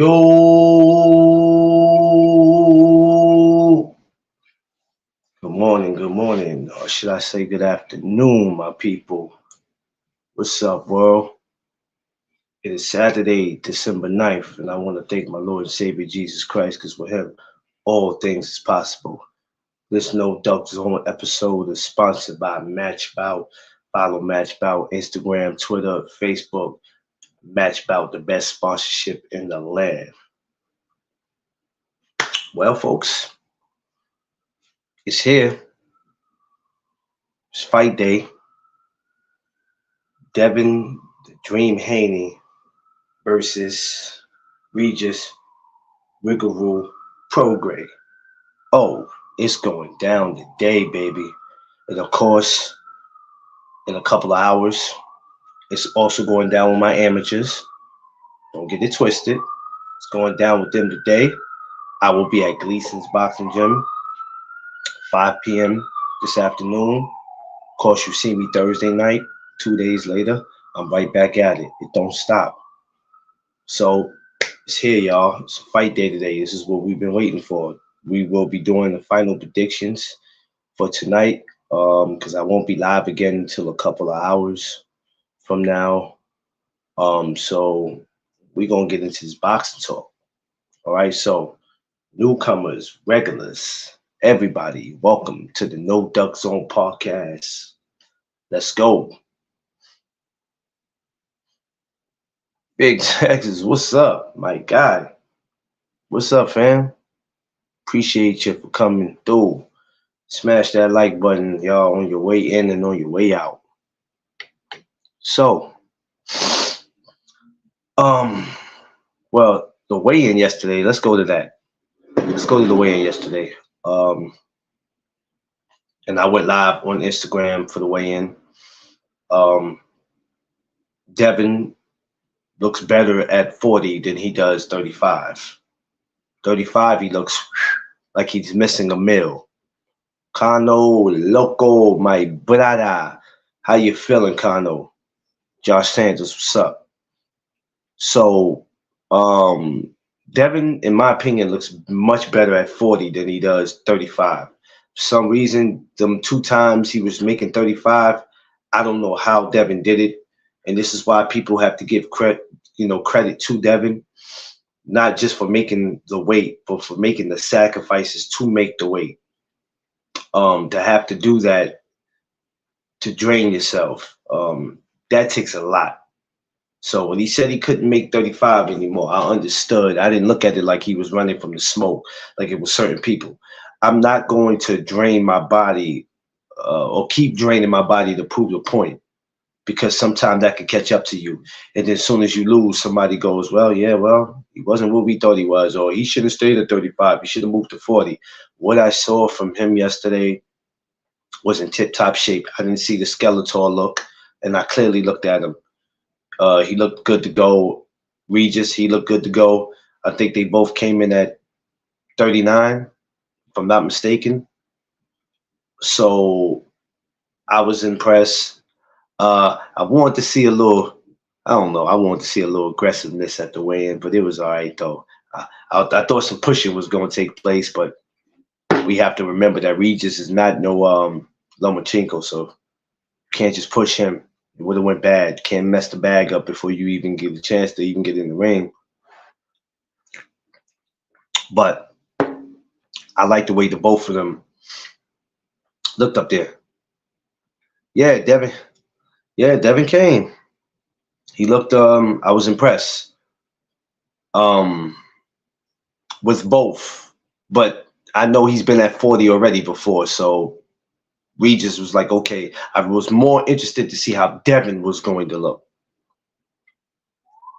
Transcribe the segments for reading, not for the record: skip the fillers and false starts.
Yo, good morning, or should I say good afternoon, my people. What's up, world? It is Saturday, December 9th, and I want to thank my Lord and Savior Jesus Christ because with Him, all things is possible. This No Duck Zone episode is sponsored by Matchbout. Follow Matchbout Instagram, Twitter, Facebook. Matchbout, the best sponsorship in the land. Well, folks, it's here. It's fight day. Devin, the Dream Haney versus Regis Riggaroo Progray. Oh, it's going down today, baby. And of course, in a couple of hours, it's also going down with my amateurs. Don't get it twisted. It's going down with them today. I will be at Gleason's Boxing Gym, 5 p.m. this afternoon. Of course, you see me Thursday night. 2 days later, I'm right back at it. It don't stop. So it's here, y'all. It's a fight day today. This is what we've been waiting for. We will be doing the final predictions for tonight because I won't be live again until a couple of hours from now. So we're going to get into this boxing talk. All right. So, newcomers, regulars, everybody, welcome to the No Duck Zone podcast. Let's go. Big Texas, what's up? My God. What's up, fam? Appreciate you for coming through. Smash that like button, y'all, on your way in and on your way out. So, well, the weigh-in yesterday. Let's go to that. Let's go to the weigh-in yesterday. And I went live on Instagram for the weigh-in. Devin looks better at 40 than he does 35. 35, he looks like he's missing a meal. Kano Loco, my brother. How you feeling, Kano? Josh Sanders, what's up? So, Devin, in my opinion, looks much better at 40 than he does 35. For some reason, them 2 times he was making 35, I don't know how Devin did it. And this is why people have to give credit to Devin, not just for making the weight, but for making the sacrifices to make the weight. To have to do that, to drain yourself, that takes a lot. So when he said he couldn't make 35 anymore, I understood. I didn't look at it like he was running from the smoke, like it was certain people. I'm not going to drain my body or keep draining my body to prove a point, because sometimes that could catch up to you. And then as soon as you lose, somebody goes, well, he wasn't what we thought he was, or he should have stayed at 35. He should have moved to 40. What I saw from him yesterday was in tip-top shape. I didn't see the Skeletor look, and I clearly looked at him. He looked good to go. Regis, he looked good to go. I think they both came in at 39, if I'm not mistaken. So I was impressed. I wanted to see a little, I don't know, I wanted to see a little aggressiveness at the weigh-in, but it was all right, though. I thought some pushing was going to take place, but we have to remember that Regis is not no Lomachenko, so you can't just push him. It would have went bad. Can't mess the bag up before you even get a chance to even get in the ring. But I like the way the both of them looked up there. Yeah, Devin. Yeah, Devin came. He looked. I was impressed. With both, but I know he's been at 40 already before, so Regis was like, okay. I was more interested to see how Devin was going to look.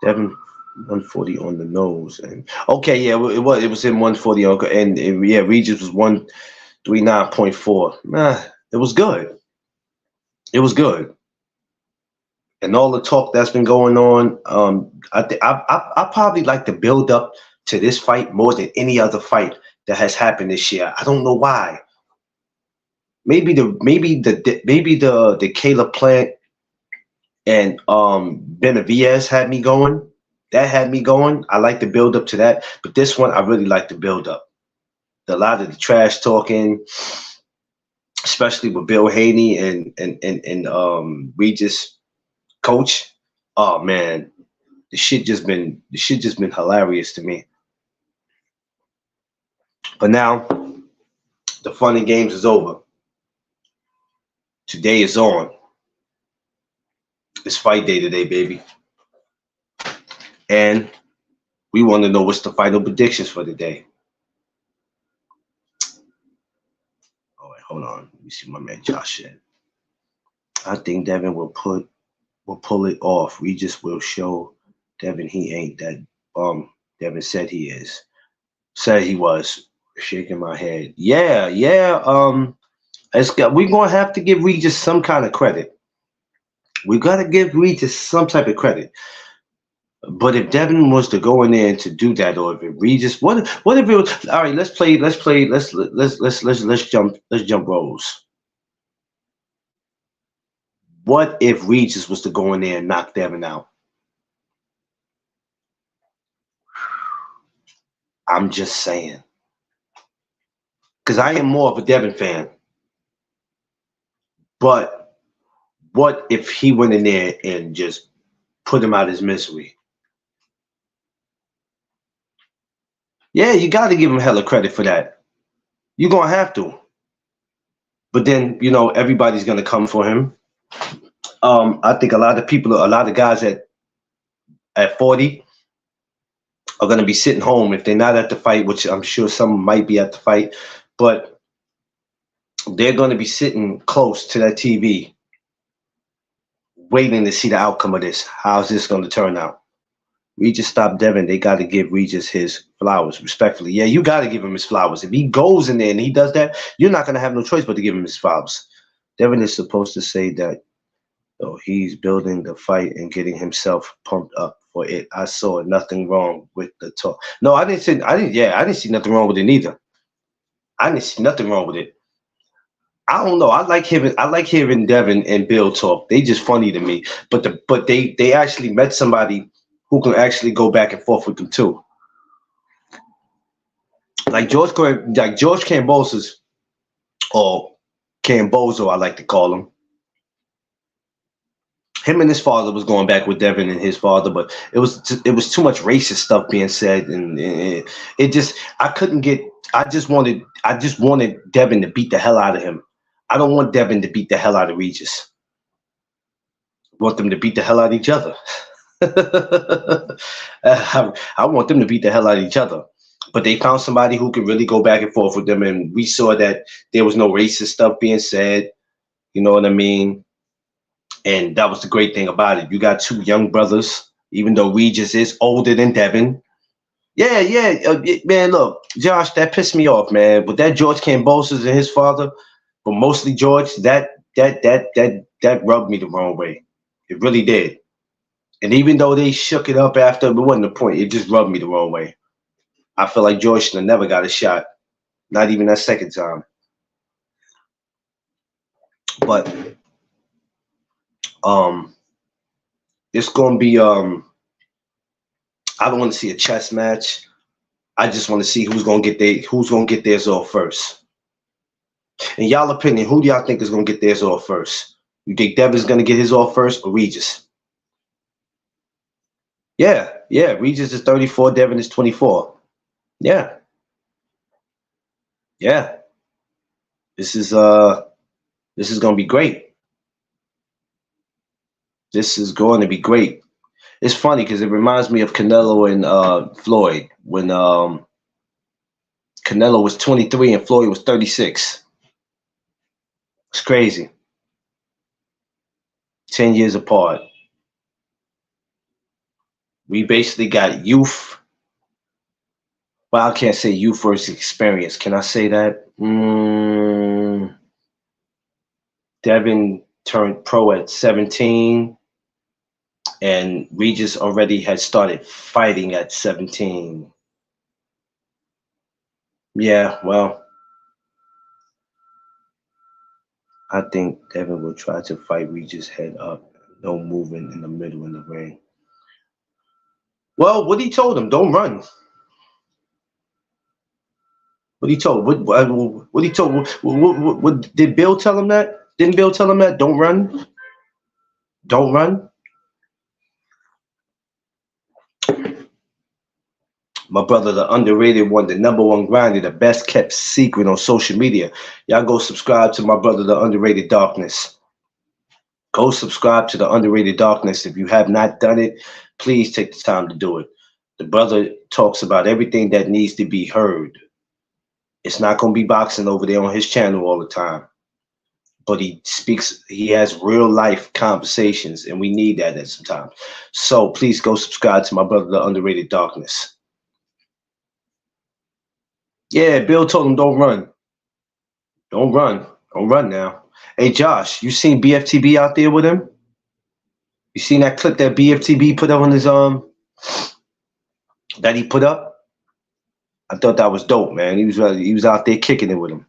Devin 140 on the nose, and okay, yeah, it was in 140, and yeah, Regis was 139.4. It was good. It was good, and all the talk that's been going on. I probably like to build up to this fight more than any other fight that has happened this year. I don't know why. Maybe the Caleb Plant and Benavidez had me going, That had me going. I like the build up to that, but this one I really like the build up. A lot of the trash talking, especially with Bill Haney and Regis coach. Oh man, the shit just been hilarious to me. But now the fun and games is over. Today is on. It's fight day today, baby. And we want to know what's the final predictions for the day. All right, hold on. Let me see my man Josh said. I think Devin will pull it off. We just will show Devin he ain't that bum Devin said he is. Said he was. Shaking my head. Yeah, yeah. We're gonna have to give Regis some kind of credit. We gotta give Regis some type of credit. But if Devin was to go in there and to do that, or if it Regis, what if it was all right? Let's jump roles. What if Regis was to go in there and knock Devin out? I'm just saying, because I am more of a Devin fan. But what if he went in there and just put him out of his misery? Yeah, you got to give him hella credit for that. You're gonna have to. But then everybody's gonna come for him. I think a lot of guys at 40 are gonna be sitting home if they're not at the fight, which I'm sure some might be at the fight, but they're gonna be sitting close to that TV, waiting to see the outcome of this. How's this gonna turn out? Regis stopped Devin. They got to give Regis his flowers, respectfully. Yeah, you got to give him his flowers. If he goes in there and he does that, you're not gonna have no choice but to give him his flowers. Devin is supposed to say that. So he's building the fight and getting himself pumped up for it. I saw nothing wrong with the talk. No, I didn't see nothing wrong with it neither. I didn't see nothing wrong with it. I don't know. I like hearing Devin and Bill talk. They just funny to me. But they actually met somebody who can actually go back and forth with them too. Like George Cambosa's, or Cambozo, I like to call him. Him and his father was going back with Devin and his father, but it was too much racist stuff being said, and it just I couldn't get. I just wanted Devin to beat the hell out of him. I don't want Devin to beat the hell out of Regis. I want them to beat the hell out of each other. I want them to beat the hell out of each other. But they found somebody who could really go back and forth with them, and we saw that there was no racist stuff being said. You know what I mean? And that was the great thing about it. You got two young brothers, even though Regis is older than Devin. Yeah, yeah, man. Look, Josh, that pissed me off, man. With that George Cambosis and his father, but mostly George, that rubbed me the wrong way. It really did. And even though they shook it up after, it wasn't the point. It just rubbed me the wrong way. I feel like George should have never got a shot, not even that second time. But um, it's gonna be I don't want to see a chess match. I just want to see who's gonna get theirs off first. In y'all opinion, who do y'all think is gonna get theirs off first? You think Devin's gonna get his off first or Regis? Yeah, yeah. Regis is 34, Devin is 24. Yeah, yeah. This is uh this is gonna be great. This is going to be great. It's funny because it reminds me of Canelo and Floyd when Canelo was 23 and Floyd was 36. It's crazy. 10 years apart. We basically got youth. Well, I can't say youth versus experience. Can I say that? Devin turned pro at 17, and Regis already had started fighting at 17. Yeah, well, I think Devin will try to fight Regis head up. No movement in the middle in the ring. Well, what he told him, don't run. What he told, what he told, what did Bill tell him that? Didn't Bill tell him that? Don't run, don't run. My brother, the underrated one, the number one grinder, the best kept secret on social media. Y'all go subscribe to my brother, the underrated darkness. Go subscribe to the underrated darkness. If you have not done it, please take the time to do it. The brother talks about everything that needs to be heard. It's not going to be boxing over there on his channel all the time, but he has real life conversations, and we need that at some time. So please go subscribe to my brother, the underrated darkness. Yeah, Bill told him don't run. Don't run. Don't run now. Hey Josh, you seen BFTB out there with him? You seen that clip that BFTB put up on his that he put up? I thought that was dope, man. He was out there kicking it with him.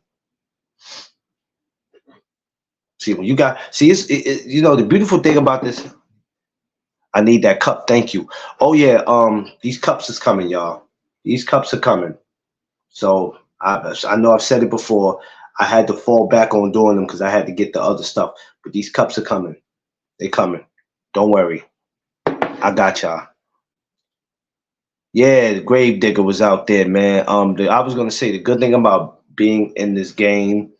See, when you got you know the beautiful thing about this. I need that cup. Thank you. Oh yeah, these cups is coming, y'all. These cups are coming. So I know I've said it before. I had to fall back on doing them because I had to get the other stuff. But these cups are coming. They coming. Don't worry. I got y'all. Yeah, the grave digger was out there, man. I was gonna say the good thing about being in this game,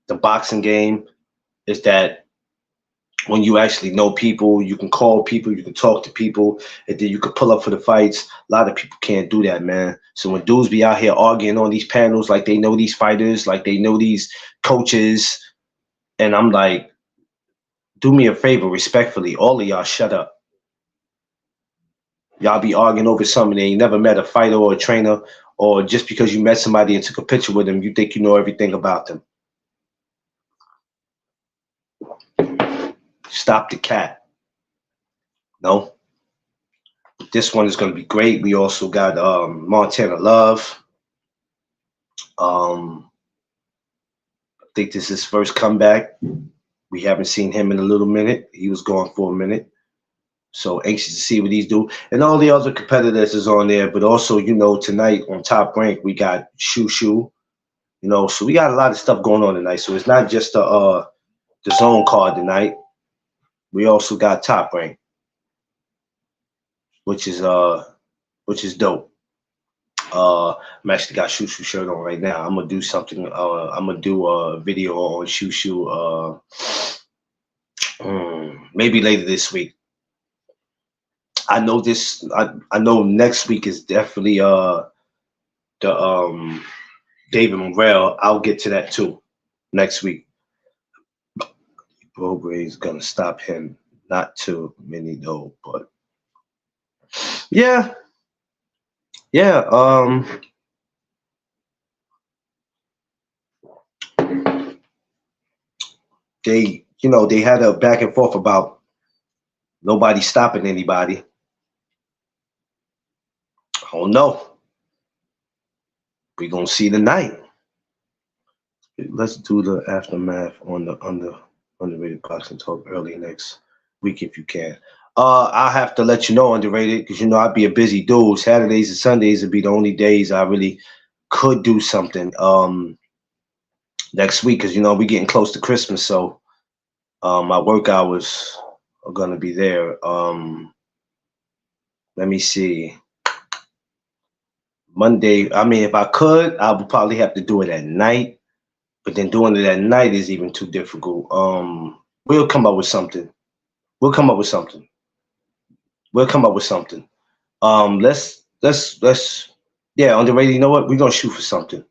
the boxing game, is that when you actually know people, you can call people, you can talk to people, and then you can pull up for the fights. A lot of people can't do that, man. So when dudes be out here arguing on these panels like they know these fighters, like they know these coaches, and I'm like, do me a favor, respectfully, all of y'all shut up. Y'all be arguing over something and you never met a fighter or a trainer, or just because you met somebody and took a picture with them, you think you know everything about them. Stop the cat. No. This one is going to be great. We also got Montana Love. I think this is his first comeback. We haven't seen him in a little minute. He was gone for a minute. So anxious to see what he's doing. And all the other competitors is on there. But also, you know, tonight on Top Rank, we got Shoo Shoo. You know, so we got a lot of stuff going on tonight. So it's not just the zone card tonight. We also got Top Rank, which is dope. I'm actually got Shoo Shoo shirt on right now. I'm gonna do something. I'm gonna do a video on Shoo Shoo. Maybe later this week. I know this. I know next week is definitely the David Morrell. I'll get to that too next week. Brobray's gonna stop him. Not too many though, but yeah, yeah. They had a back and forth about nobody stopping anybody. I don't know. We're gonna see tonight. Let's do the aftermath on the underrated boxing talk early next week if you can. I have to let you know underrated because you know I'd be a busy dude. Saturdays and Sundays would be the only days I really could do something next week because you know we're getting close to Christmas, so my work hours are gonna be there. Let me see. Monday. I mean, if I could, I would probably have to do it at night. But then doing it at night is even too difficult. We'll come up with something. We'll come up with something. We'll come up with something. Let's yeah, on the radio, you know what? We're gonna shoot for something.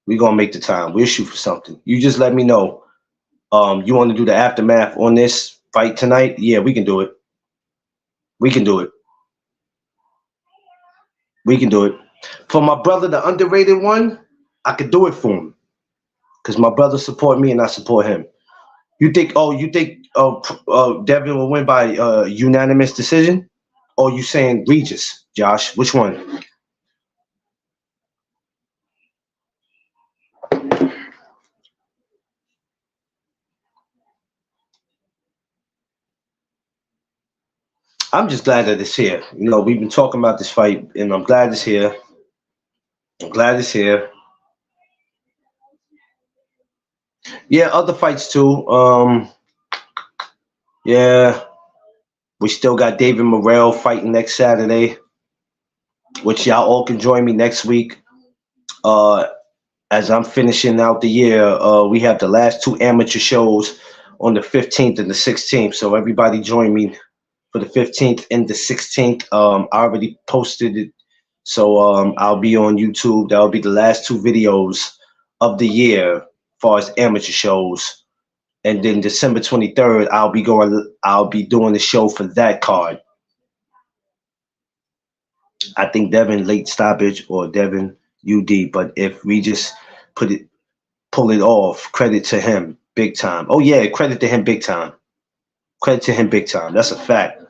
We're gonna make the time. We'll shoot for something. You just let me know. You want to do the aftermath on this fight tonight? Yeah, we can do it. We can do it. We can do it. For my brother, the underrated one, I could do it for him. Because my brother support me and I support him. You think Devin will win by unanimous decision? Or you saying Regis, Josh? Which one? I'm just glad that it's here. You know, we've been talking about this fight, and I'm glad it's here. I'm glad it's here. Yeah, other fights too. Yeah, we still got David Morrell fighting next Saturday, which y'all all can join me next week. Uh, as I'm finishing out the year, we have the last two amateur shows on the 15th and the 16th. So everybody join me for the 15th and the 16th. I already posted it. So I'll be on YouTube. That'll be the last two videos of the year as far as amateur shows. And then December 23rd, I'll be doing the show for that card. I think Devin late stoppage or Devin UD. But if we just put it pull it off, credit to him big time. Oh yeah, credit to him big time. Credit to him big time. That's a fact.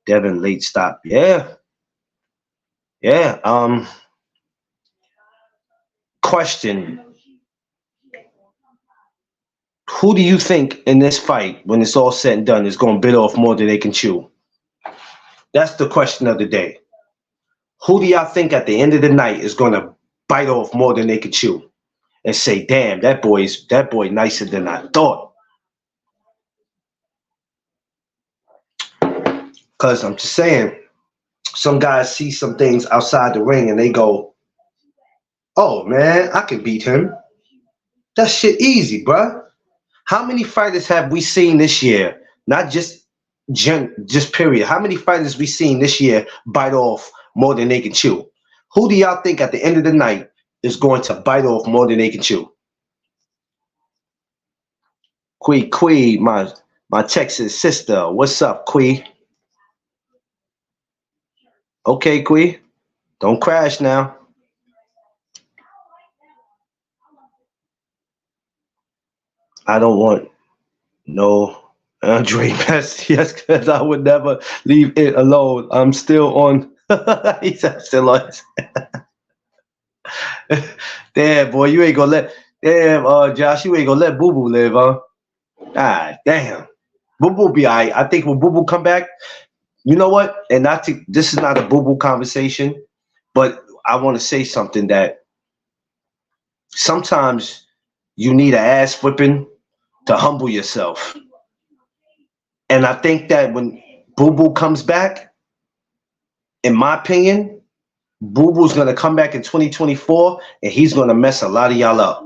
Devin late stop. Yeah. Yeah. Question. Who do you think in this fight, when it's all said and done, is going to bit off more than they can chew? That's the question of the day. Who do y'all think at the end of the night is going to bite off more than they can chew and say, "Damn, that boy nicer than I thought"? Because I'm just saying, some guys see some things outside the ring and they go, "Oh man, I can beat him. That shit easy, bruh." How many fighters have we seen this year? Not just period. How many fighters we seen this year bite off more than they can chew? Who do y'all think at the end of the night is going to bite off more than they can chew? Quee, my Texas sister. What's up, Quee? Okay, Quee. Don't crash now. I don't want no Andre Messi. Yes, because I would never leave it alone. I'm still on. He's still on. Damn, boy, you ain't gonna let. Damn, Josh, you ain't gonna let Boo Boo live, huh? Ah, damn. Boo Boo be alright. I think when Boo Boo come back, you know what? And not to, this is not a Boo Boo conversation, but I want to say something that sometimes you need an ass whipping to humble yourself. And I think that when Boo Boo comes back, in my opinion, Boo Boo's gonna come back in 2024 and he's gonna mess a lot of y'all up.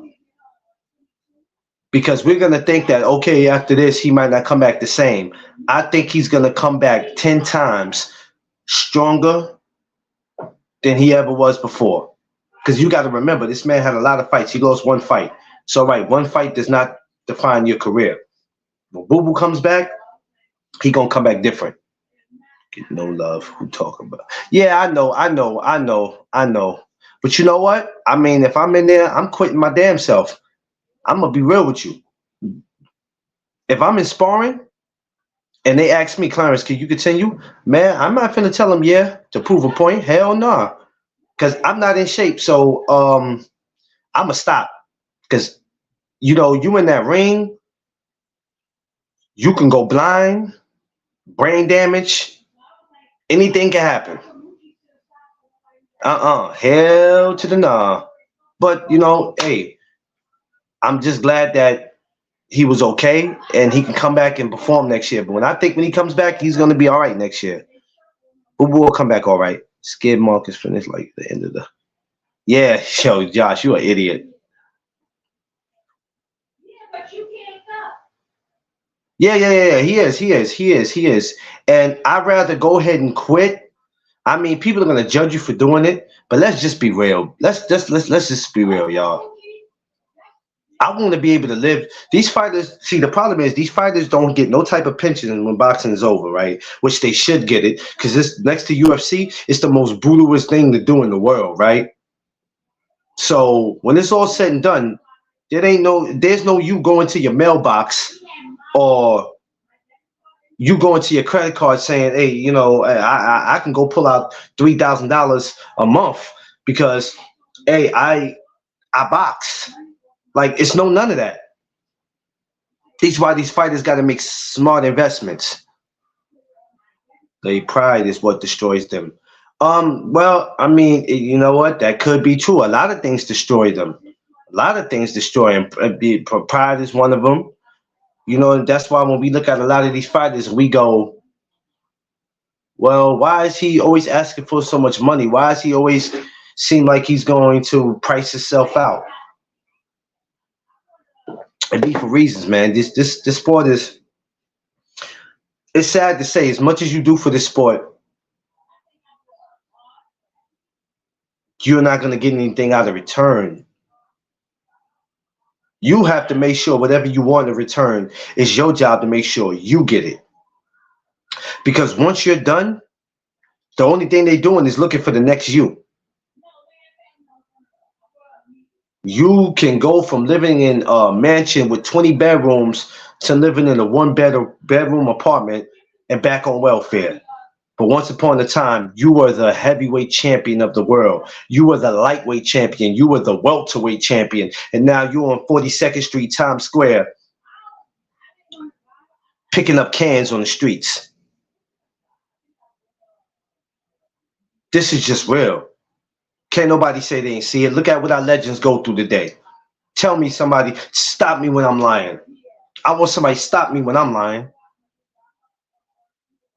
Because we're gonna think that okay, after this, he might not come back the same. I think he's gonna come back 10 times stronger than he ever was before. Because you got to remember, this man had a lot of fights. He lost one fight. So, right, one fight does not define your career. When Boo Boo comes back, he gonna come back different. Get no love. Who talking about? Yeah, I know. But you know what? I mean, if I'm in there, I'm quitting my damn self. I'm gonna be real with you. If I'm in sparring and they ask me, Clarence, can you continue? Man, I'm not finna tell them yeah to prove a point. Hell no. Nah. Because I'm not in shape. So I'm gonna stop. Because you know, you in that ring, you can go blind, brain damage, anything can happen. Hell to the nah. But you know, hey, I'm just glad that he was okay and he can come back and perform next year. But when he comes back, he's gonna be all right next year. But we'll come back all right. Skid Mark is finished like the end of the. Yeah, yo, Josh, you an idiot. Yeah. He is. And I'd rather go ahead and quit. I mean, people are gonna judge you for doing it, but let's just be real. Let's just be real, y'all. I want to be able to live. These fighters, see, the problem is these fighters don't get no type of pension when boxing is over, right? Which they should get it because this next to UFC, it's the most brutalest thing to do in the world, right? So when it's all said and done, there's no you going to your mailbox or you go into your credit card saying, "Hey, you know, I can go pull out $3,000 a month because, hey, I box." Like it's none of that. That's why these fighters got to make smart investments. Their pride is what destroys them. Well, I mean, you know what? That could be true. A lot of things destroy them. A lot of things destroy them. Pride is one of them. You know, that's why when we look at a lot of these fighters, we go, well, why is he always asking for so much money? Why is he always seem like he's going to price himself out? It be for reasons, man. This sport is, it's sad to say, as much as you do for this sport, you're not gonna get anything out of return. You have to make sure whatever you want in return is your job to make sure you get it. Because once you're done, the only thing they're doing is looking for the next you. You can go from living in a mansion with 20 bedrooms to living in a bedroom apartment and back on welfare. But once upon a time, you were the heavyweight champion of the world. You were the lightweight champion. You were the welterweight champion. And now you're on 42nd Street, Times Square, picking up cans on the streets. This is just real. Can't nobody say they ain't see it. Look at what our legends go through today. Tell me somebody, stop me when I'm lying. I want somebody to stop me when I'm lying.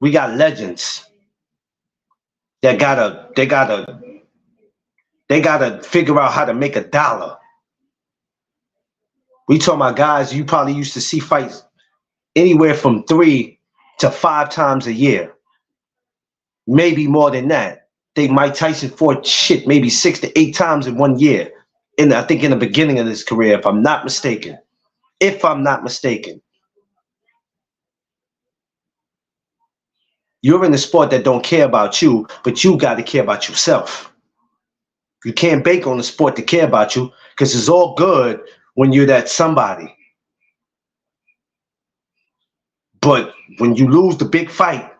We got legends that they gotta figure out how to make $1. We talking about guys you probably used to see fights anywhere from 3 to 5 times a year, maybe more than that. I think Mike Tyson fought maybe 6 to 8 times in 1 year. I think in the beginning of his career, if I'm not mistaken. If I'm not mistaken. You're in a sport that don't care about you, but you got to care about yourself. You can't bank on the sport to care about you because it's all good when you're that somebody. But when you lose the big fight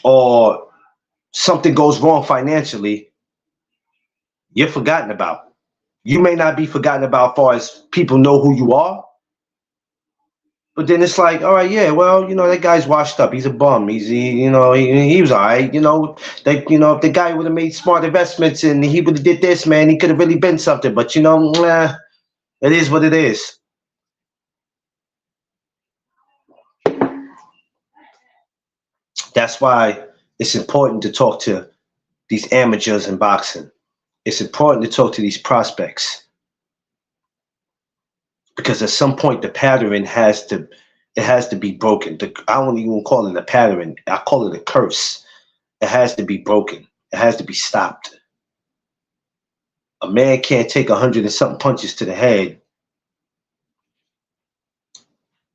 or something goes wrong financially, you're forgotten about. You may not be forgotten about as far as people know who you are. But then it's like, all right, yeah, well, you know, that guy's washed up. He's a bum. He was all right. You know, if the guy would have made smart investments and he would have did this, man, he could have really been something. But, it is what it is. That's why it's important to talk to these amateurs in boxing. It's important to talk to these prospects. Because at some point the pattern has to be broken. I don't even call it a pattern. I call it a curse. It has to be broken. It has to be stopped. A man can't take 100 and something punches to the head,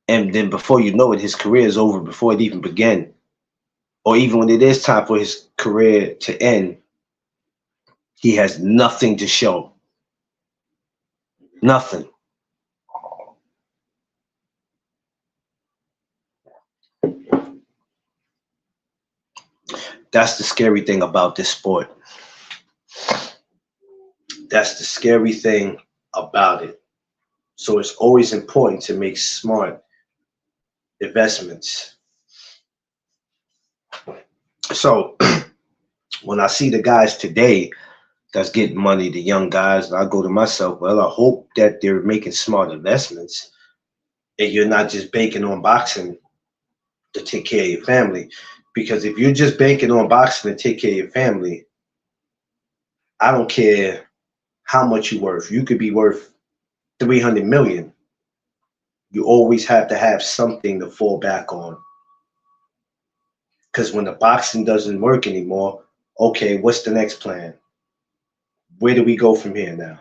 and then before you know it, his career is over before it even began. Or even when it is time for his career to end, he has nothing to show. Nothing. That's the scary thing about this sport. That's the scary thing about it. So it's always important to make smart investments. So when I see the guys today that's getting money, the young guys, I go to myself, well, I hope that they're making smart investments and you're not just banking on boxing to take care of your family. Because if you're just banking on boxing to take care of your family, I don't care how much you're worth. You could be worth 300 million. You always have to have something to fall back on. Because when the boxing doesn't work anymore, okay, what's the next plan? Where do we go from here now?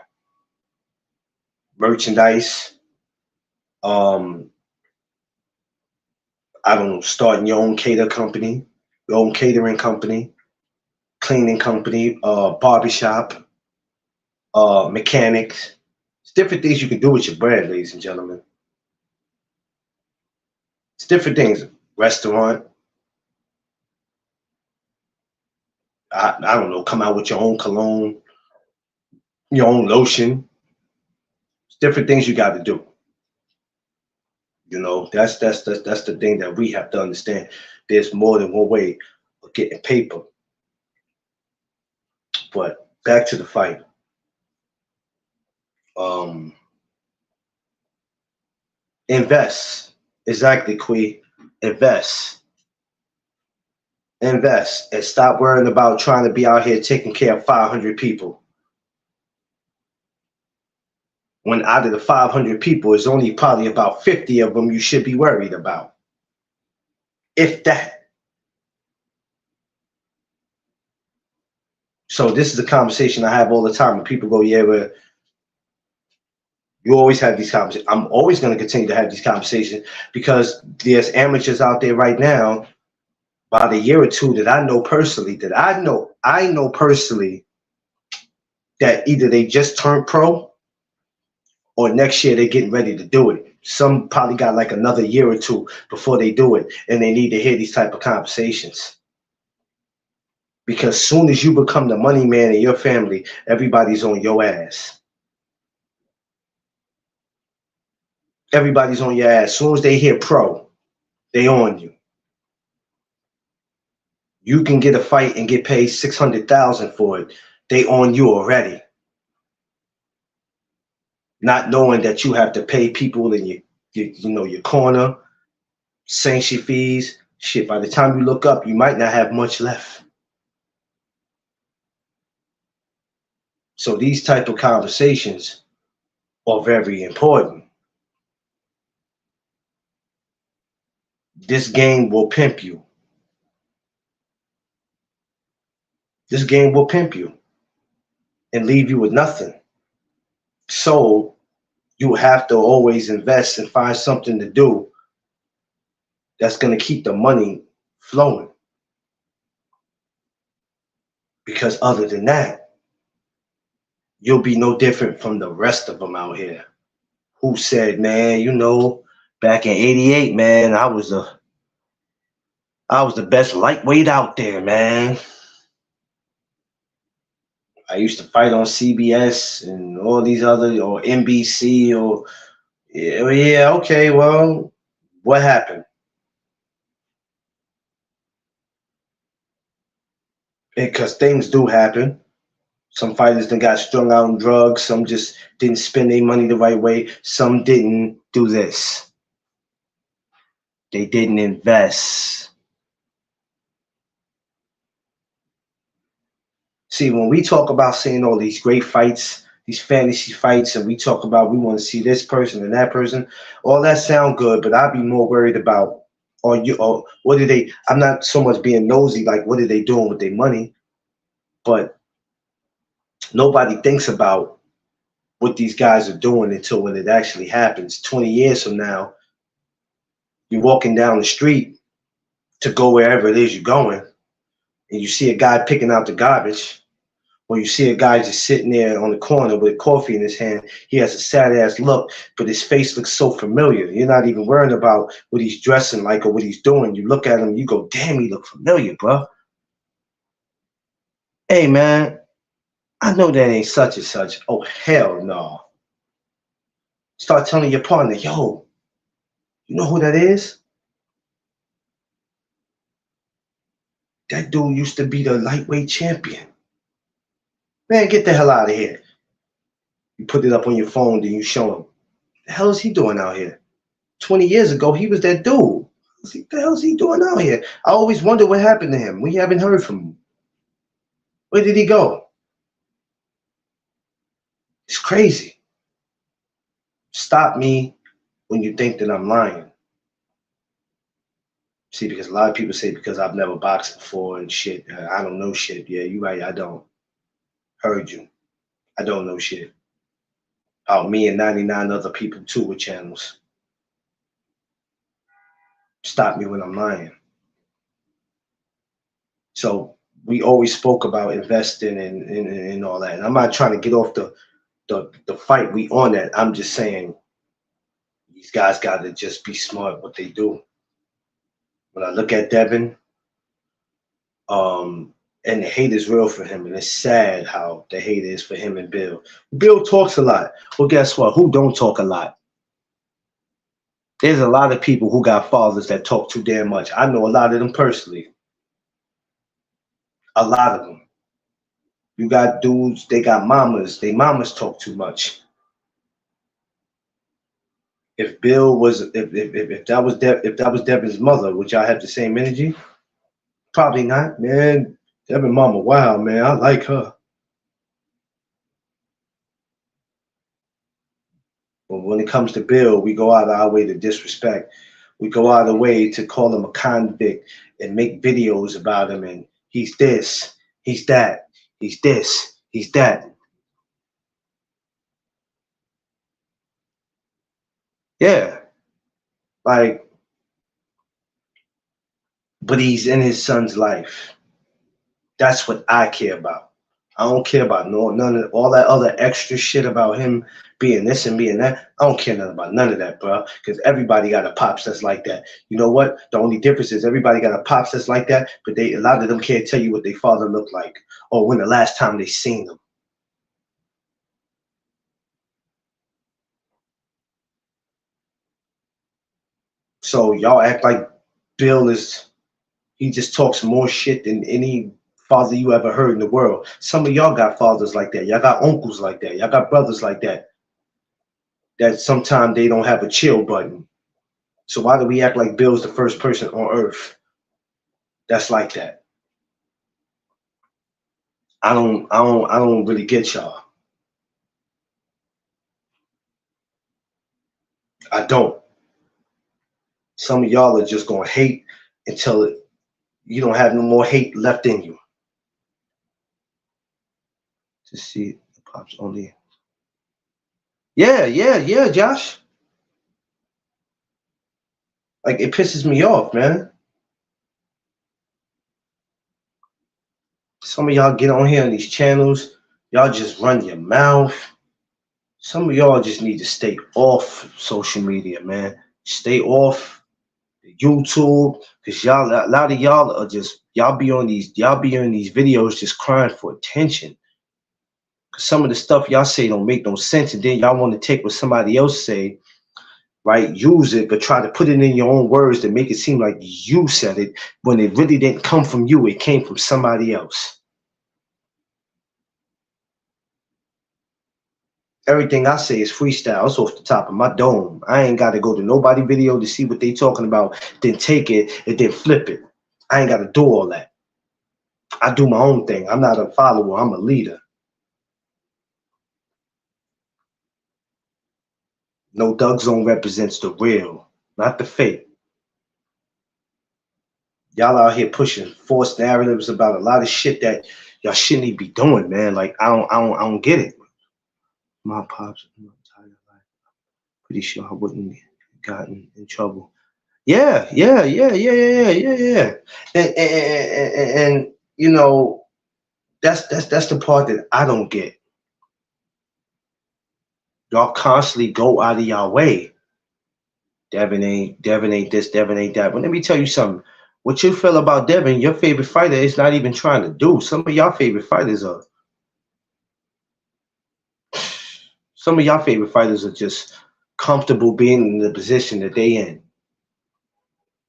Merchandise, I don't know, starting your own your own catering company, cleaning company, barbershop, mechanics. It's different things you can do with your brand, ladies and gentlemen. It's different things. Restaurant. I don't know, come out with your own cologne, your own lotion. It's different things you got to do. You know, that's the thing that we have to understand. there's more than one way of getting paper. But back to the fight. Um, invest. Exactly, Quee. Invest. Invest. And stop worrying about trying to be out here taking care of 500 people. When out of the 500 people, it's only probably about 50 of them you should be worried about. If that. So this is a conversation I have all the time when people go, yeah, but you always have these conversations. I'm always going to continue to have these conversations because there's amateurs out there right now, about a year or two that I know personally, I know personally that either they just turned pro or next year they're getting ready to do it. Some probably got like another year or two before they do it, and they need to hear these type of conversations. Because soon as you become the money man in your family, everybody's on your ass. Everybody's on your ass. As soon as they hear pro, they on you. You can get a fight and get paid $600,000 for it. They on you already. Not knowing that you have to pay people in your corner, sanction fees. Shit, by the time you look up, you might not have much left. So these type of conversations are very important. This game will pimp you. This game will pimp you and leave you with nothing. So you have to always invest and find something to do that's going to keep the money flowing. Because other than that, you'll be no different from the rest of them out here who said, man, back in '88, man, I was the best lightweight out there, man. I used to fight on CBS and all these other, or NBC, or yeah, okay, well, what happened? Because things do happen. Some fighters that got strung out on drugs. Some just didn't spend their money the right way. Some didn't do this. They didn't invest. See, when we talk about seeing all these great fights, these fantasy fights, and we talk about we want to see this person and that person, all that sound good, but I'd be more worried about, or what are they? I'm not so much being nosy, like what are they doing with their money, but nobody thinks about what these guys are doing until when it actually happens. 20 years from now, you're walking down the street to go wherever it is you're going, and you see a guy picking out the garbage, or you see a guy just sitting there on the corner with coffee in his hand. He has a sad ass look, but his face looks so familiar. You're not even worrying about what he's dressing like or what he's doing. You look at him, you go, damn, he look familiar, bro. Hey, man, I know that ain't such and such. Oh, hell no. Start telling your partner, yo, you know who that is? That dude used to be the lightweight champion. Man, get the hell out of here. You put it up on your phone, then you show him. The hell is he doing out here? 20 years ago, he was that dude. What the hell is he doing out here? I always wonder what happened to him. We haven't heard from him. Where did he go? It's crazy. Stop me when you think that I'm lying. See, because a lot of people say because I've never boxed before and shit, I don't know shit. Yeah, you're right, I don't. Heard you. I don't know shit. About me and 99 other people too with channels. Stop me when I'm lying. So we always spoke about investing and all that. And I'm not trying to get off the fight. We on that. I'm just saying these guys got to just be smart what they do. When I look at Devin, and the hate is real for him, and it's sad how the hate is for him and Bill. Bill talks a lot. Well, guess what? Who don't talk a lot? There's a lot of people who got fathers that talk too damn much. I know a lot of them personally. A lot of them. You got dudes, they got mamas. They mamas talk too much. If Bill was, if that was if that was Devin's mother, would y'all have the same energy? Probably not, man. Devin mama, wow, man, I like her. But when it comes to Bill, we go out of our way to disrespect. We go out of the way to call him a convict and make videos about him. And he's this, he's that, he's this, he's that. Yeah, like, but he's in his son's life. That's what I care about. I don't care about none of all that other extra shit about him being this and being that. I don't care nothing about none of that, bro. Because everybody got a pops that's like that. You know what? The only difference is everybody got a pops that's like that, but they a lot of them can't tell you what their father looked like or when the last time they seen him. So y'all act like Bill is he just talks more shit than any father you ever heard in the world. Some of y'all got fathers like that. Y'all got uncles like that. Y'all got brothers like that. That sometimes they don't have a chill button. So why do we act like Bill's the first person on earth that's like that? I don't really get y'all. I don't. Some of y'all are just gonna hate until you don't have no more hate left in you. To see the pops only. Yeah, yeah, yeah, Josh. Like it pisses me off, man. Some of y'all get on here on these channels, y'all just run your mouth. Some of y'all just need to stay off social media, man. Stay off YouTube, because y'all a lot of y'all are just y'all be on these videos just crying for attention. Cause some of the stuff y'all say don't make no sense, and then y'all want to take what somebody else say, right? Use it, but try to put it in your own words to make it seem like you said it when it really didn't come from you. It came from somebody else. Everything I say is freestyle. It's off the top of my dome. I ain't got to go to nobody video to see what they talking about, then take it and then flip it. I ain't got to do all that. I do my own thing. I'm not a follower. I'm a leader. No, Doug Zone represents the real, not the fake. Y'all out here pushing false narratives about a lot of shit that y'all shouldn't even be doing, man. Like I don't get it. My pops, my entire life. Pretty sure I wouldn't have gotten in trouble. Yeah, yeah, yeah, yeah, yeah, yeah, yeah. And you know that's the part that I don't get. Y'all constantly go out of y'all way. Devin ain't this, Devin ain't that. But let me tell you something. What you feel about Devin, your favorite fighter is not even trying to do. Some of y'all favorite fighters are just comfortable being in the position that they in.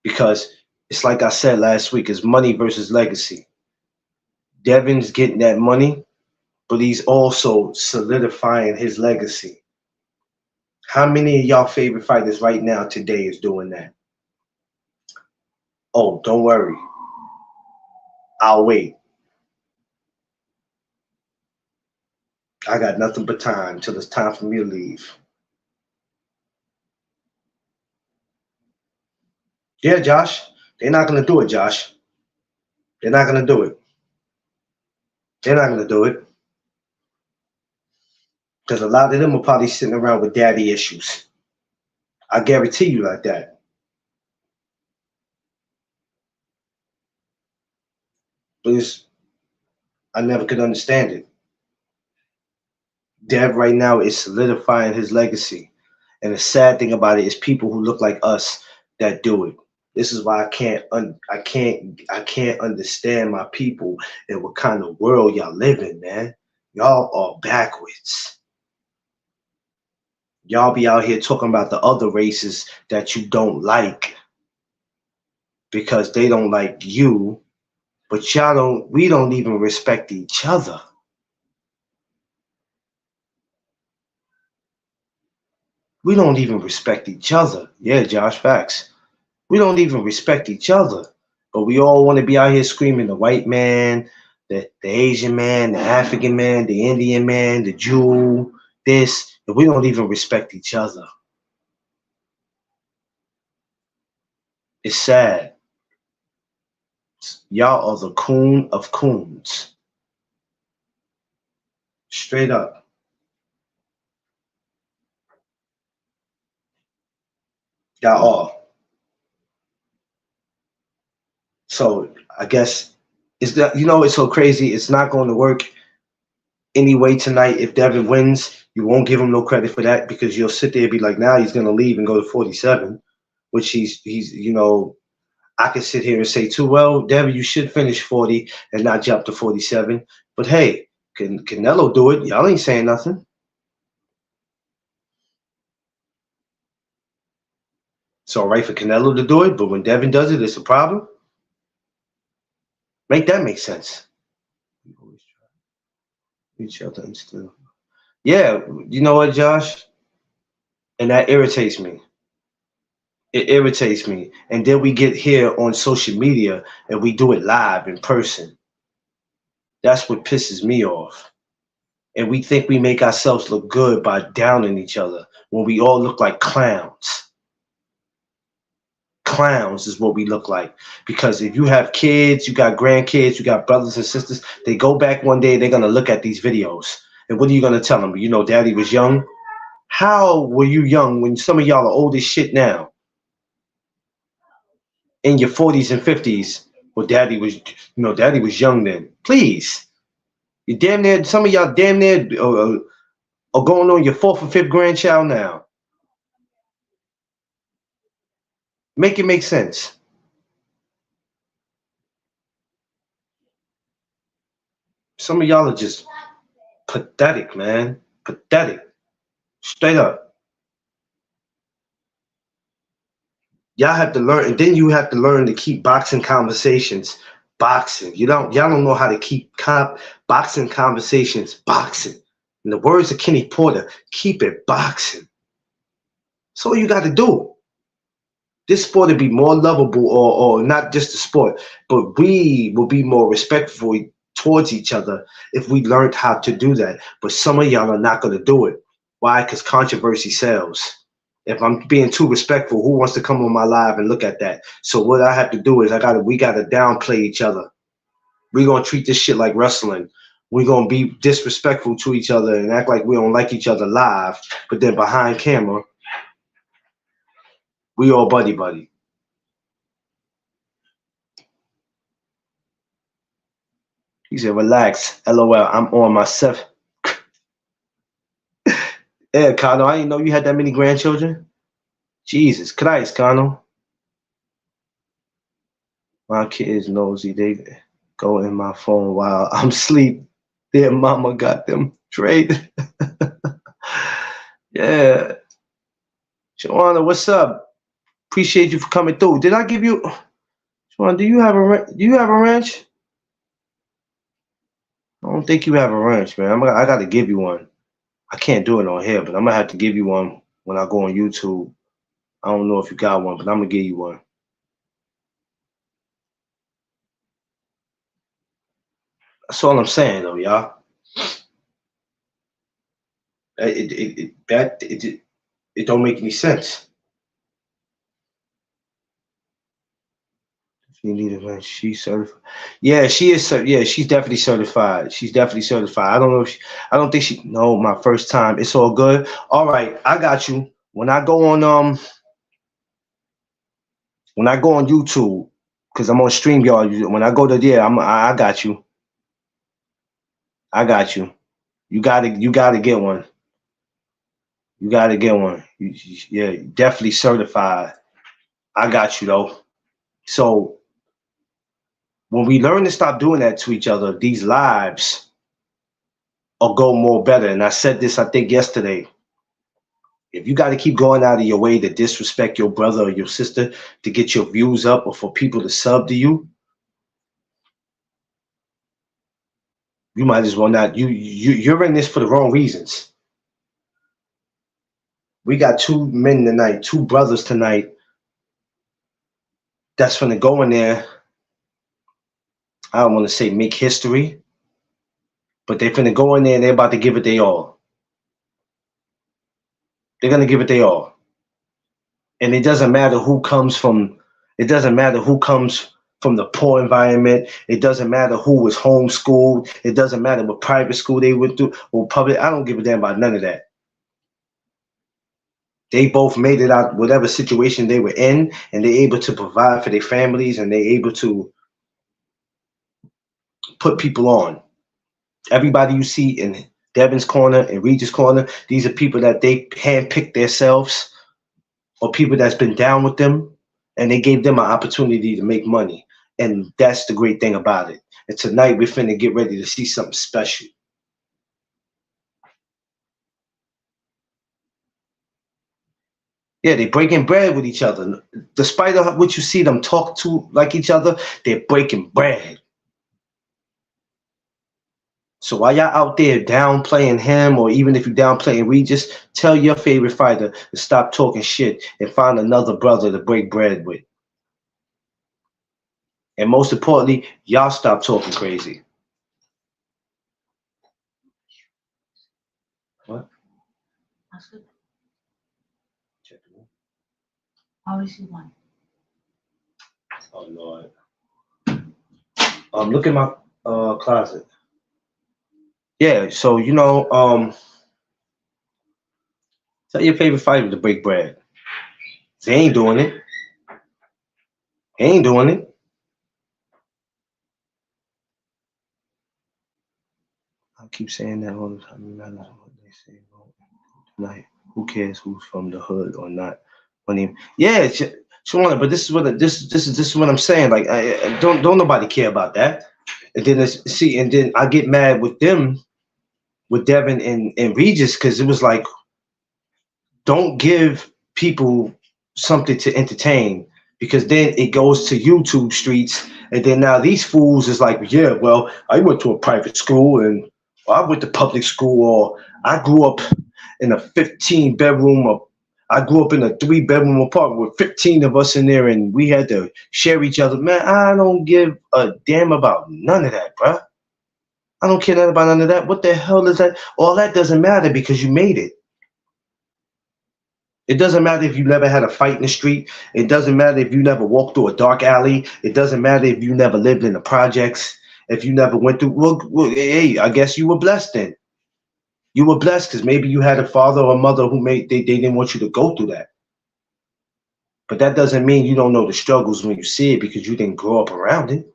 Because it's like I said last week, it's money versus legacy. Devin's getting that money, but he's also solidifying his legacy. How many of y'all favorite fighters right now today is doing that? Oh, don't worry. I'll wait. I got nothing but time till it's time for me to leave. Yeah, Josh. They're not gonna do it, Josh. They're not gonna do it. They're not gonna do it. Because a lot of them are probably sitting around with daddy issues. I guarantee you like that. But I never could understand it. Dev right now is solidifying his legacy. And the sad thing about it is people who look like us that do it. This is why I can't understand my people and what kind of world y'all live in, man. Y'all are backwards. Y'all be out here talking about the other races that you don't like because they don't like you, but we don't even respect each other. We don't even respect each other. Yeah, Josh, facts. We don't even respect each other. But we all want to be out here screaming the white man, the Asian man, the African man, the Indian man, the Jew, this, and we don't even respect each other. It's sad. Y'all are the coon of coons. Straight up. Y'all are. So I guess it's that it's so crazy. It's not going to work anyway tonight. If Devin wins, you won't give him no credit for that because you'll sit there and be like, now he's gonna leave and go to 47, which he's I can sit here and say too, well, Devin, you should finish 40 and not jump to 47. But hey, can Canelo do it? Y'all ain't saying nothing. It's all right for Canelo to do it, but when Devin does it, it's a problem. Make that make sense. Each other and still. Yeah, you know what, Josh? And that irritates me. It irritates me. And then we get here on social media and we do it live in person. That's what pisses me off. And we think we make ourselves look good by downing each other when we all look like clowns. Clowns is what we look like. Because if you have kids, you got grandkids, you got brothers and sisters, they go back one day, they're going to look at these videos. And what are you going to tell them? Daddy was young. How were you young when some of y'all are old as shit now? In your 40s and 50s. Well, daddy was young then. Please. You damn near, some of y'all damn near are going on your fourth or fifth grandchild now. Make it make sense. Some of y'all are just pathetic, man. Pathetic. Straight up. Y'all have to learn, and then you have to learn to keep boxing conversations boxing. Y'all don't know how to keep boxing conversations boxing. In the words of Kenny Porter, keep it boxing. That's all you got to do. This sport would be more lovable, or not just the sport, but we will be more respectful towards each other if we learned how to do that. But some of y'all are not going to do it. Why? Because controversy sells. If I'm being too respectful, who wants to come on my live and look at that? So what I have to do is we got to downplay each other. We're going to treat this shit like wrestling. We're going to be disrespectful to each other and act like we don't like each other live. But then behind camera, we all buddy. He said, relax. LOL, I'm on myself. Yeah, Kano, I didn't know you had that many grandchildren. Jesus Christ, Kano. My kids nosy. They go in my phone while I'm asleep. Their mama got them traded. Yeah. Joanna, what's up? Appreciate you for coming through. Did I give you... Joanna, do you have a ranch? I don't think you have a ranch, man. I got to give you one. I can't do it on here, but I'm going to have to give you one when I go on YouTube. I don't know if you got one, but I'm going to give you one. That's all I'm saying, though, y'all. It don't make any sense. You need a man. She's certified. Yeah, she is. Yeah, she's definitely certified. She's definitely certified. I don't know if I don't think she. No, my first time. It's all good. All right, I got you. When I go on YouTube, because I'm on StreamYard. When I go to I got you. I got you. You gotta get one. You gotta get one. Yeah, definitely certified. I got you though. So when we learn to stop doing that to each other, these lives will go more better. And I said this, I think, yesterday. If you got to keep going out of your way to disrespect your brother or your sister to get your views up or for people to sub to you, you might as well not. You're in this for the wrong reasons. We got two men tonight, two brothers tonight that's gonna go in there. I don't want to say make history, but they're gonna go in there and they're about to give it their all. They're gonna give it their all. And it doesn't matter who comes from. It doesn't matter who comes from the poor environment. It doesn't matter who was homeschooled. It doesn't matter what private school they went through or public. I don't give a damn about none of that. They both made it out whatever situation they were in, and they're able to provide for their families, and they're able to put people on. Everybody you see in Devin's corner and Regis' corner, these are people that they handpicked themselves or people that's been down with them, and they gave them an opportunity to make money. And that's the great thing about it. And tonight we're finna get ready to see something special. Yeah, they breaking bread with each other. Despite what you see them talk to like each other, they're breaking bread. So while y'all out there downplaying him, or even if you downplaying Regis, tell your favorite fighter to stop talking shit and find another brother to break bread with. And most importantly, y'all stop talking crazy. What? That's good. Check it out. I already see one. Oh Lord. Look at my closet. Yeah, so tell your favorite fighter to break bread. They ain't doing it. He ain't doing it. I keep saying that all the time. No matter what they say, tonight, who cares who's from the hood or not? Yeah, Shawana, but this is what I'm saying. Like, I don't nobody care about that. And then and then I get mad with them, with Devin and Regis, because it was like, don't give people something to entertain, because then it goes to YouTube streets, and then now these fools is like, yeah, well, I went to a private school, and I went to public school, or I grew up in a 15 bedroom, or I grew up in a 3-bedroom apartment with 15 of us in there, and we had to share each other. Man, I don't give a damn about none of that, bruh. I don't care nothing about none of that. What the hell is that? All that doesn't matter because you made it. It doesn't matter if you never had a fight in the street. It doesn't matter if you never walked through a dark alley. It doesn't matter if you never lived in the projects. If you never went through, well, hey, I guess you were blessed then. You were blessed because maybe you had a father or a mother who they didn't want you to go through that. But that doesn't mean you don't know the struggles when you see it because you didn't grow up around it.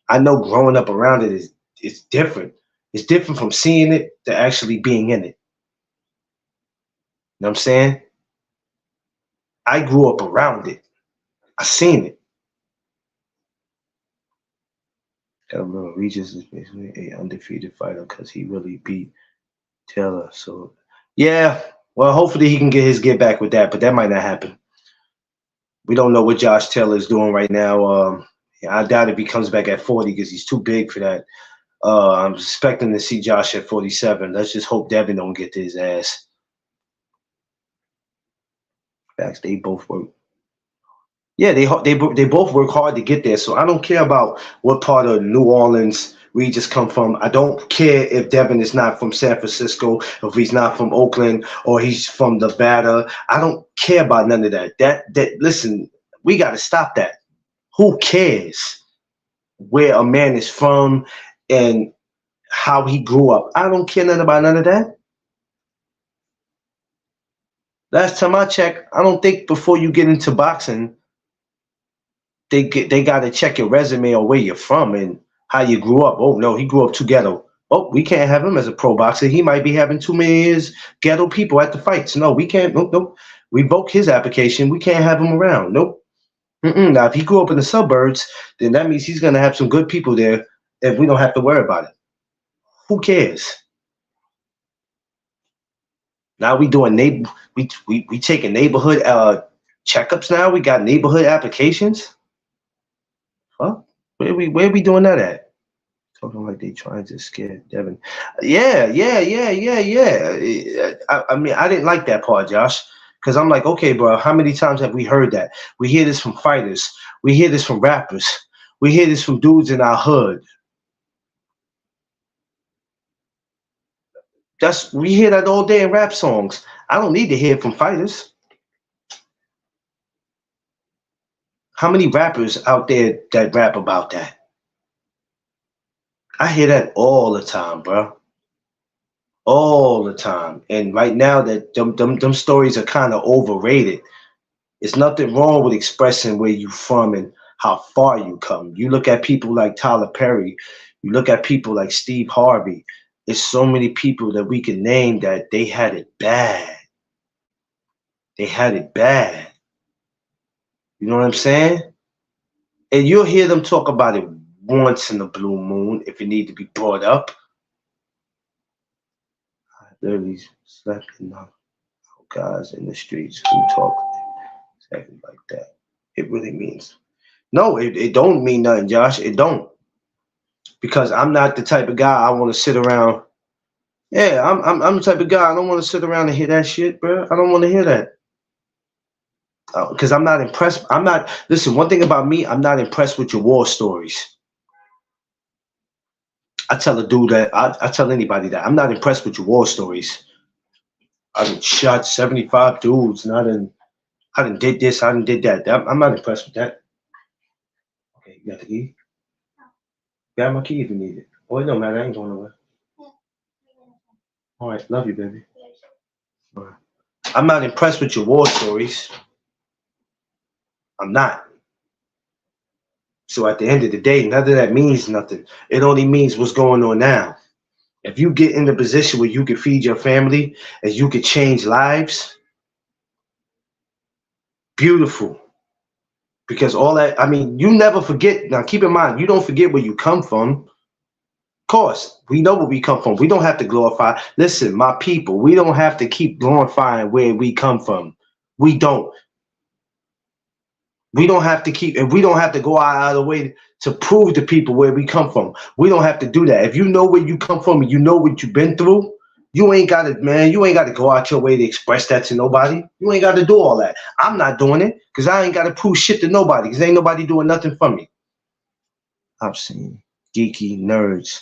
I know growing up around it is different. It's different from seeing it to actually being in it. You know what I'm saying? I grew up around it. I seen it. Regis is basically an undefeated fighter because he really beat Taylor. So, yeah, well, hopefully he can get back with that, but that might not happen. We don't know what Josh Taylor is doing right now. I doubt if he comes back at 40 because he's too big for that. I'm expecting to see Josh at 47. Let's just hope Devin don't get to his ass. Facts, they both work. Yeah, they both work hard to get there. So I don't care about what part of New Orleans Regis come from. I don't care if Devin is not from San Francisco, if he's not from Oakland, or he's from Nevada. I don't care about none of that. Listen, we got to stop that. Who cares where a man is from and how he grew up? I don't care nothing about none of that. Last time I checked, I don't think before you get into boxing, they got to check your resume or where you're from and how you grew up. Oh no, he grew up too ghetto. Oh, we can't have him as a pro boxer. He might be having too many ghetto people at the fights. No, we can't. Nope. Revoke his application. We can't have him around. Nope. Now, if he grew up in the suburbs, then that means he's gonna have some good people there, and we don't have to worry about it. Who cares? Now we doing we taking neighborhood checkups now. We got neighborhood applications. Fuck. Where we doing that at? Talking like they trying to scare Devin. Yeah. I mean, I didn't like that part, Josh, because I'm like, okay, bro, how many times have we heard that? We hear this from fighters. We hear this from rappers. We hear this from dudes in our hood. We hear that all day in rap songs. I don't need to hear it from fighters. How many rappers out there that rap about that? I hear that all the time, bro. All the time. And right now that them stories are kind of overrated. There's nothing wrong with expressing where you from and how far you come. You look at people like Tyler Perry, you look at people like Steve Harvey. There's so many people that we can name that they had it bad. They had it bad. You know what I'm saying? And you'll hear them talk about it once in the blue moon if it need to be brought up. I literally slept enough guys in the streets who talk exactly like that. It really means no. It don't mean nothing, Josh. It don't, because I'm not the type of guy I want to sit around. Yeah, I'm the type of guy I don't want to sit around and hear that shit, bro. I don't want to hear that because I'm not impressed. I'm not. Listen, one thing about me, I'm not impressed with your war stories. I tell a dude that I tell anybody that I'm not impressed with your war stories. I done shot 75 dudes, and I done did this, I done did that. I'm not impressed with that. Okay, you got the key? Grab my key if you need it. Oh, it don't matter. I ain't going nowhere. All right, love you, baby. All right. I'm not impressed with your war stories. I'm not. So at the end of the day, none of that means nothing. It only means what's going on now. If you get in the position where you can feed your family and you can change lives, beautiful. Because all that, I mean, you never forget. Now, keep in mind, you don't forget where you come from. Of course, we know where we come from. We don't have to glorify. Listen, my people, we don't have to keep glorifying where we come from. We don't. We don't have to keep, and we don't have to go out of the way to prove to people where we come from. We don't have to do that. If you know where you come from and you know what you've been through, you ain't got to, man, you ain't got to go out your way to express that to nobody. You ain't got to do all that. I'm not doing it because I ain't got to prove shit to nobody because ain't nobody doing nothing for me. I've seen geeky nerds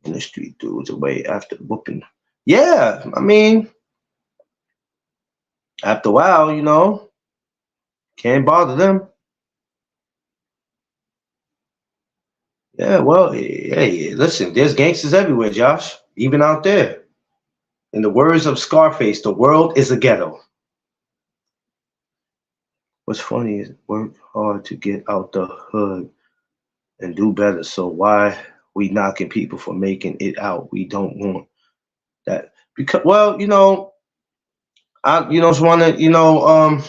in the street dudes away after whooping. Yeah, I mean, after a while, can't bother them. Yeah, well, hey, listen, there's gangsters everywhere, Josh, even out there. In the words of Scarface, the world is a ghetto. What's funny is work hard to get out the hood and do better. So why we knocking people for making it out? We don't want that because, well, just want to,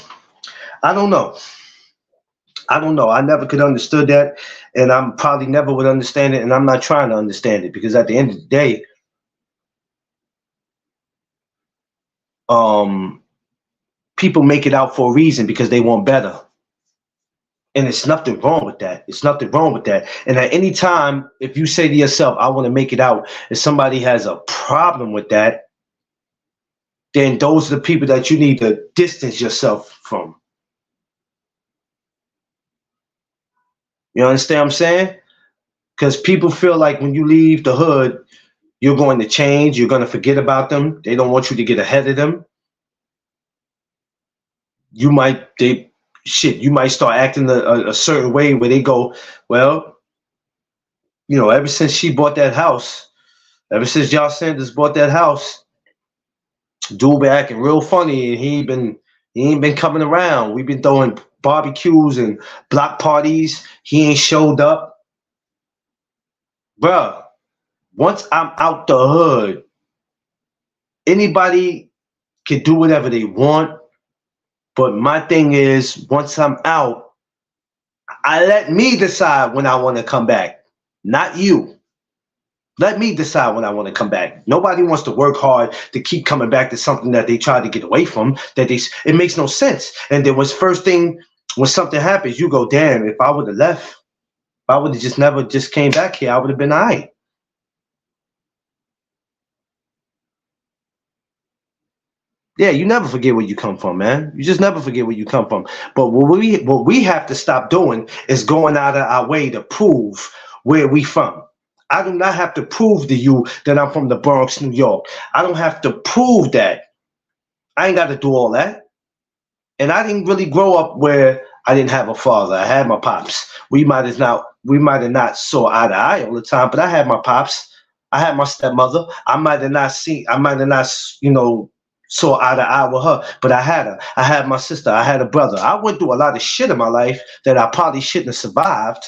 I don't know. I don't know. I never could understood that, and I'm probably never would understand it, and I'm not trying to understand it because at the end of the day, people make it out for a reason because they want better. And it's nothing wrong with that. It's nothing wrong with that. And at any time, if you say to yourself, I want to make it out, if somebody has a problem with that, then those are the people that you need to distance yourself from. You understand what I'm saying? Because people feel like when you leave the hood, you're going to change. You're going to forget about them. They don't want you to get ahead of them. You might start acting a certain way where they go, well, ever since she bought that house, ever since Josh Sanders bought that house, dude been acting real funny, and he ain't been coming around. We've been throwing barbecues and block parties. He ain't showed up. Bruh, once I'm out the hood, anybody can do whatever they want. But my thing is, once I'm out, I let me decide when I want to come back, not you. Let me decide when I want to come back. Nobody wants to work hard to keep coming back to something that they try to get away from. It makes no sense. And then first thing when something happens, you go, damn, if I would have left, if I would have just never just came back here, I would have been all right. Yeah, you never forget where you come from, man. You just never forget where you come from. But what we have to stop doing is going out of our way to prove where we from. I do not have to prove to you that I'm from the Bronx, New York. I don't have to prove that. I ain't got to do all that. And I didn't really grow up where I didn't have a father. I had my pops. We might have not saw eye to eye all the time, but I had my pops. I had my stepmother. I might have not, saw eye to eye with her, but I had her. I had my sister. I had a brother. I went through a lot of shit in my life that I probably shouldn't have survived.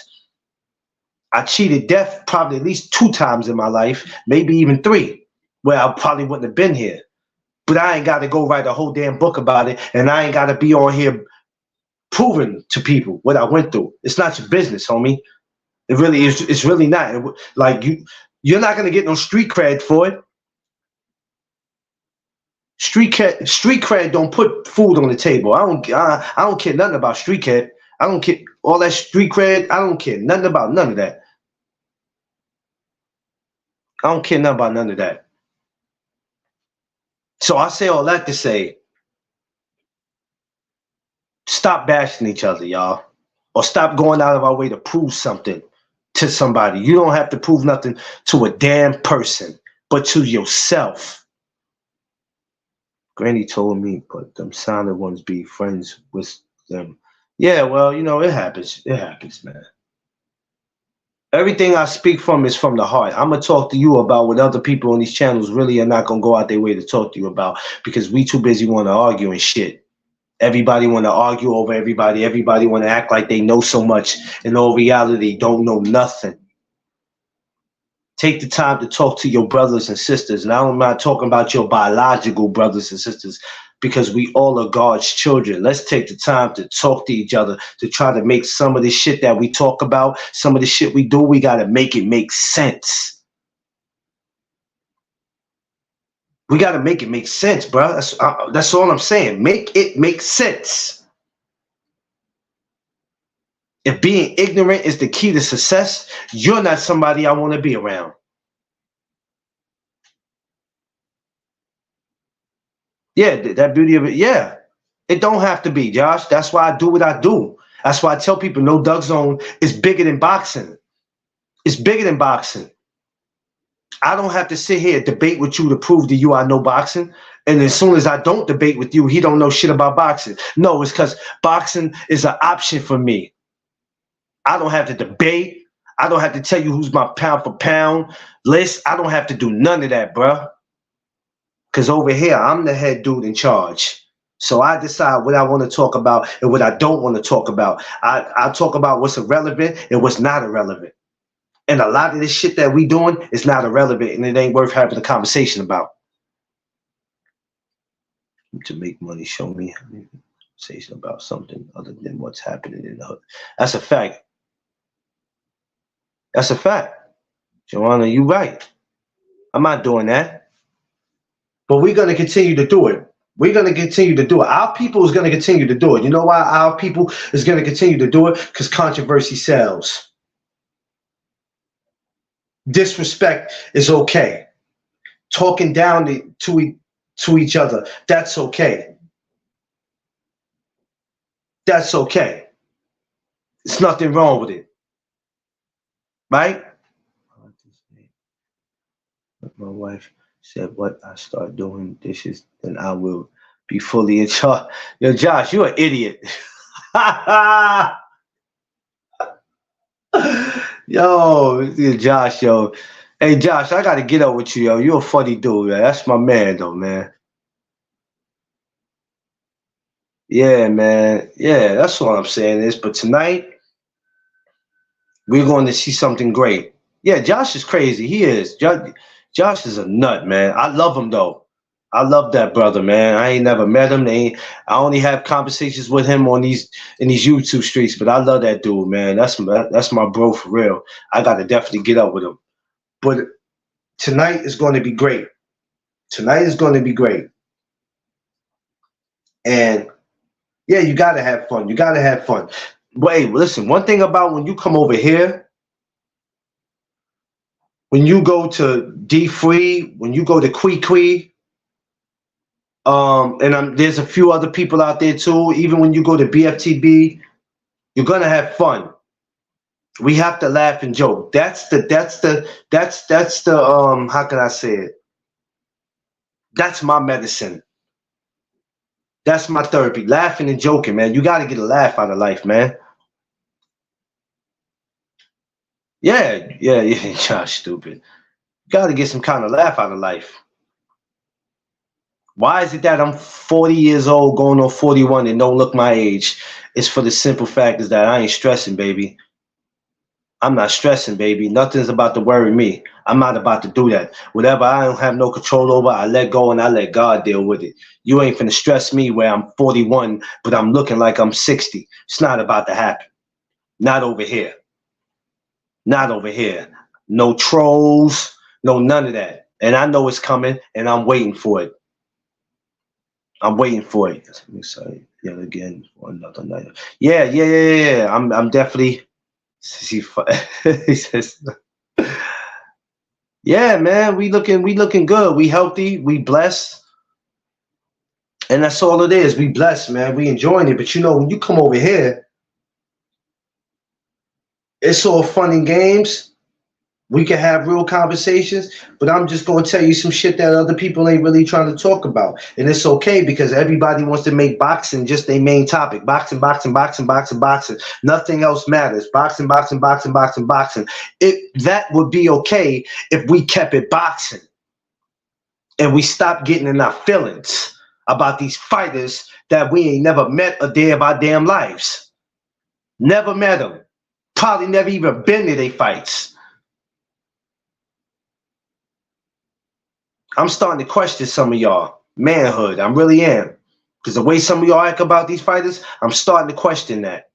I cheated death probably at least 2 times in my life, maybe even 3, where I probably wouldn't have been here. But I ain't got to go write a whole damn book about it, and I ain't got to be on here proving to people what I went through. It's not your business, homie. It really is. It's really not. Like you're not gonna get no street cred for it. Street cred don't put food on the table. I don't care nothing about street cred. I don't care all that street cred. I don't care nothing about none of that. I don't care nothing about none of that. So I say all that to say, stop bashing each other, y'all. Or stop going out of our way to prove something to somebody. You don't have to prove nothing to a damn person, but to yourself. Granny told me, but them silent ones be friends with them. Yeah, well, it happens. It happens, man. Everything I speak from is from the heart. I'm going to talk to you about what other people on these channels really are not going to go out their way to talk to you about because we too busy want to argue and shit. Everybody want to argue over everybody. Everybody want to act like they know so much. In all reality, don't know nothing. Take the time to talk to your brothers and sisters. And I'm not talking about your biological brothers and sisters because we all are God's children. Let's take the time to talk to each other, to try to make some of the shit that we talk about, some of the shit we do, we got to make it make sense. We got to make it make sense, bro. That's all I'm saying. Make it make sense. If being ignorant is the key to success, you're not somebody I want to be around. Yeah, that beauty of it. Yeah, it don't have to be, Josh. That's why I do what I do. That's why I tell people No Doug Zone is bigger than boxing. It's bigger than boxing. I don't have to sit here and debate with you to prove to you I know boxing. And as soon as I don't debate with you, he don't know shit about boxing. No, it's because boxing is an option for me. I don't have to debate. I don't have to tell you who's my pound for pound list. I don't have to do none of that, bro. Because over here, I'm the head dude in charge. So I decide what I want to talk about and what I don't want to talk about. I talk about what's irrelevant and what's not irrelevant. And a lot of this shit that we doing is not irrelevant and it ain't worth having a conversation about. To make money, show me a conversation about something other than what's happening in the hood. That's a fact. That's a fact. Joanna, you right. I'm not doing that. But we're going to continue to do it. We're going to continue to do it. Our people is going to continue to do it. You know why our people is going to continue to do it? Because controversy sells. Disrespect is okay. Talking down to each other, that's okay. That's okay. There's nothing wrong with it. Right? My wife said, what I start doing dishes, then I will be fully in charge. Yo, Josh, you're an idiot. Yo, Josh, yo. Hey, Josh, I got to get up with you, yo. You're a funny dude, man. That's my man, though, man. Yeah, man. Yeah, that's what I'm saying is. But tonight, we're going to see something great. Yeah, Josh is crazy. He is. Josh is a nut, man. I love him, though. I love that brother, man. I ain't never met him. I only have conversations with him in these YouTube streets, but I love that dude, man. That's my bro for real. I got to definitely get up with him. But Tonight is going to be great. Tonight is going to be great. And yeah, you got to have fun. You got to have fun. Wait, listen, one thing about when you come over here, when you go to D Free, when you go to Kwee, and there's a few other people out there too. Even when you go to BFTB, you're gonna have fun. We have to laugh and joke. That's the how can I say it? That's my medicine. That's my therapy. Laughing and joking, man. You got to get a laugh out of life, man. Yeah, Josh, stupid. You got to get some kind of laugh out of life. Why is it that I'm 40 years old, going on 41, and don't look my age? It's for the simple fact is that I ain't stressing, baby. I'm not stressing, baby. Nothing's about to worry me. I'm not about to do that. Whatever I don't have no control over, I let go and I let God deal with it. You ain't finna stress me where I'm 41, but I'm looking like I'm 60. It's not about to happen. Not over here. Not over here. No trolls, no none of that. And I know it's coming, and I'm waiting for it. I'm waiting for it. I'm excited yet again for another night. Yeah. I'm definitely. He says, "Yeah, man, we looking good. We healthy. We blessed, and that's all it is. We blessed, man. We enjoying it. But you know, when you come over here, it's all fun and games. We can have real conversations, but I'm just going to tell you some shit that other people ain't really trying to talk about. And it's okay because everybody wants to make boxing just their main topic. Boxing. Nothing else matters. Boxing. That would be okay if we kept it boxing and we stopped getting in our feelings about these fighters that we ain't never met a day of our damn lives. Never met them. Probably never even been to their fights. I'm starting to question some of y'all manhood. I really am. Because the way some of y'all act about these fighters, I'm starting to question that.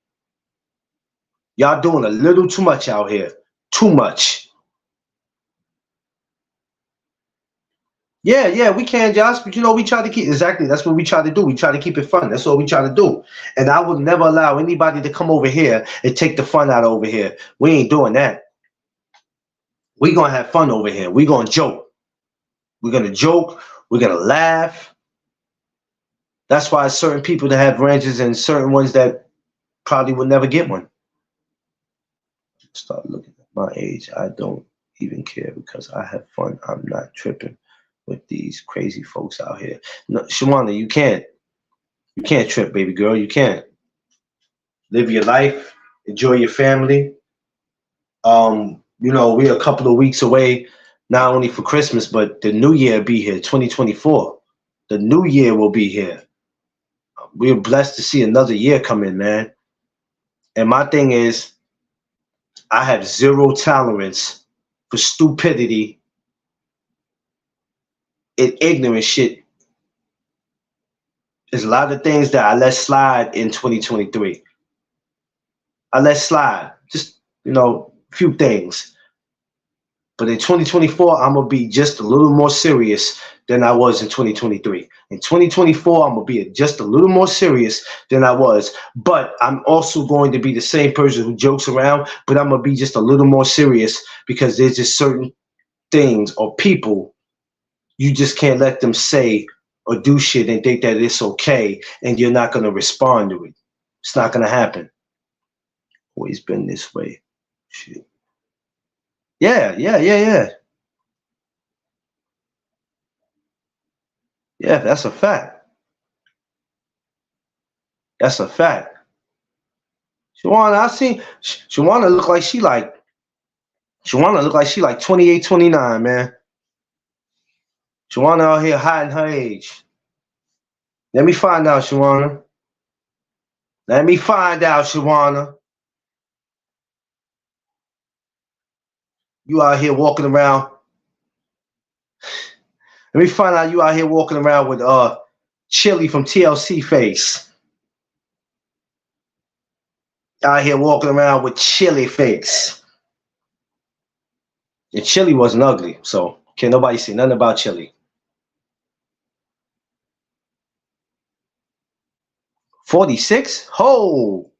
Y'all doing a little too much out here. Too much. Yeah, we can, Josh, but you know, we try to keep, exactly, that's what we try to do. We try to keep it fun. That's what we try to do. And I would never allow anybody to come over here and take the fun out of over here. We ain't doing that. We're going to have fun over here. We're going to joke. We're going to joke. We're going to laugh. That's why certain people that have ranches and certain ones that probably will never get one. Start looking at my age. I don't even care because I have fun. I'm not tripping with these crazy folks out here. No, Shawana, you can't. You can't trip, baby girl. You can't. Live your life. Enjoy your family. You know, we're a couple of weeks away, not only for Christmas, but the new year will be here, 2024. The new year will be here. We're blessed to see another year come in, man. And my thing is, I have zero tolerance for stupidity and ignorant shit. There's a lot of things that I let slide in 2023. I let slide. Just, you know, a few things. But in 2024, I'm going to be just a little more serious than I was in 2023. In 2024, I'm going to be just a little more serious than I was. But I'm also going to be the same person who jokes around, but I'm going to be just a little more serious because there's just certain things or people you just can't let them say or do shit and think that it's okay and you're not going to respond to it. It's not going to happen. Always been this way. Shit. Yeah. Yeah, that's a fact. That's a fact. Shawana, I seen Shawana look like she like 28, 29, man. Shawana out here hiding her age. Let me find out, Shawana. Let me find out, Shawana. You out here walking around. Let me find out you out here walking around with Chili from TLC face. Out here walking around with Chili face. And Chili wasn't ugly, so Can't nobody say nothing about Chili. 46? Ho!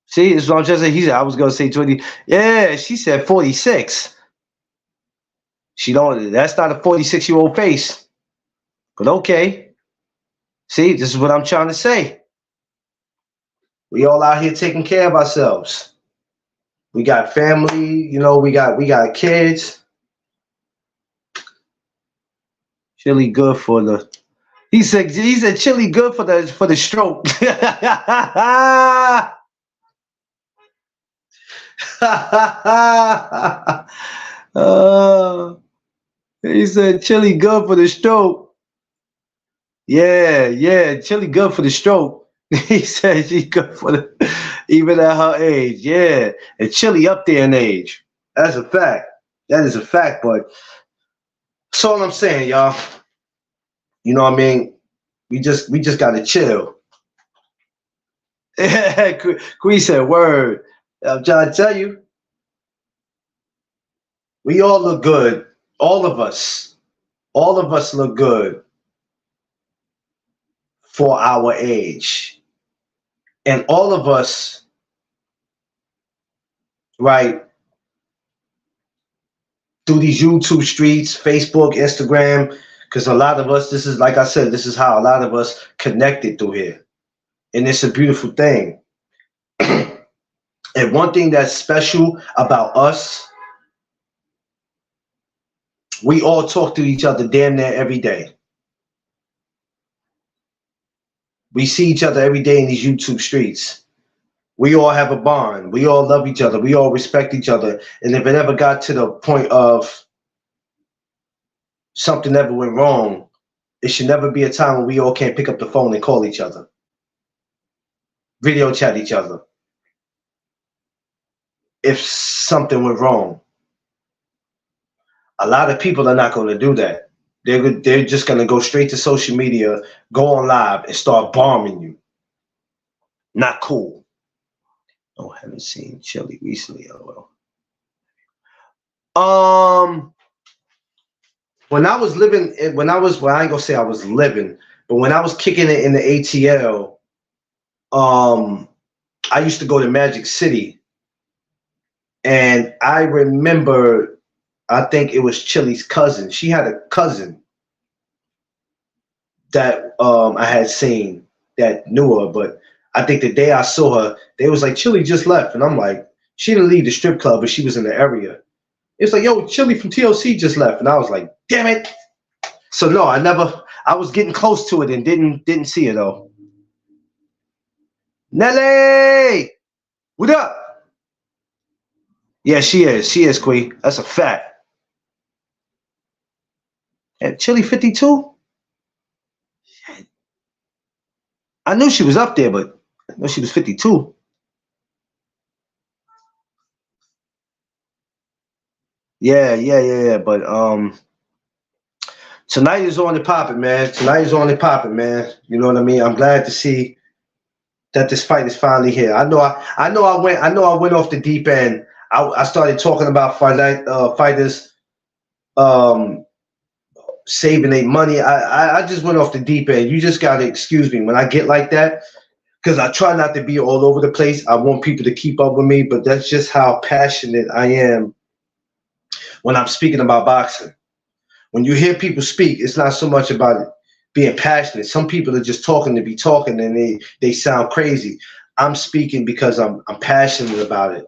See, it's what I'm just saying. He said I was gonna say 20. Yeah, she said 46. She don't. That's not a 46-year-old face. But okay. See, this is what I'm trying to say. We all out here taking care of ourselves. We got family, you know, we got kids. Chili good for the he said chili good for the stroke. He said chili good for the stroke. Yeah, chili good for the stroke. He said she good for the even at her age. Yeah, and chili up there in age. That's a fact. That is a fact. But that's all I'm saying, y'all. You know what I mean? We just gotta chill. Queen said, "Word." I'm trying to tell you, we all look good. All of us. All of us look good for our age. And all of us, right, through these YouTube streets, Facebook, Instagram, because a lot of us, this is, like I said, this is how a lot of us connected through here. And it's a beautiful thing. And one thing that's special about us, we all talk to each other damn near every day. We see each other every day in these YouTube streets. We all have a bond. We all love each other. We all respect each other. And if it ever got to the point of something ever went wrong, it should never be a time when we all can't pick up the phone and call each other, video chat each other. If something went wrong, a lot of people are not going to do that. They're just going to go straight to social media, go on live, and start bombing you. Not cool. Oh, haven't seen Chili recently. LOL. When I was living, well, I ain't gonna say I was living, but when I was kicking it in the ATL, I used to go to Magic City, and I remember, I think it was Chili's cousin. She had a cousin that I had seen that knew her, but I think the day I saw her, they was like, Chili just left, and I'm like, she didn't leave the strip club, but she was in the area. It's like, yo, Chili from TLC just left, and I was like, damn it. So no, I was getting close to it and didn't see it though. Nelly, what up? Yeah, she is Queen. That's a fact. And Chili 52? I knew she was up there, but I know she was 52. Yeah. But tonight is on the popping, man. Tonight is on the popping, man. You know what I mean? I'm glad to see that this fight is finally here. I know I went off the deep end. I started talking about fighters saving their money. I just went off the deep end. You just gotta excuse me when I get like that, because I try not to be all over the place. I want people to keep up with me, but that's just how passionate I am when I'm speaking about boxing. When you hear people speak, it's not so much about it being passionate. Some people are just talking to be talking, and they sound crazy. I'm speaking because I'm passionate about it.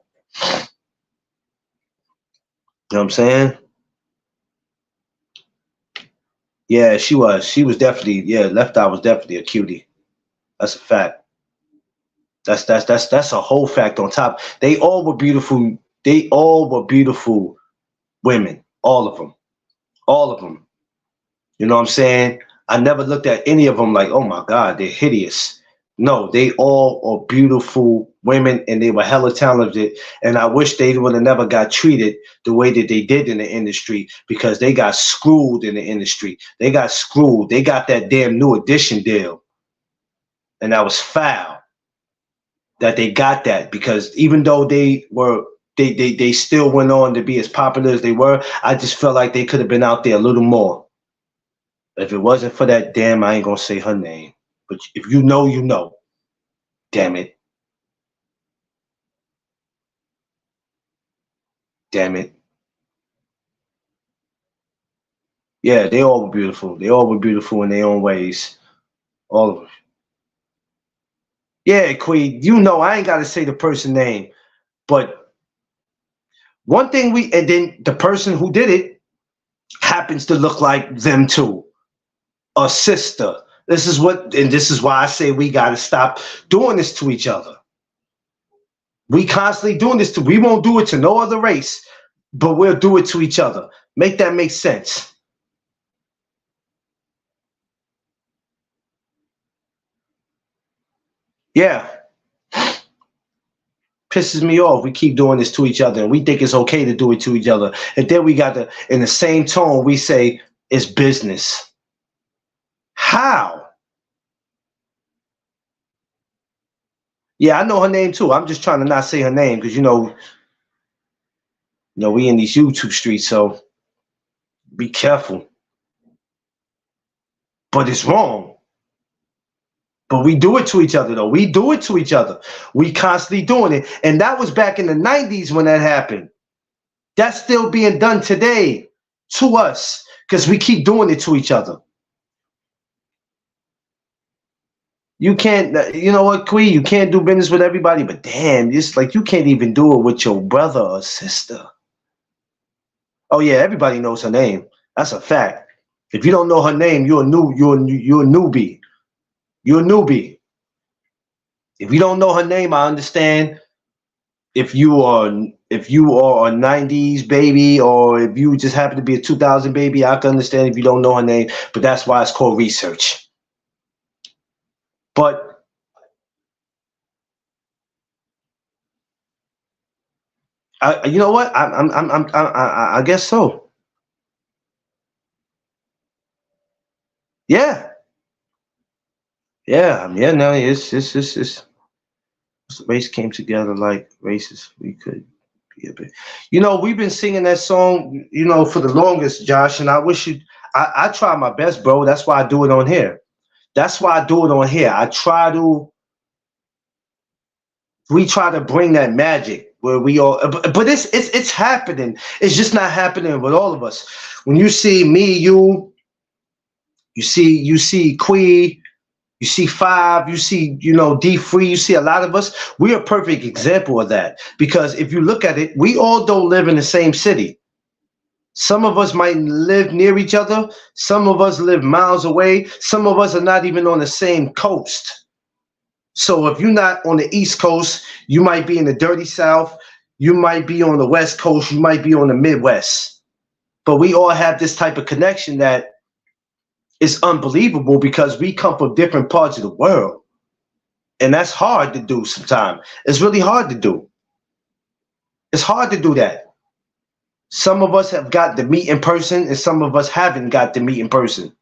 You know what I'm saying? Yeah, she was definitely, yeah, Left Eye was definitely a cutie. That's a fact. That's a whole fact on top. They all were beautiful. They all were beautiful women. All of them. All of them. You know what I'm saying? I never looked at any of them like, oh my God, they're hideous. No, they all are beautiful women, and they were hella talented. And I wish they would have never got treated the way that they did in the industry, because they got screwed in the industry. They got screwed. They got that damn New Edition deal. And that was foul that they got that, because even though they were they still went on to be as popular as they were. I just felt like they could have been out there a little more. If it wasn't for that, damn, I ain't gonna say her name. But if you know, you know. Damn it. Damn it. Yeah, they all were beautiful. They all were beautiful in their own ways. All of them. Yeah, Queen, you know, I ain't gotta say the person name, but one thing and then the person who did it happens to look like them too. A sister. This is why I say we gotta stop doing this to each other. We constantly doing this we won't do it to no other race, but we'll do it to each other. Make that make sense. Yeah. Pisses me off. We keep doing this to each other and we think it's okay to do it to each other. And then we got in the same tone, we say it's business. How? Yeah, I know her name too. I'm just trying to not say her name because you know, we in these YouTube streets, so be careful. But it's wrong. But we do it to each other, though. We do it to each other. We constantly doing it. And that was back in the 90s when that happened. That's still being done today to us because we keep doing it to each other. You can't, you know what, Queen? You can't do business with everybody, but damn, it's like you can't even do it with your brother or sister. Oh yeah, everybody knows her name. That's a fact. If you don't know her name, you're a newbie. You're a newbie. If you don't know her name, I understand. If you are a 90s baby or if you just happen to be a 2000 baby, I can understand if you don't know her name, but that's why it's called research. But you know what? I guess so. Yeah. Yeah. Yeah. No, it's race came together like races. We could be a bit. You know, we've been singing that song, you know, for the longest, Josh, and I wish you. I try my best, bro. That's why I do it on here. That's why I do it on here. We try to bring that magic where we all, but it's happening. It's just not happening with all of us. When you see me, you see Quee, you see Five, you see, you know, D3, you see a lot of us. We're a perfect example of that because if you look at it, we all don't live in the same city. Some of us might live near each other. Some of us live miles away. Some of us are not even on the same coast. So if you're not on the East Coast, you might be in the dirty South. You might be on the West Coast. You might be on the Midwest. But we all have this type of connection that is unbelievable because we come from different parts of the world. And that's hard to do sometimes. It's really hard to do. It's hard to do that. Some of us have got to meet in person and some of us haven't got to meet in person.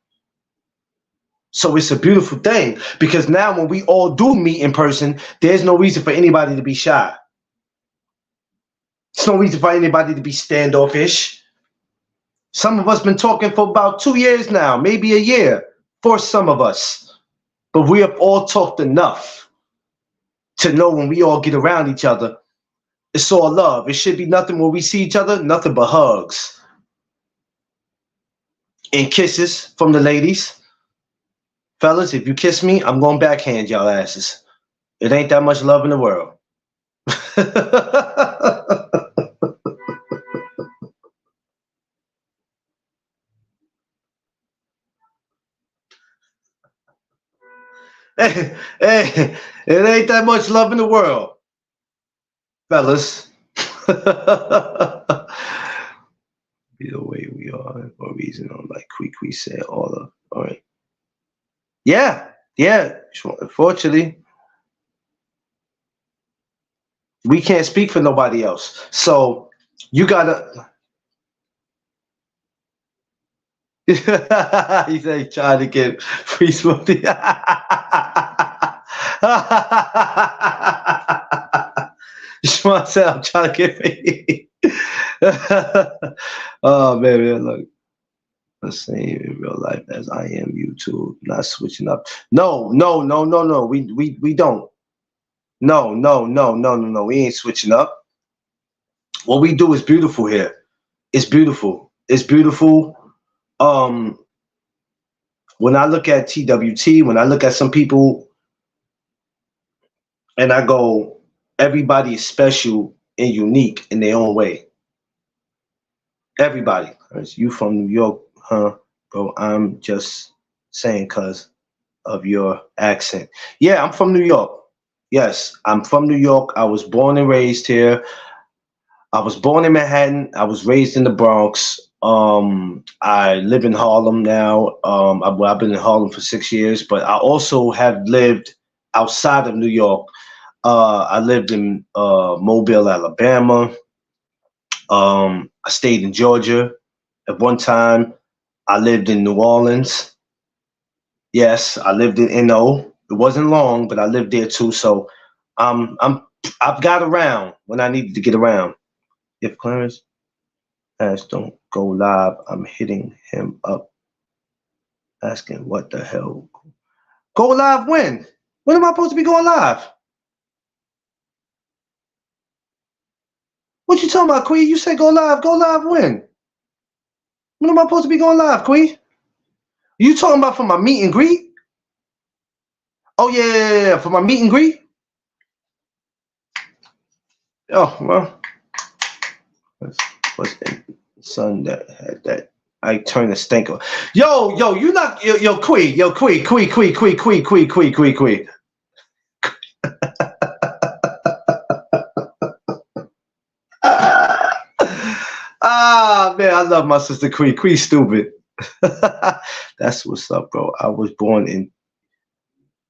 So it's a beautiful thing because now when we all do meet in person, there's no reason for anybody to be shy. There's no reason for anybody to be standoffish. Some of us been talking for about 2 years now, maybe a year for some of us. But we have all talked enough to know when we all get around each other, it's all love. It should be nothing when we see each other, nothing but hugs. And kisses from the ladies. Fellas, if you kiss me, I'm going to backhand y'all asses. It ain't that much love in the world. Hey, it ain't that much love in the world, fellas. Be the way we are for a reason, like Quee said, all right. Yeah. Unfortunately, we can't speak for nobody else. So you gotta. He said he's trying to get free smoothie. Shwan said, I'm trying to get paid. Oh, man, look. The same in real life as I am YouTube. Not switching up. No. We don't. No. We ain't switching up. What we do is beautiful here. It's beautiful. It's beautiful. Um, when I look at TWT, when I look at some people and I go, everybody is special and unique in their own way. Everybody. You from New York, huh? Bro, I'm just saying cause of your accent. Yeah, I'm from New York. Yes, I'm from New York. I was born and raised here. I was born in Manhattan. I was raised in the Bronx. I live in Harlem now. I've been in Harlem for 6 years, but I also have lived outside of New York. I lived in Mobile, Alabama. I stayed in Georgia. At one time, I lived in New Orleans. Yes, I lived in NO. It wasn't long, but I lived there too. So I've got around when I needed to get around. If Clarence Ash don't go live, I'm hitting him up asking what the hell. Go live when? When am I supposed to be going live? What you talking about, Queen? You said go live. Go live when? When am I supposed to be going live, Queen? You talking about for my meet and greet? Oh yeah, for my meet and greet. Oh well, what's son that had that? I turned the stinker. Yo, you not yo, Queen, Queen. Ah man, I love my sister Queen. Queen stupid. That's what's up, bro. I was born in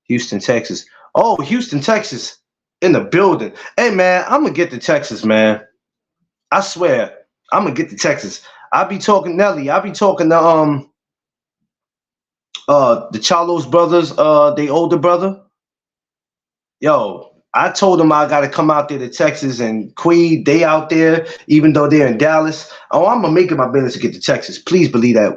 Houston, Texas. Oh, Houston, Texas. In the building. Hey man, I'm gonna get to Texas, man. I swear, I'm gonna get to Texas. I be talking Nelly. I be talking to the Chalos brothers, they older brother. Yo, I told them I gotta come out there to Texas and Queen, they out there, even though they're in Dallas. Oh, I'm gonna make it my business to get to Texas. Please believe that.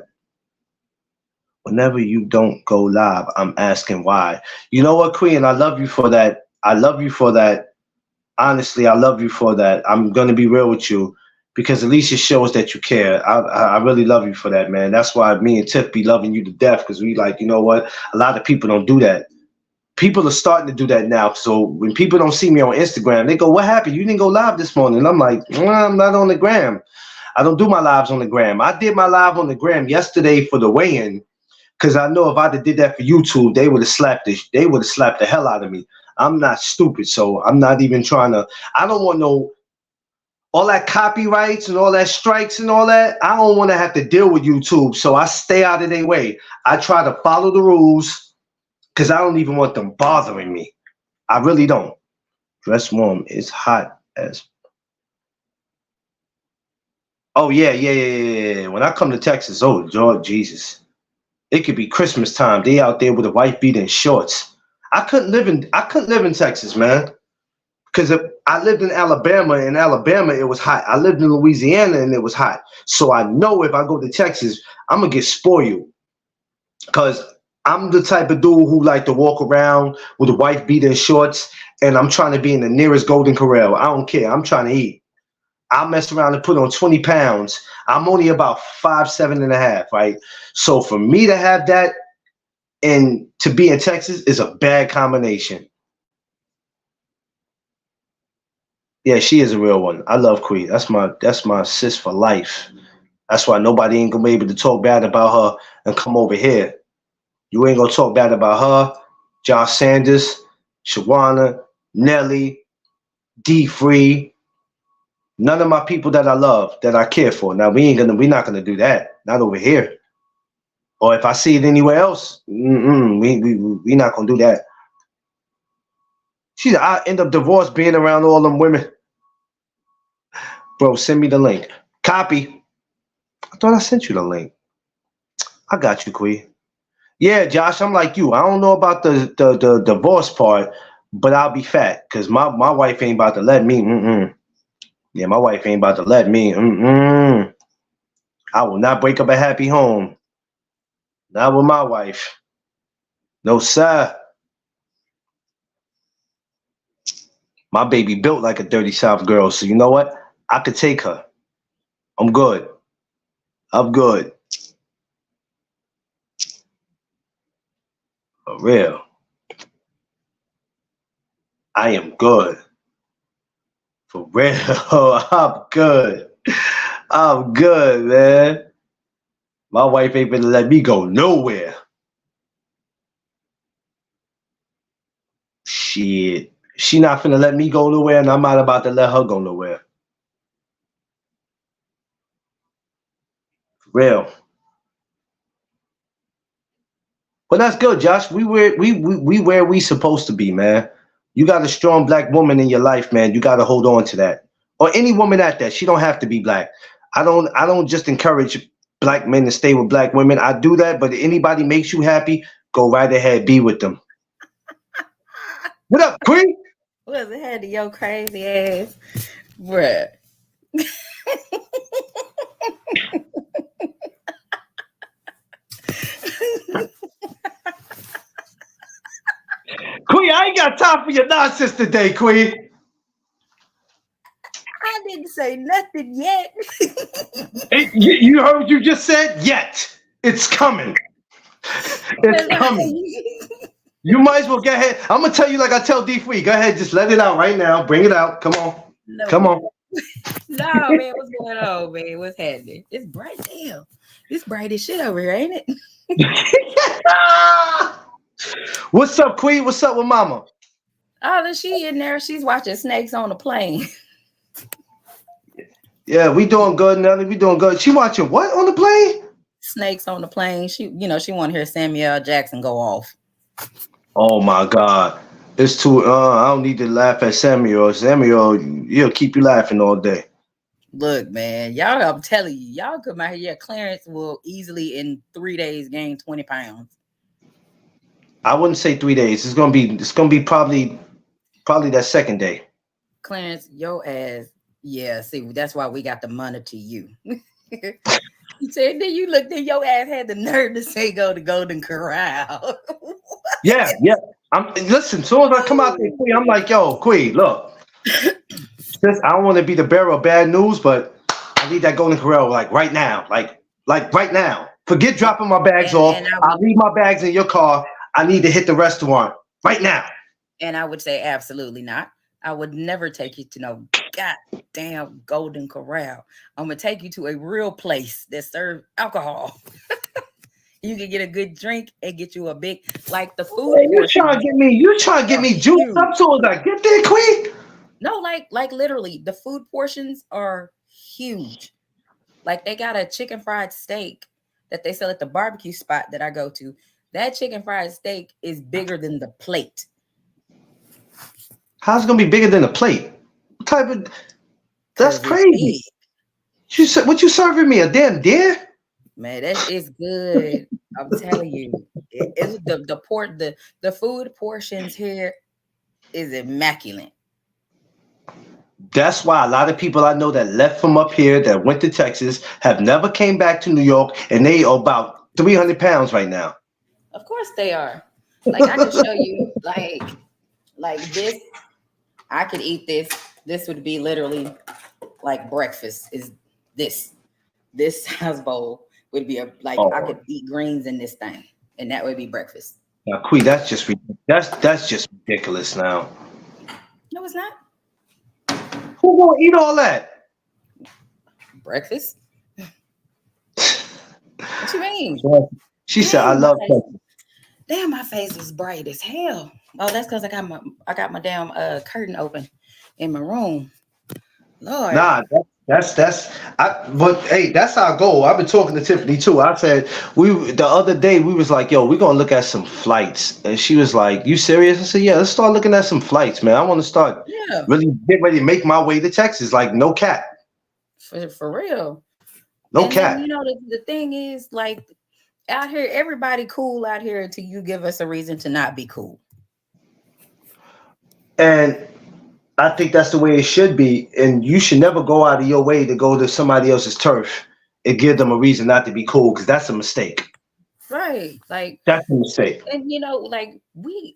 Whenever you don't go live, I'm asking why. You know what, Queen? I love you for that. I love you for that. Honestly, I love you for that. I'm gonna be real with you because at least it shows that you care. I really love you for that, man. That's why me and Tiff be loving you to death because we like, you know what? A lot of people don't do that. People are starting to do that now. So when people don't see me on Instagram, they go, "What happened? You didn't go live this morning?" And I'm like, I'm not on the gram. I don't do my lives on the gram. I did my live on the gram yesterday for the weigh-in because I know if I'd have did that for YouTube, they would have slapped the hell out of me. I'm not stupid, so I'm not even trying to. I don't want no all that copyrights and all that strikes and all that. I don't want to have to deal with YouTube, so I stay out of their way. I try to follow the rules because I don't even want them bothering me. I really don't. Dress warm. It's hot as. Oh yeah. When I come to Texas, oh Lord Jesus, it could be Christmas time. They out there with a white beater and shorts. I couldn't live in Texas, man. Because I lived in Alabama. In Alabama, it was hot. I lived in Louisiana, and it was hot. So I know if I go to Texas, I'm going to get spoiled. Because I'm the type of dude who like to walk around with a white beater and shorts, and I'm trying to be in the nearest Golden Corral. I don't care. I'm trying to eat. I'll mess around and put on 20 pounds. I'm only about 5'7.5", right? So for me to have that and to be in Texas is a bad combination. Yeah, she is a real one. I love Queen. That's my sis for life. That's why nobody ain't gonna be able to talk bad about her and come over here. You ain't gonna talk bad about her, Josh Sanders, Shawana, Nelly, D Free. None of my people that I love, that I care for. Now we're not gonna do that. Not over here. Or if I see it anywhere else, we not gonna do that. I end up divorced being around all them women. Bro, send me the link. Copy. I thought I sent you the link. I got you, Queen. Yeah, Josh, I'm like you. I don't know about the divorce part, but I'll be fat because my wife ain't about to let me. Yeah, my wife ain't about to let me. I will not break up a happy home. Not with my wife. No, sir. My baby built like a dirty South girl, so you know what? I could take her. I'm good. I'm good. For real. I am good. For real. I'm good. I'm good, man. My wife ain't gonna let me go nowhere. Shit. She not finna let me go nowhere, and I'm not about to let her go nowhere. For real. But that's good, Josh. We where we supposed to be, man. You got a strong black woman in your life, man. You got to hold on to that. Or any woman at that. She don't have to be black. I don't just encourage black men to stay with black women. I do that, but if anybody makes you happy, go right ahead, be with them. What up, Queen? What's ahead of your crazy ass, bruh? Queen, I ain't got time for your nonsense today, Queen. I didn't say nothing yet. You heard what you just said? Yet. It's coming. It's coming. You might as well go ahead. I'm gonna tell you like I tell D3. Go ahead, just let it out right now. Bring it out. Come on. No, Come on. no, man, what's going on, man? What's happening? It's bright damn. It's bright as shit over here, ain't it? What's up, Queen? What's up with Mama? Oh, she in there. She's watching Snakes on the Plane. Yeah, we doing good, Nelly. We doing good. She watching what on the plane? Snakes on the Plane. She want to hear Samuel Jackson go off. Oh my God. It's too I don't need to laugh at Samuel. Samuel, he'll keep you laughing all day. Look, man, y'all, I'm telling you, y'all come out here. Clarence will easily in 3 days gain 20 pounds. I wouldn't say 3 days. It's gonna be probably that second day. Clarence, your ass. Yeah, see, that's why we got the money to you. You said, then you looked at your ass had the nerve to say go to Golden Corral. Yeah, yeah. Listen, as soon as I come out there, Queen, I'm like, yo, Queen, look. Sis, I don't want to be the bearer of bad news, but I need that Golden Corral like right now. Like right now. Forget dropping my bags off. I'll leave my bags in your car. I need to hit the restaurant right now. And I would say absolutely not. I would never take you to no goddamn Golden Corral. I'm gonna take you to a real place that serves alcohol. You can get a good drink and get you a big like the food. Hey, you trying to get me juiced up so as I get there, Queen? No, like literally, the food portions are huge. Like they got a chicken fried steak that they sell at the barbecue spot that I go to. That chicken fried steak is bigger than the plate. How's it gonna be bigger than a plate? What type of? That's crazy. You said what you serving me? A damn deer? Man, that is good. I'm telling you, it's the food portions here is immaculate. That's why a lot of people I know that left from up here that went to Texas have never came back to New York, and they are about 300 pounds right now. Of course they are. Like I can show you, like this. I could eat this. This would be literally like breakfast. Is this size bowl would be I could eat greens in this thing, and that would be breakfast. Now, Queen, that's just ridiculous. Now, No, it's not who gonna eat all that? breakfast. What you mean? She said, "I love Texas." Damn, my face is bright as hell. Oh, that's because I got my damn curtain open in my room. Lord. Nah, but hey, that's our goal. I've been talking to Tiffany too. I said the other day we was like, yo, we're gonna look at some flights. And she was like, you serious? I said, yeah, let's start looking at some flights, man. I want to start really get ready to make my way to Texas. Like no cap. For real. No cap. Then, the thing is, like out here, everybody cool out here until you give us a reason to not be cool. And I think that's the way it should be. And you should never go out of your way to go to somebody else's turf and give them a reason not to be cool, because that's a mistake. Right. Like, That's a mistake. and like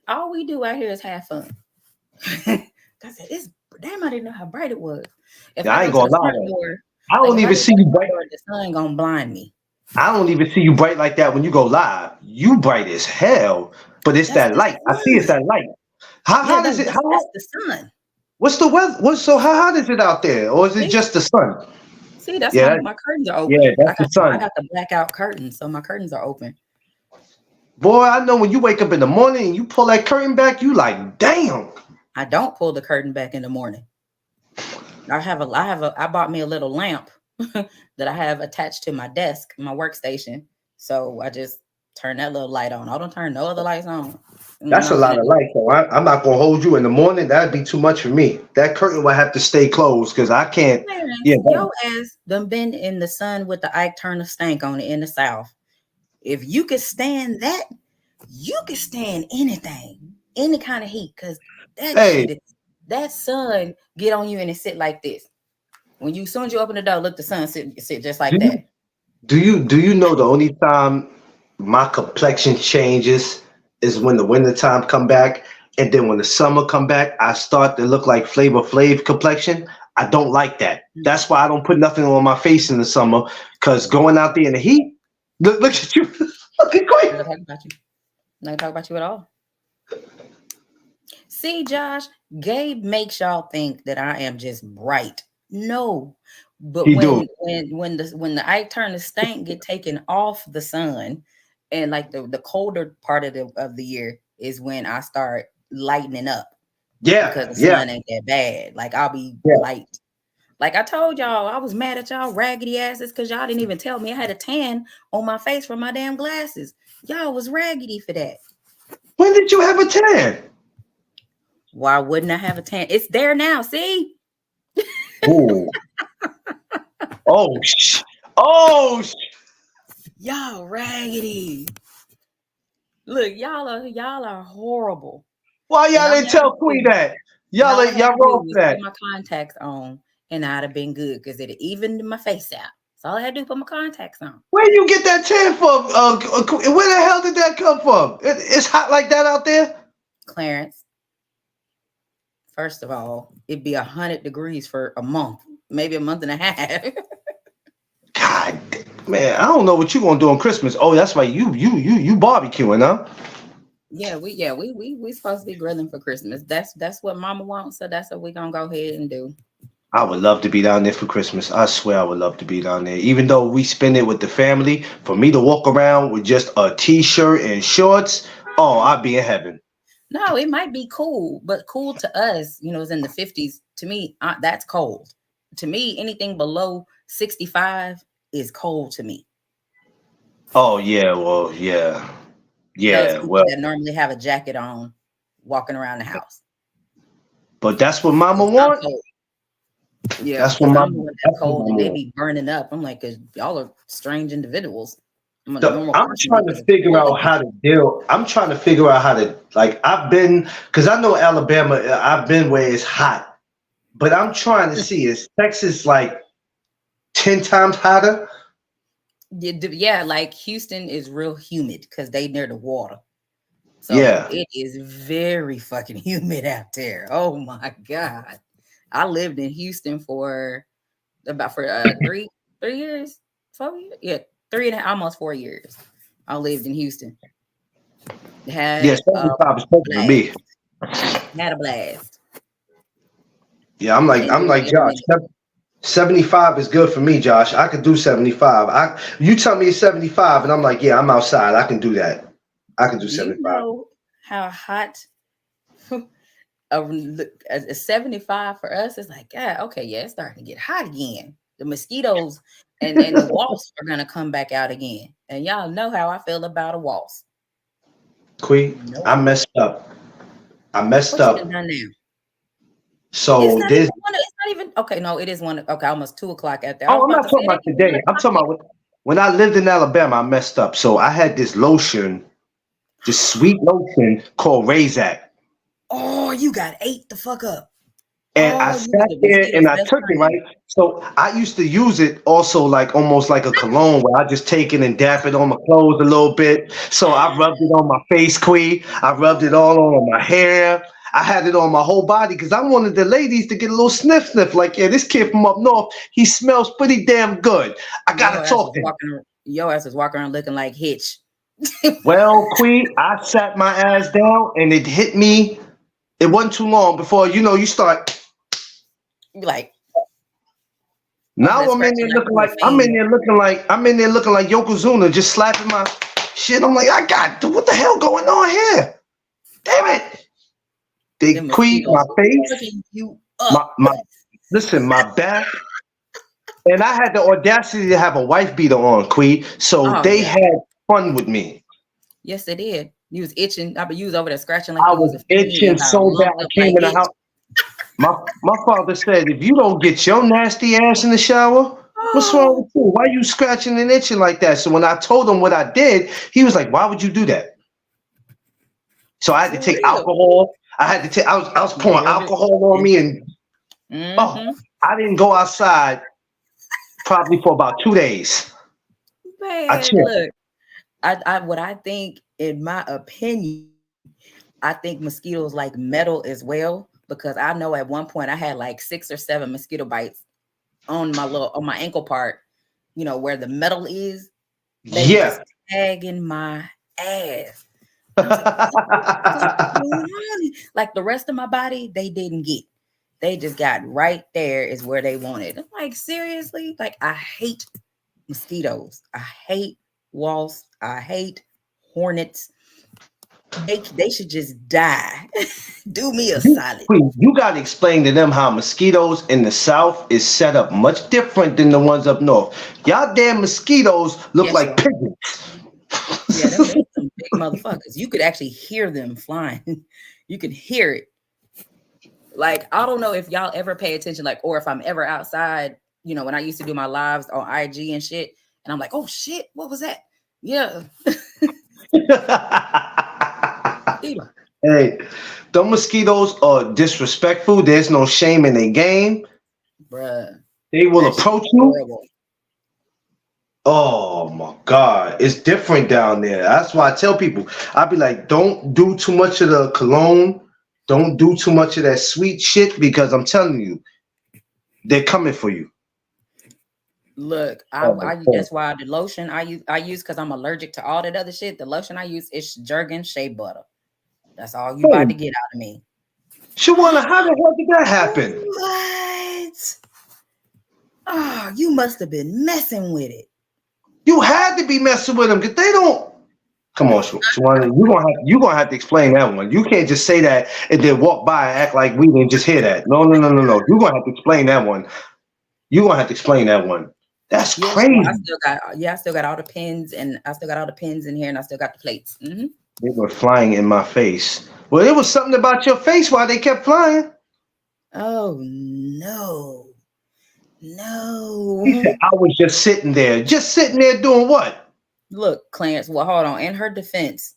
all we do out here is have fun. I said, it's damn, I didn't know how bright it was. If Yeah, I I ain't go to gonna the lie. front door, I don't even see you bright. the sun gonna blind me. I don't even see you bright like that when you go live. You bright as hell, but it's That's that the light. I see it's sun. that light. How hot is it? That's the sun. What's the weather? How hot is it out there, or is it See? just the sun? See, that's Yeah, my curtains are open. yeah, that's the sun. I got the blackout curtains, so my curtains are open. Boy, I know when you wake up in the morning and you pull that curtain back, you like, damn. I don't pull the curtain back in the morning. I bought me a little lamp that I have attached to my desk, my workstation. So I just turn that little light on. I don't turn no other lights on. That's a lot of light, though. I'm not gonna hold you in the morning. That'd be too much for me. That curtain will have to stay closed because I can't. Your ass done been in the sun with the Ike Turner stank on it in the South. If you could stand that, you could stand anything, any kind of heat, because that sun get on you and it sit like this. When as soon as you open the door, look, the sun sit just like that. Do you know the only time my complexion changes is when the wintertime come back, and then when the summer come back, I start to look like Flavor Flav complexion. I don't like that. That's why I don't put nothing on my face in the summer, because going out there in the heat, look at you. Okay, quick. I'm not talking about you. I'm not talking about you at all. See, Josh, Gabe makes y'all think that I am just bright. No, but when the Ike Turner stank get taken off the sun, and like the colder part of the year is when I start lightening up. Yeah, because the sun ain't that bad. Like I'll be light. Like I told y'all, I was mad at y'all raggedy asses because y'all didn't even tell me I had a tan on my face from my damn glasses. Y'all was raggedy for that. When did you have a tan? Why wouldn't I have a tan? It's there now. See? Ooh. Y'all raggedy. Look, y'all are horrible. Why y'all didn't tell Queen that? Y'all wrong for that. Put my contacts on, and I'd have been good because it evened my face out. That's all I had to do. Put my contacts on. Where you get that tan from? Where the hell did that come from? It's hot like that out there, Clarence. First of all, it'd be 100 degrees for a month, maybe a month and a half. God, man, I don't know what you gonna do on Christmas. Oh, that's right, you barbecuing, huh? Yeah, we supposed to be grilling for Christmas. That's what Mama wants, so that's what we gonna go ahead and do. I would love to be down there for Christmas. I swear I would love to be down there. Even though we spend it with the family, for me to walk around with just a t-shirt and shorts, oh, I'd be in heaven. No, it might be cool, but cool to us, it's in the 50s. To me, that's cold. To me, anything below 65 is cold to me. Oh, yeah, well, yeah. Yeah, well. That normally have a jacket on walking around the house. But that's what Mama wants. Yeah, that's what Mama wants. Cold and they be burning up. I'm like, cause y'all are strange individuals. I'm trying to figure out how to deal. I'm trying to figure out how to, like, because I know Alabama, I've been where it's hot, but I'm trying to see, is Texas like 10 times hotter? Yeah, like Houston is real humid because they near the water. So it is very fucking humid out there. Oh my God. I lived in Houston for 3 years, 4 years. Yeah, 3 and almost 4 years. I lived in Houston. Had a blast. Yeah, I'm like Josh. 75 is good for me, Josh. I could do 75. You tell me it's 75, and I'm like, yeah, I'm outside. I can do that. I can do 75. You know how hot a 75 for us is like, yeah, okay, yeah, it's starting to get hot again. The mosquitoes and the wasps are gonna come back out again. And y'all know how I feel about a wasp. Queen, I messed up. What you done now? So it's not even okay. No, it is one. Okay, almost 2 o'clock out there. Oh, I'm not talking about today. I'm talking about when I lived in Alabama. I messed up. So I had this lotion, this sweet lotion called Razak. Oh, you got ate the fuck up. And I Oh, you was sat the there and mosquito's I best took it, friend. right? So I used to use it also like almost like a cologne where I just take it and dap it on my clothes a little bit. So I rubbed it on my face, Quee. I rubbed it all on my hair. I had it on my whole body because I wanted the ladies to get a little sniff. Like, yeah, this kid from up north, he smells pretty damn good. I Your gotta ass talk was to him. walking. Your ass was walking around looking like Hitch. Well, Quee, I sat my ass down and it hit me. It wasn't too long before you start. You like all Now that I'm in scratching there like looking you a like I'm in fiend. there looking like I'm in there looking like Yokozuna, just slapping my shit. I'm like, what the hell going on here? Damn it! They Them queed my mosquitoes face, fucking you my up. my listen, my back, and I had the audacity to have a wife beater on, Queed. So Oh they yeah. had fun with me. Yes, they did. You was itching. I bet you was over there scratching like I you was was a fiend itching and got so bad. lumped I up came like in the Hitch. house. My father said, if you don't get your nasty ass in the shower, what's wrong Oh, with you? Why you scratching and itching like that? So when I told him what I did, he was like, why would you do that? So I had to for take real. alcohol. I was You pouring rubbed it. alcohol on me and oh, Mm-hmm. I didn't go outside probably for about 2 days. I Man, chilled. look. I what I think, in my opinion, I think mosquitoes like metal as well, because I know at one point I had like 6 or 7 mosquito bites on my ankle part, where the metal is. They were Yeah. just tagging my ass. And I was like, what the fuck is going on? Like the rest of my body, they didn't get. They just got right there is where they wanted. I'm like, seriously? Like, I hate mosquitoes. I hate wasps. I hate hornets. They should just die. Do me a You, solid. you got to explain to them how mosquitoes in the south is set up much different than the ones up north. Y'all damn mosquitoes look Yes, like y'all. Yeah, them pigeons. some big motherfuckers. You could actually hear them flying. You could hear it. Like, I don't know if y'all ever pay attention, like, or if I'm ever outside, when I used to do my lives on IG and shit, and I'm like, oh shit, what was that? Yeah. Mosquito. Hey, the mosquitoes are disrespectful. There's no shame in their game. Bruh. They will That shit approach is you. horrible. Oh my God, it's different down there. That's why I tell people, I be like, don't do too much of the cologne, don't do too much of that sweet shit because I'm telling you, they're coming for you. Look, Oh, that's why the lotion I use because I'm allergic to all that other shit. The lotion I use is Jergens shea butter. That's all you about to get out of me. Shawana, how the hell did that happen? What? Oh, you must have been messing with it. You had to be messing with them because they don't. Come on, Shawana, you gonna have to explain that one. You can't just say that and then walk by and act like we didn't just hear that. No, no, no, no, no. You're gonna have to explain that one. You're gonna have to explain that one. That's Yes, well, crazy. I still got all the pins, and I still got all the pins in here, and I still got the plates. They were flying in my face. Well, it was something about your face why they kept flying. Oh no, He said, no. I was just sitting there doing what? Look, Clarence. Well, hold on. In her defense,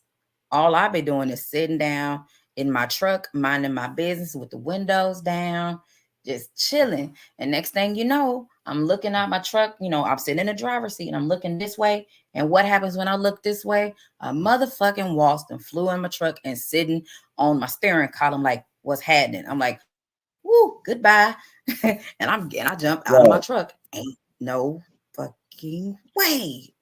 all I've been doing is sitting down in my truck, minding my business with the windows down, just chilling. And next thing you know, I'm looking out my truck. I'm sitting in the driver's seat and I'm looking this way. And what happens when I look this way? A motherfucking wasp and flew in my truck and sitting on my steering column like, what's happening? I'm like, woo, goodbye. and I jump out of my Right. truck. Ain't no fucking way.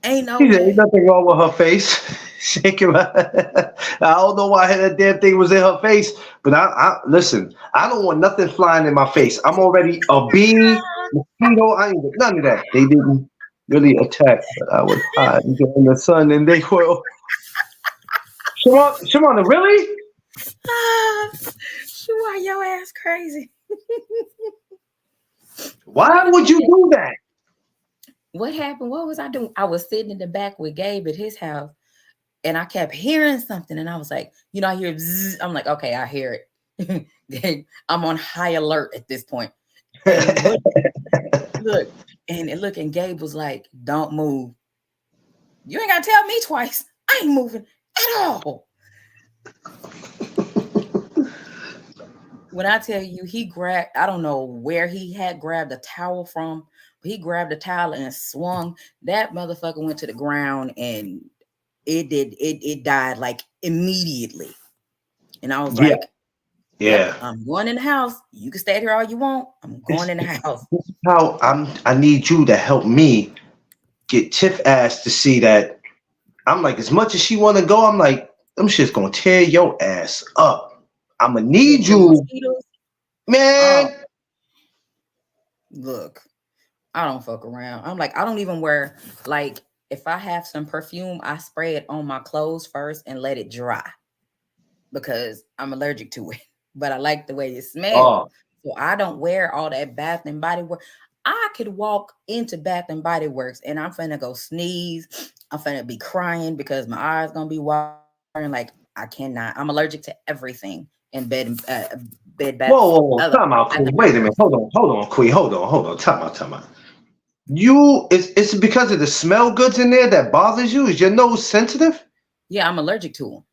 Ain't no He said, ain't way. nothing wrong with her face. Shaking my I don't know why that damn thing was in her face, but I listen, I don't want nothing flying in my face. I'm already a bee, mosquito, I ain't with none of that. They didn't really attack, but I was hot and in the sun and they were Shimona, really? Sure, your ass crazy. Why Wait a would you minute. do that? What happened? What was I doing? I was sitting in the back with Gabe at his house, and I kept hearing something, and I was like, I hear zzz. I'm like, okay, I hear it. I'm on high alert at this point. And and Gabe was like, don't move. You ain't gotta tell me twice. I ain't moving at all. When I tell you, he grabbed, I don't know where he had grabbed a towel from, but he grabbed a towel and swung. That motherfucker went to the ground and it died like immediately. And I was Yeah, like, yeah. yep, I'm going in the house. You can stay here all you want. I'm going in the house. This is how I need you to help me get Tiff ass to see that. I'm like, as much as she want to go, I'm like, them shit's gonna tear your ass up. I'ma need The you, mosquitoes. man. Oh, look, I don't fuck around. I'm like, I don't even wear, like, if I have some perfume, I spray it on my clothes first and let it dry because I'm allergic to it. But I like the way it smells. Oh, So I don't wear all that Bath and Body Works. I could walk into Bath and Body Works and I'm finna go sneeze. I'm finna be crying because my eyes gonna be watering. Like I cannot. I'm allergic to everything in bed bath. whoa, time out, Bath Queen. and Body Wait a minute. Works. Hold on, Queen. Hold on. Time out. You, it's because of the smell goods in there that bothers you? Is your nose sensitive? Yeah, I'm allergic to them.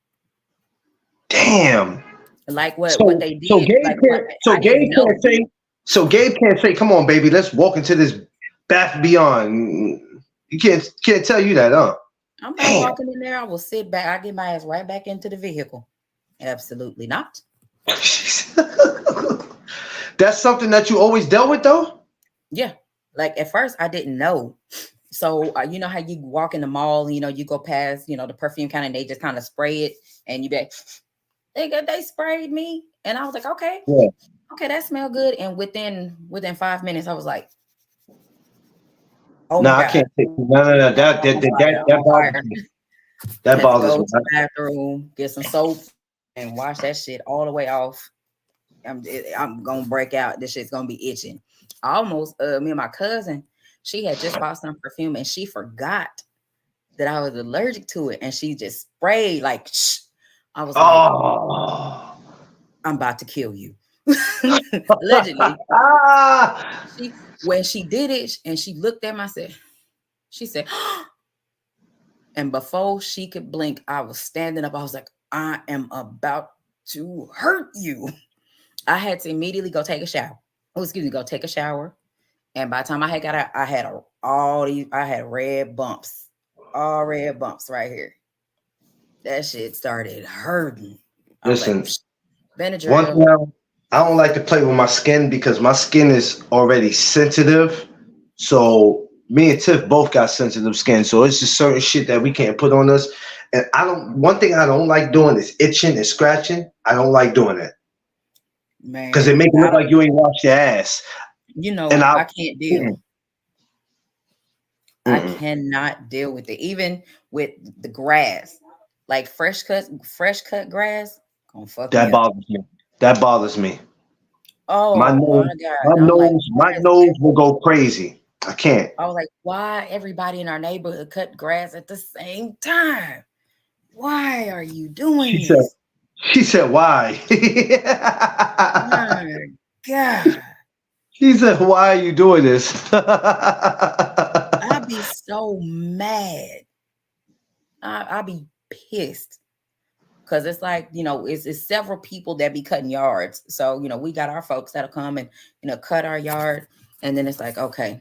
Damn. Like what they did. Like what I didn't Gabe know. can't say. So Gabe can't say, "Come on, baby, let's walk into this Bath Beyond." You can't tell you that, huh? I'm not Damn. walking in there. I will sit back. I get my ass right back into the vehicle. Absolutely not. That's something that you always dealt with, though. Yeah. Like at first I didn't know. So you know how you walk in the mall, you go past, the perfume kind and they just kind of spray it and you be like, they sprayed me. And I was like, okay, Yeah. okay, that smelled good. And within 5 minutes, I was like, oh No, my I God. can't take no. That bothers me. That Had to bothers go me. to the bathroom, get some soap, and wash that shit all the way off. I'm gonna break out. This shit's gonna be itching. Almost, me and my cousin, she had just bought some perfume and she forgot that I was allergic to it, and she just sprayed like. Shh. I was like, Oh. I'm about to kill you. Allegedly. When she did it, and she looked at me, she said, and before she could blink, I was standing up. I was like, I am about to hurt you. I had to immediately go take a shower. Oh, excuse me, go take a shower. And by the time I had got out, I had red bumps, all red bumps right here. That shit started hurting. I was Listen, like, one Benadryl. thing I don't like to play with my skin because my skin is already sensitive. So me and Tiff both got sensitive skin. So it's just certain shit that we can't put on us. And one thing I don't like doing is itching and scratching. I don't like doing that. Man. Because it makes it look like you ain't washed your ass. And I can't deal. Mm-mm. I cannot deal with it. Even with the grass. Like fresh cut grass. Gonna fuck That me up. bothers me. That bothers me. Oh My nose, God. my nose will go crazy. I can't. I was like, why everybody in our neighborhood cut grass at the same time? Why are you doing this? She said, why? My God. She said, why are you doing this? I'd be so mad. I'd be pissed. Because it's like, it's several people that be cutting yards. So, we got our folks that'll come and, cut our yard. And then it's like, okay,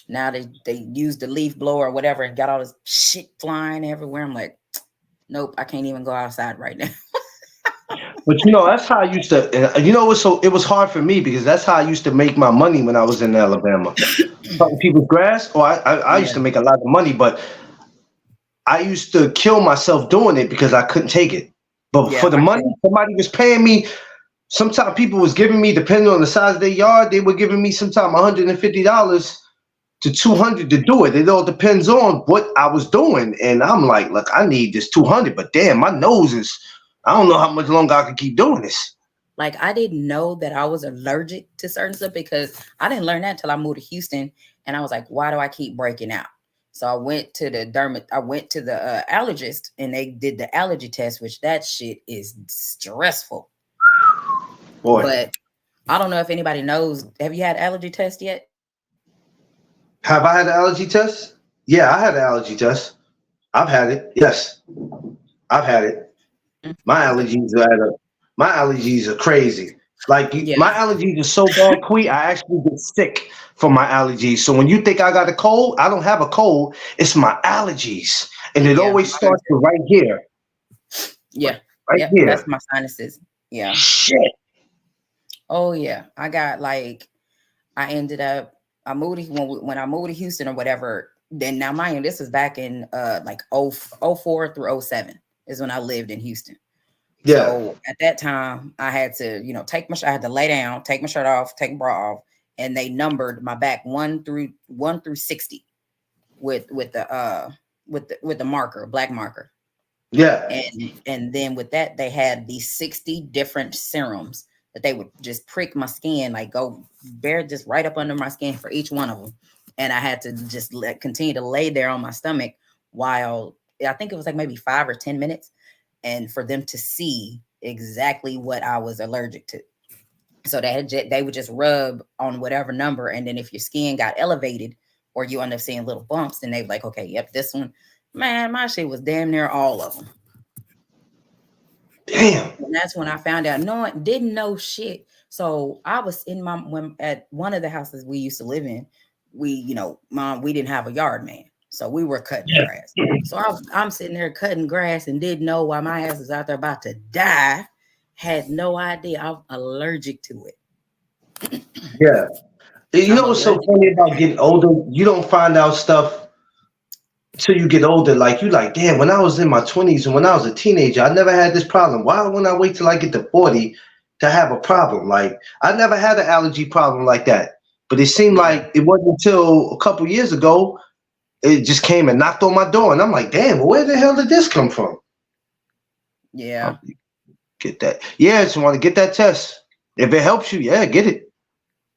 now they use the leaf blower or whatever and got all this shit flying everywhere. I'm like, nope, I can't even go outside right now. But that's how I used to, it was hard for me because that's how I used to make my money when I was in Alabama. Cutting people's grass, or I used to make a lot of money, but I used to kill myself doing it because I couldn't take it. But for the money, somebody was paying me. Sometimes people was giving me, depending on the size of their yard, they were giving me sometimes $150 to $200 to do it. It all depends on what I was doing. And I'm like, look, I need this $200, but damn, my nose is, I don't know how much longer I can keep doing this. Like, I didn't know that I was allergic to certain stuff because I didn't learn that until I moved to Houston. And I was like, why do I keep breaking out? So I went to the allergist and they did the allergy test, which that shit is stressful. Boy. But I don't know if anybody knows. Have you had allergy test yet? Have I had an allergy test? Yeah, I had an allergy test. I've had it. Yes, I've had it. My allergies are crazy. Like Yeah, my allergies are so bad, Quee, I actually get sick from my allergies. So when you think I got a cold, I don't have a cold. It's my allergies, and it yeah, always mine starts with too. right here, Yeah, right yep, that's here. my sinuses. Yeah. Shit. Oh yeah, I got like I ended up I moved when I moved to Houston or whatever. Then now, mind you, this was back in like 04 through '07 is when I lived in Houston. Yeah. So at that time, I had to, I had to lay down, take my shirt off, take my bra off, and they numbered my back one through 60 with the marker, black marker. Yeah. And then with that, they had these 60 different serums that they would just prick my skin, like go bare just right up under my skin for each one of them. And I had to just continue to lay there on my stomach while I think it was like maybe 5 or 10 minutes, and for them to see exactly what I was allergic to. So they would just rub on whatever number, and then if your skin got elevated or you end up seeing little bumps, then they were like, okay, yep, this one, man, my shit was damn near all of them. Damn. And that's when I found out. No, didn't know shit. So I was at one of the houses we used to live in. Mom, we didn't have a yard man, so we were cutting Yeah. grass. So I'm sitting there cutting grass and didn't know why my ass was out there about to die. Had no idea I'm allergic to it. Yeah. You I'm know what's so allergic. funny about getting older? You don't find out stuff till you get older. Like you like, damn, when I was in my 20s and when I was a teenager, I never had this problem. Why when I wait till I get to 40 to have a problem? Like I never had an allergy problem like that. But it seemed Yeah, like it wasn't until a couple years ago it just came and knocked on my door, and I'm like, damn, where the hell did this come from? yeah, I'll get that. Yeah, just want to get that test. If it helps you, yeah, get it.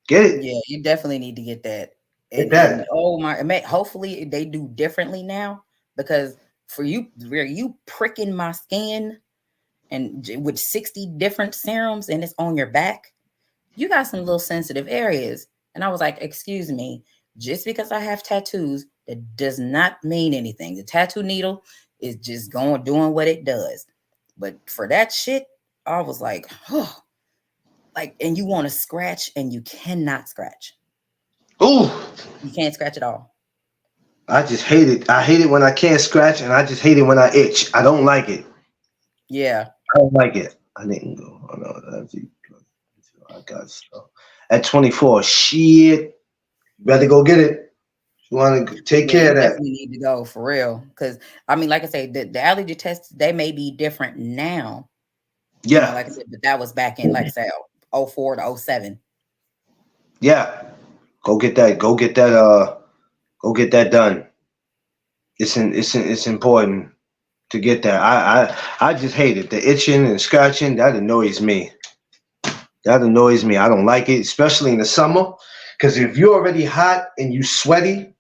Get it. yeah. You definitely need to get that. Get And that. oh my, hopefully they do differently now, because for you, where you pricking my skin and with 60 different serums and it's on your back, you got some little sensitive areas. And I was like, excuse me, just because I have tattoos, that does not mean anything. The tattoo needle is just doing what it does. But for that shit, I was like, oh, like, and you want to scratch and you cannot scratch. Ooh, You can't scratch at all. I just hate it. I hate it when I can't scratch, and I just hate it when I itch. I don't like it. Yeah. I don't like it. I didn't go. Oh, no, I got so. At 24, shit. Better go get it. You want to take Yeah, care you of that. definitely need to go for real. Because I mean, like I say, the allergy tests, they may be different now. Yeah, Like I said, but that was back in, like I said, '04 to '07. yeah. Go get that. Go get that. Go get that done. It's important to get that. I just hate it. The itching and scratching that annoys me. That annoys me. I don't like it, especially in the summer. Because if you're already hot and you sweaty,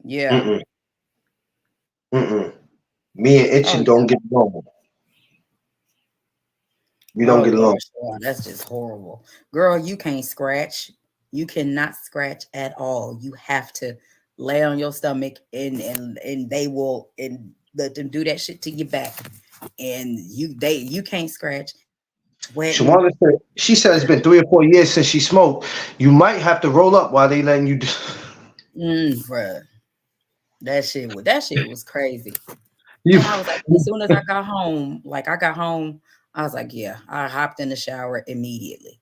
Yeah. mm-mm, mm-mm. Me and Oh itching don't yeah. get along. We don't Oh get yeah. along. Sure. That's just horrible. Girl, you can't scratch. You cannot scratch at all. You have to lay on your stomach, and they will and let them do that shit to your back. And you can't scratch, sweating. Shawana said she said it's been 3 or 4 years since she smoked. You might have to roll up while they letting you. Bruh. That shit was crazy. You, And I was like, as soon as I got home, I was like, yeah, I hopped in the shower immediately.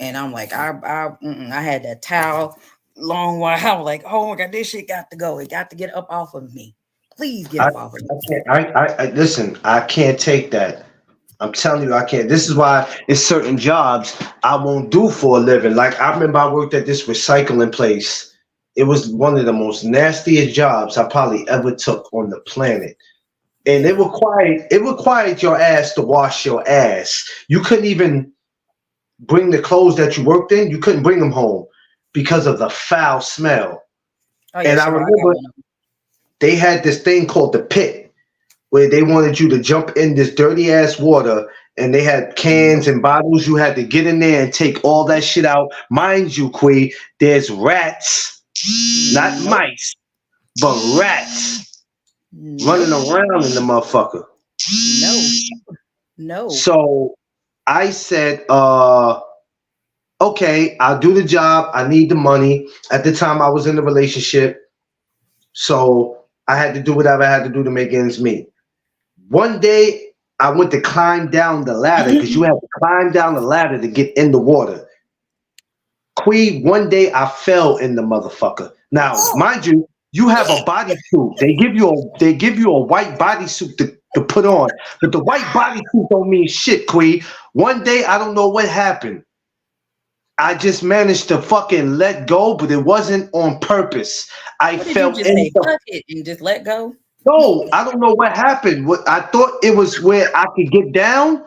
And I'm like, I had that towel long while. I was like, oh my God, this shit got to go. It got to get up off of me. Please get I, up off of I me. can't. I listen. I can't take that. I'm telling you, I can't. This is why it's certain jobs I won't do for a living. Like I remember I worked at this recycling place. It was one of the most nastiest jobs I probably ever took on the planet. And Yeah. it required your ass to wash your ass. You couldn't even bring the clothes that you worked in. You couldn't bring them home because of the foul smell. Oh yeah, And I sure. I got remember one of them. they had this thing called the pit where they wanted you to jump in this dirty ass water, and they had cans Nope. and bottles. You had to get in there and take all that shit out. Mind you, Quee, there's rats, not Nope. mice, but rats running Nope. around in the motherfucker. No. No. So I said, okay, I'll do the job. I need the money. At the time, I was in a relationship, so I had to do whatever I had to do to make ends meet. One day, I went to climb down the ladder because you have to climb down the ladder to get in the water. One day I fell in the motherfucker. Now, mind you, you have a bodysuit. They give you a white bodysuit to put on, but the white bodysuit don't mean shit, Queen. One day I don't know what happened. I just managed to fucking let go, but it wasn't on purpose. I What did fell you just in say? the Fuck it and just let go. No, I don't know what happened. I thought it was where I could get down.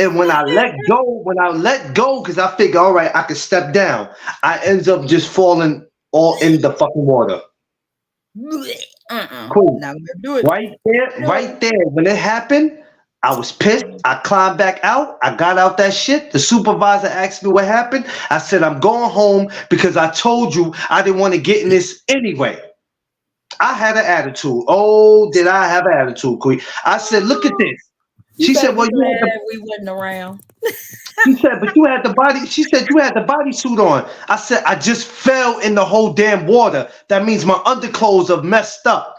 And when I let go, because I figured, all right, I could step down. I ends up just falling all in the fucking water. Cool. Now do it. Right there. When it happened, I was pissed. I climbed back out. I got out that shit. The supervisor asked me what happened. I said, I'm going home because I told you I didn't want to get in this anyway. I had an attitude. Oh, did I have an attitude, Queen? I said, look at this. She said, well, we wasn't around. She said, but you had the body. She said, you had the bodysuit on. I said, I just fell in the whole damn water. That means my underclothes are messed up.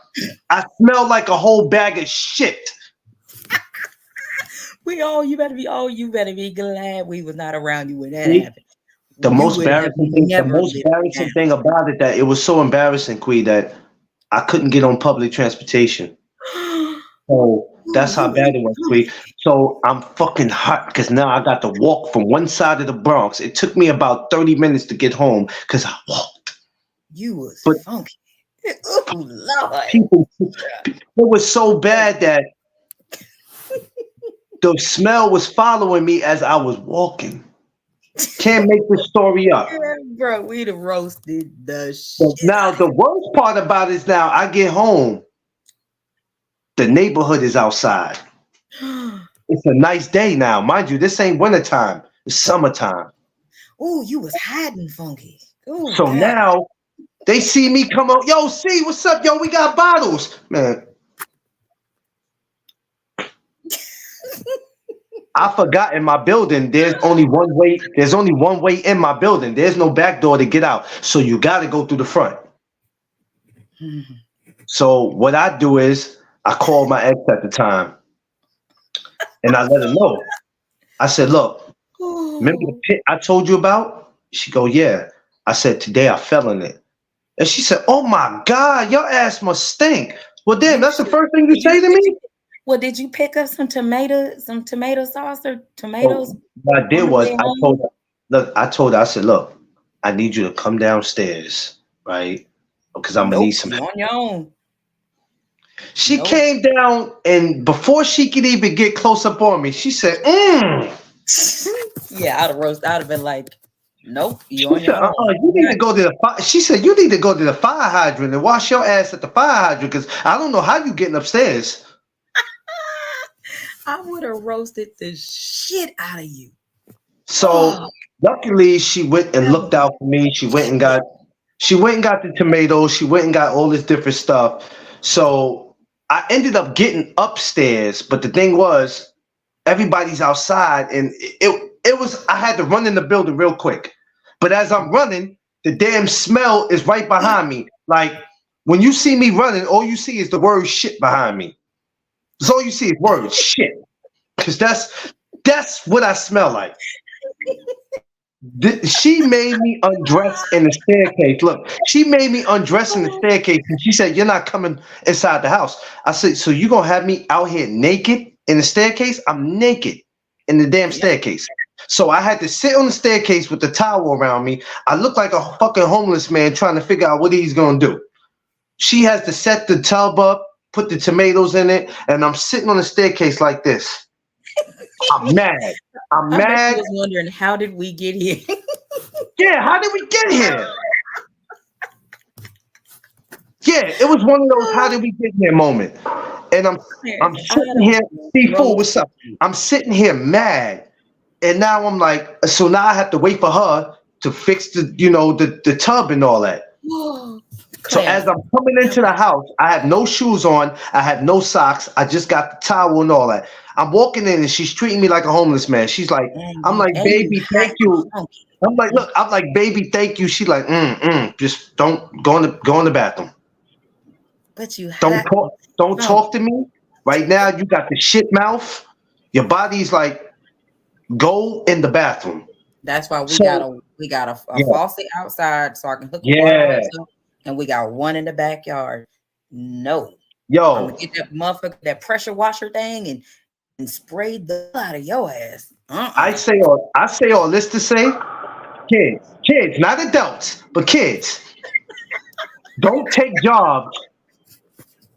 I smell like a whole bag of shit. You better be glad we was not around you when that happened. The most embarrassing thing about it, that it was so embarrassing, Queen, that I couldn't get on public transportation. So that's how bad it was, Queen. So I'm fucking hot because now I got to walk from one side of the Bronx. It took me about 30 minutes to get home because I walked. You was funky. Ooh, Lord. It was so bad that the smell was following me as I was walking. Can't make this story up. Bro, we'd have roasted the shit. Now, the worst part about it is now I get home. The neighborhood is outside. It's a nice day now. Mind you, this ain't wintertime. It's summertime. Oh, you was hiding, Funky. Ooh, so God. Now they see me come up. Yo, see, what's up? Yo, we got bottles. Man. I forgot in my building, there's only one way. There's only one way in my building. There's no back door to get out. So you got to go through the front. So what I do is I call my ex at the time and I let her know. I said, look, remember the pit I told you about? She go, yeah. I said, today I fell in it. And she said, oh my God, your ass must stink. Well, damn, that's the first thing you say to me? Well, did you pick up some tomato sauce or tomatoes? What I did was I told her, I said, look, I need you to come downstairs, right? Because I'm gonna need some help. On your own. She came down, and before she could even get close up on me, she said, Yeah, I'd have been like, nope, you on your own. You need to go to the fire. She said, you need to go to the fire hydrant and wash your ass at the fire hydrant because I don't know how you getting upstairs. I would have roasted the shit out of you. So luckily she went and looked out for me. She went and got the tomatoes. She went and got all this different stuff. So I ended up getting upstairs. But the thing was, everybody's outside and it was, I had to run in the building real quick. But as I'm running, the damn smell is right behind me. Like when you see me running, all you see is the word shit behind me. That's all you see is words, shit. Because that's what I smell like. She made me undress in the staircase. Look, she made me undress in the staircase and she said, you're not coming inside the house. I said, so you gonna have me out here naked in the staircase? I'm naked in the damn staircase. So I had to sit on the staircase with the towel around me. I look like a fucking homeless man trying to figure out what he's gonna do. She has to set the tub up, put the tomatoes in it, and I'm sitting on the staircase like this. I'm mad. I'm mad. I was wondering, how did we get here? Yeah, how did we get here? Yeah, it was one of those how did we get here moment. And I'm sitting here, C4, what's up? I'm sitting here mad. And now I'm like, so now I have to wait for her to fix the tub and all that. So as I'm coming into the house, I have no shoes on. I have no socks. I just got the towel and all that. I'm walking in and she's treating me like a homeless man. She's like, I'm like, And you baby, hot thank you. and funky. I'm like, look, I'm like, baby, thank you. She's like, just don't go in the bathroom. But you Don't hot. talk, don't talk to me. Right now, you got the shit mouth. Your body's like, go in the bathroom. That's why we got a Yeah. faucet outside so I can hook the water Yeah. up, and we got one in the backyard. No. I'm Yo, gonna get that motherfucker, that pressure washer thing, and spray the out of your ass. I say all this to say, kids, not adults, but kids, don't take jobs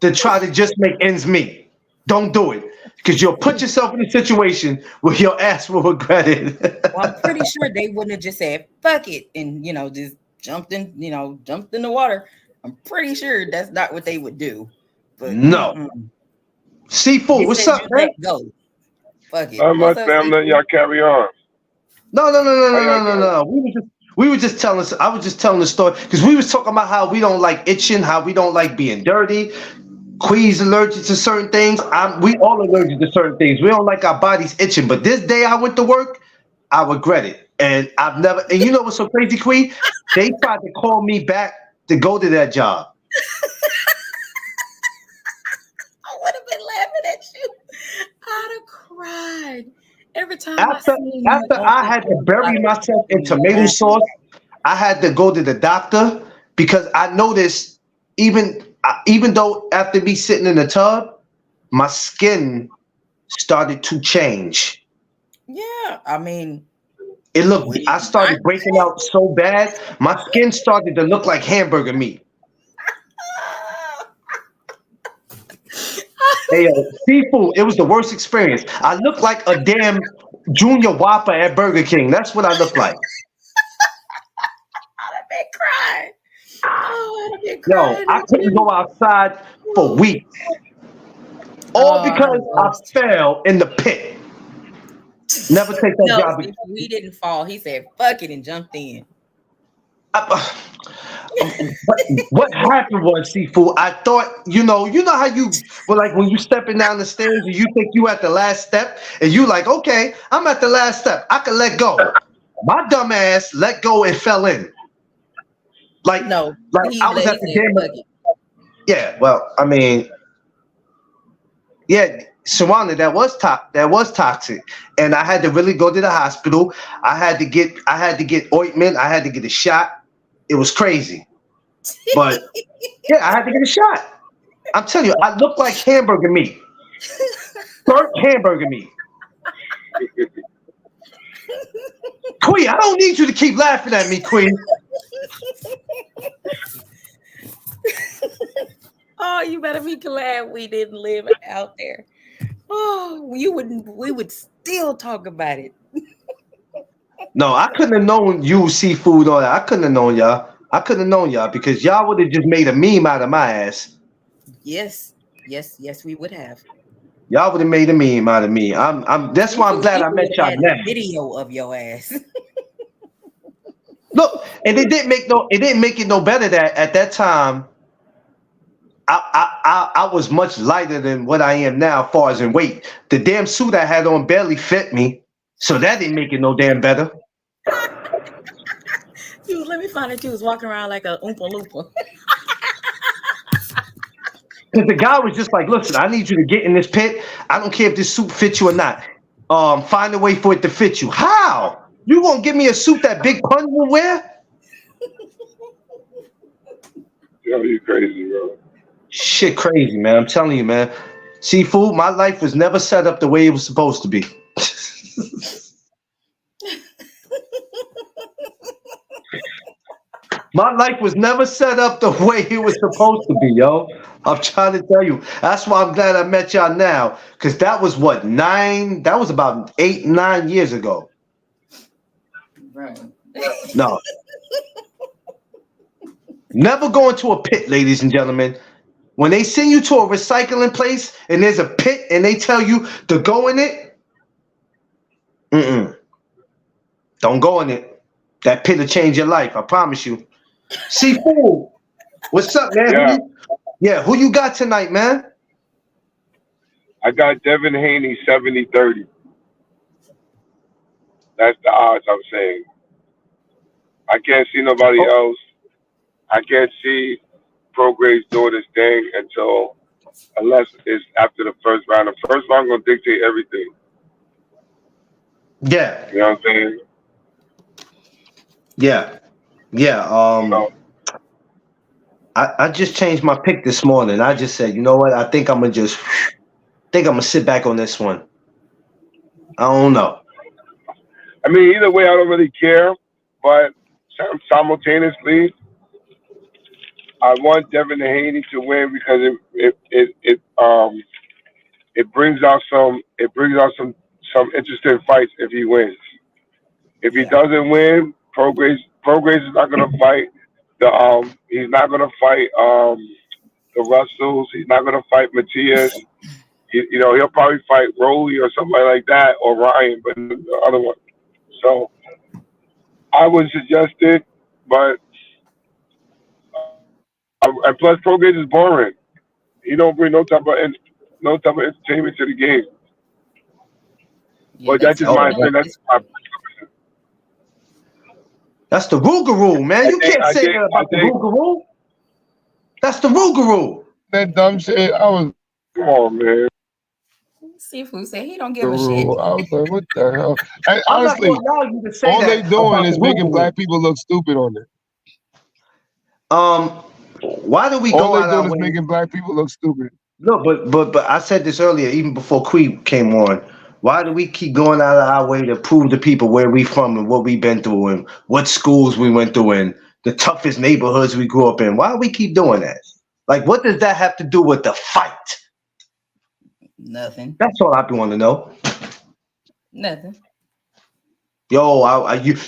to try to just make ends meet. Don't do it. Because you'll put yourself in a situation where your ass will regret it. Well, I'm pretty sure they wouldn't have just said fuck it and just jumped in the water. I'm pretty sure that's not what they would do. But No. Seafood, what's up, man? Let go. Fuck it. Not much, fam. Letting y'all carry on. No. We were just telling us. I was just telling the story because we was talking about how we don't like itching, how we don't like being dirty. Quee's allergic to certain things. We all allergic to certain things. We don't like our bodies itching. But this day I went to work, I regret it. And I've never. And you know what's so crazy, Quee? They tried to call me back to go to that job. I would have been laughing at you. I'd have cried every time. After I had to bury myself in tomato sauce, I had to go to the doctor because I noticed even though after me sitting in the tub, my skin started to change. Yeah, I mean, I started breaking out so bad, my skin started to look like hamburger meat. Hey, seafood, it was the worst experience. I looked like a damn Junior Whopper at Burger King. That's what I look like. I'd have been crying. Oh, I'd have been crying. Yo, I couldn't go outside for weeks. All because I fell in the pit. Never take that job again. We didn't fall. He said, fuck it, and jumped in. What happened was, seafood, I thought, you know how you were like when you stepping down the stairs and you think you at the last step and you like, okay, I'm at the last step. I can let go. My dumb ass let go and fell in. Like I was at the damn. Yeah, well, I mean, yeah, Shawana, that was toxic, and I had to really go to the hospital. I had to get ointment. I had to get a shot. It was crazy, but yeah, I had to get a shot. I'm telling you, I look like hamburger meat, burnt hamburger meat. Queen, I don't need you to keep laughing at me, Queen. Oh, you better be glad we didn't live out there. Oh, we would still talk about it. No, I couldn't have known you, seafood, or that. I couldn't have known y'all. I couldn't have known y'all because y'all would have just made a meme out of my ass. Yes, we would have. Y'all would have made a meme out of me. That's why I'm glad I met y'all now. Video of your ass. Look, and it didn't make it no better that at that time I was much lighter than what I am now as far as in weight. The damn suit I had on barely fit me, so that didn't make it no damn better. Dude, let me find it. You was walking around like a Oompa Loompa. Because the guy was just like, listen, I need you to get in this pit. I don't care if this suit fits you or not. Find a way for it to fit you. How? You gonna give me a suit that Big Pun will wear? Yo, you crazy, bro. Shit crazy, man. I'm telling you, man. Seafood, my life was never set up the way it was supposed to be. My life was never set up the way it was supposed to be, yo. I'm trying to tell you. That's why I'm glad I met y'all now. Because that was what, that was about 8, 9 years ago. Right. No. Never go into a pit, ladies and gentlemen. When they send you to a recycling place and there's a pit and they tell you to go in it, don't go in it. That pit will change your life, I promise you. Seafood, What's up, man? Yeah. Who you got tonight, man? I got Devin Haney 70-30. That's the odds I'm saying. I can't see nobody Oh, else. I can't see Prograis doing his thing unless it's after the first round. The first round gonna dictate everything. yeah, You know what I'm saying? yeah, yeah. So I just changed my pick this morning. I just said, you know what? I think I'm gonna sit back on this one. I don't know. I mean, either way, I don't really care. But simultaneously, I want Devin Haney to win because it brings out some interesting fights if he wins. If he Yeah. doesn't win, Prograis is not gonna fight he's not gonna fight the Russells. He's not gonna fight Matias. He'll probably fight Rolly or somebody like that or Ryan, but the other one. So I would suggest it, but and plus Prograis is boring. He don't bring no type of entertainment to the game. Yeah, But that's that's just true. Oh my No, man, opinion. it's that's the Rougarou, man. I You think can't I say think that I about the think Rougarou. That's the Rougarou. That dumb shit. I was come on, man. Seafood said he don't the give a shit. rule. I was like, what the hell? And I'm not honestly, going to allow you to say all they that doing about the is making Rougarou. black people look stupid on it. Um, why do we All go they out our doing is way? making black people look stupid. No, but I said this earlier, even before Quee came on. Why do we keep going out of our way to prove to people where we from and what we've been through and what schools we went through and the toughest neighborhoods we grew up in? Why do we keep doing that? Like, what does that have to do with the fight? Nothing. That's all I want to know. Nothing. Yo,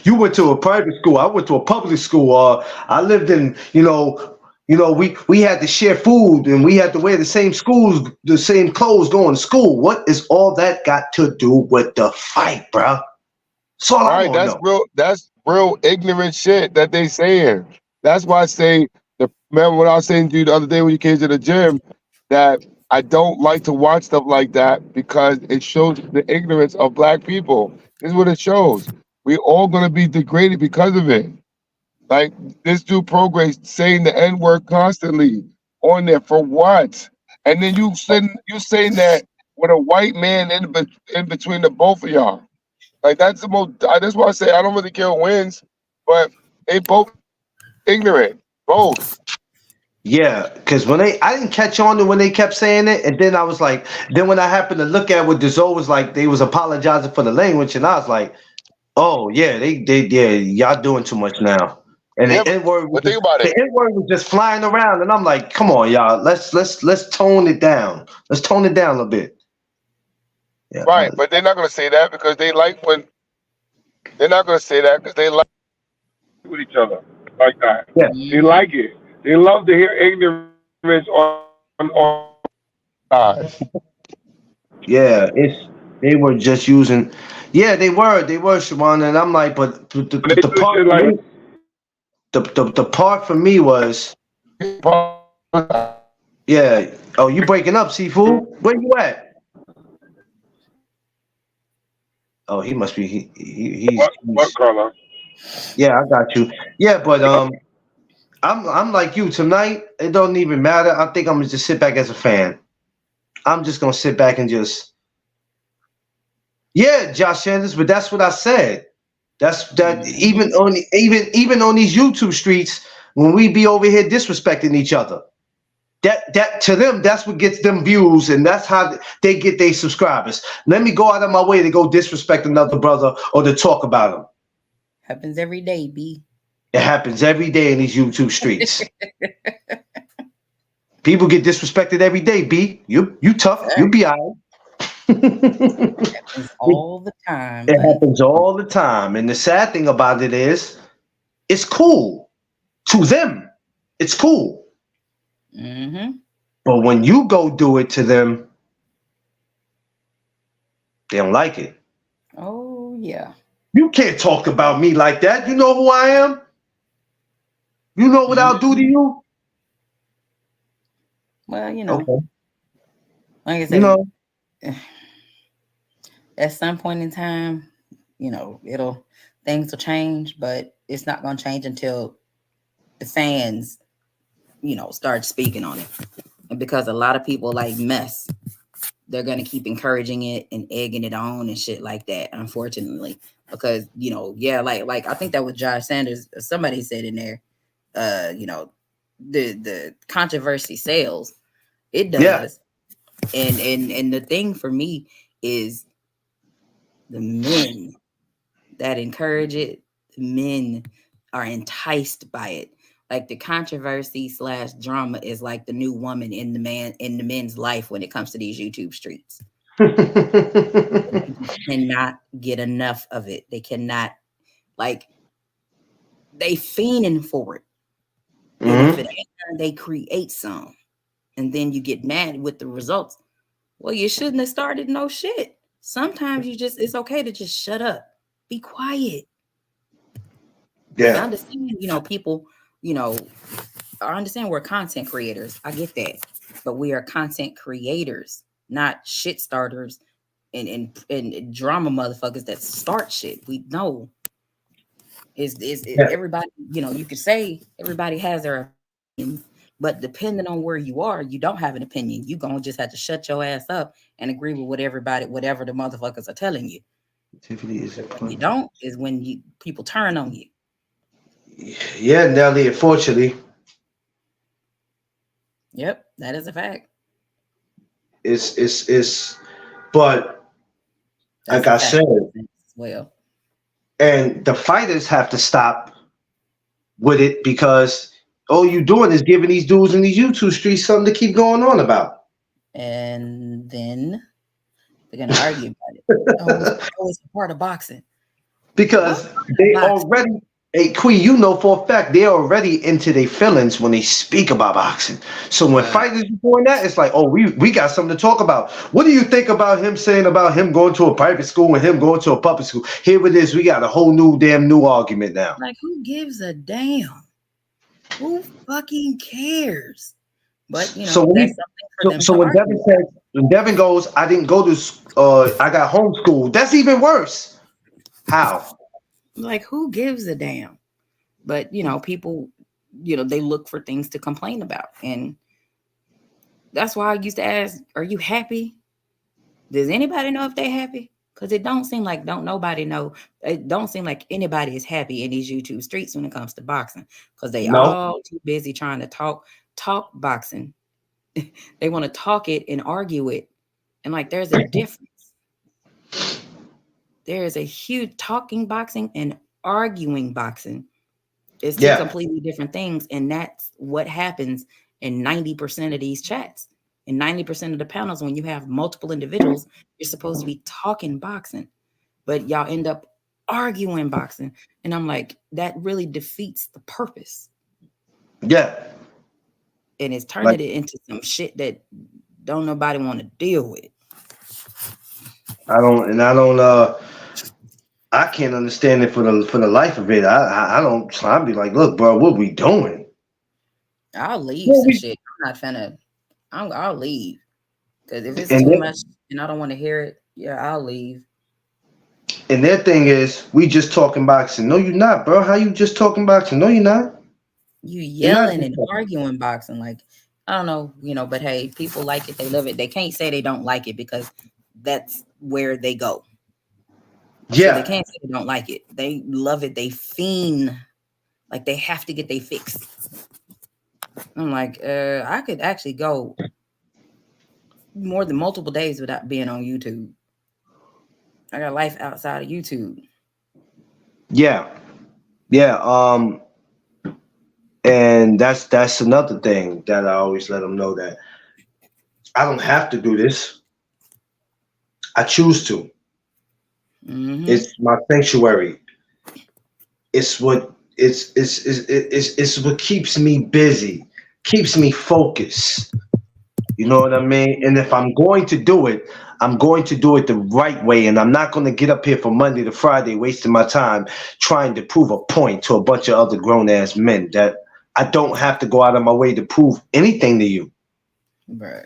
you went to a private school. I went to a public school. I lived in, we had to share food and we had to wear the same clothes going to school. What is all that got to do with the fight, bro? That's all I Right? want to know. That's real ignorant shit that they saying. That's why I say remember what I was saying to you the other day when you came to the gym that I don't like to watch stuff like that because it shows the ignorance of black people. This is what it shows. We all gonna be degraded because of it. Like this dude Progress saying the N word constantly on there for what? And then you saying that with a white man in between the both of y'all. Like that's the most. That's why I say I don't really care who wins, but they both ignorant, both. Yeah, because I didn't catch on to when they kept saying it, and then I was like, then when I happened to look at what Dezo was like, they was apologizing for the language, and I was like, oh yeah, yeah, y'all doing too much now. And Yeah, the N word but think about it. was just flying around, and I'm like, come on, y'all, let's tone it down. Let's tone it down a little bit. Yeah, Right, but they're not gonna say that because they like when they're not gonna say that because they like. With each other like that. yeah, They like it. They love to hear ignorance on yeah. They were just using. Yeah, they were, Shawan, and I'm like, but they the do part shit for like me, the part for me was, yeah. Oh, you breaking up, Seafood? Where you at? Oh, he must be. He's. what Carla? Yeah, I got you. Yeah, but I'm like you tonight. It don't even matter. I think I'm gonna just sit back as a fan. I'm just gonna sit back and just. Yeah, Josh Sanders, but that's what I said. That's that. Even on these YouTube streets, when we be over here disrespecting each other, that to them, that's what gets them views, and that's how they get their subscribers. Let me go out of my way to go disrespect another brother or to talk about him. Happens every day, B. It happens every day in these YouTube streets. People get disrespected every day, B. You tough. You be all right. Happens all the time. It Buddy. happens all the time. And the sad thing about it is, it's cool. To them, it's cool. Mm-hmm. But when you go do it to them, they don't like it. Oh yeah. You can't talk about me like that. You know who I am? You know what I'll do to you? Well, Okay. like I You said, know, at some point in time, things will change, but it's not going to change until the fans, start speaking on it. And because a lot of people like mess, they're going to keep encouraging it and egging it on and shit like that, unfortunately. Because, like I think that was Josh Sanders. Somebody said in there, the controversy sells. It does. yeah. And the thing for me is the men that encourage it, the men are enticed by it. Like the controversy / drama is like the new woman in the men's life when it comes to these YouTube streets. They cannot get enough of it. They cannot, like, they fiending for it. And if it ain't, they create some. And then you get mad with the results. Well, you shouldn't have started no shit. Sometimes it's okay to just shut up. Be quiet. Yeah. I understand, people, I understand we're content creators. I get that. But we are content creators, not shit starters and drama motherfuckers that start shit. We know is everybody, you could say everybody has their opinion, but depending on where you are, you don't have an opinion. You gonna just have to shut your ass up and agree with whatever the motherfuckers are telling you. You don't is when people turn on you. Yeah, Nelly, unfortunately. Yep, that is a fact. It's but That's like I said, well, and the fighters have to stop with it because all you doing is giving these dudes in these YouTube streets something to keep going on about. And then they're gonna argue about it. Oh, it's a part of boxing. Because they already, hey, Queen, you know for a fact they're already into their feelings when they speak about boxing. So when fighters are doing that, it's like, oh, we got something to talk about. What do you think about him saying about him going to a private school and him going to a public school? Here it is, we got a whole new argument now. Like, who gives a damn? Who fucking cares? But so when that's something for them to when argue Devin about. says, when Devin goes, I didn't go to, I got homeschooled. That's even worse. How? Like, who gives a damn? But people, they look for things to complain about, and that's why I used to ask, "Are you happy? Does anybody know if they're happy?" Because it don't seem like nobody know. It don't seem like anybody is happy in these YouTube streets when it comes to boxing, because they No. all too busy trying to talk boxing. They want to talk it and argue it, and like there's a difference. There is a huge talking boxing and arguing boxing. It's two completely different things, and that's what happens in 90% of these chats. In 90% of the panels, when you have multiple individuals, you're supposed to be talking boxing, but y'all end up arguing boxing. And I'm like, that really defeats the purpose. Yeah. And it's turning it into some shit that don't nobody want to deal with. I can't understand it for the life of it. I'd be like, look, bro, what we doing? I'll leave some shit. I'm not finna. I'll leave, because if it's too much and I don't want to hear it, yeah, I'll leave. And their thing is, we just talking boxing. No, you're not, bro. How you just talking boxing? No, you're not. You yelling and arguing boxing, like, I don't know, but hey, people like it, they love it. They can't say they don't like it because that's where they go. Yeah. So they can't say they don't like it. They love it. They fiend. Like, they have to get their fix. I'm like, I could actually go more than multiple days without being on YouTube. I got life outside of YouTube. Yeah. And that's another thing that I always let them know, that I don't have to do this. I choose to. Mm-hmm. It's my sanctuary. It's what keeps me busy, keeps me focused. You know what I mean? And if I'm going to do it, I'm going to do it the right way. And I'm not going to get up here from Monday to Friday wasting my time trying to prove a point to a bunch of other grown-ass men that I don't have to go out of my way to prove anything to you. Bruh.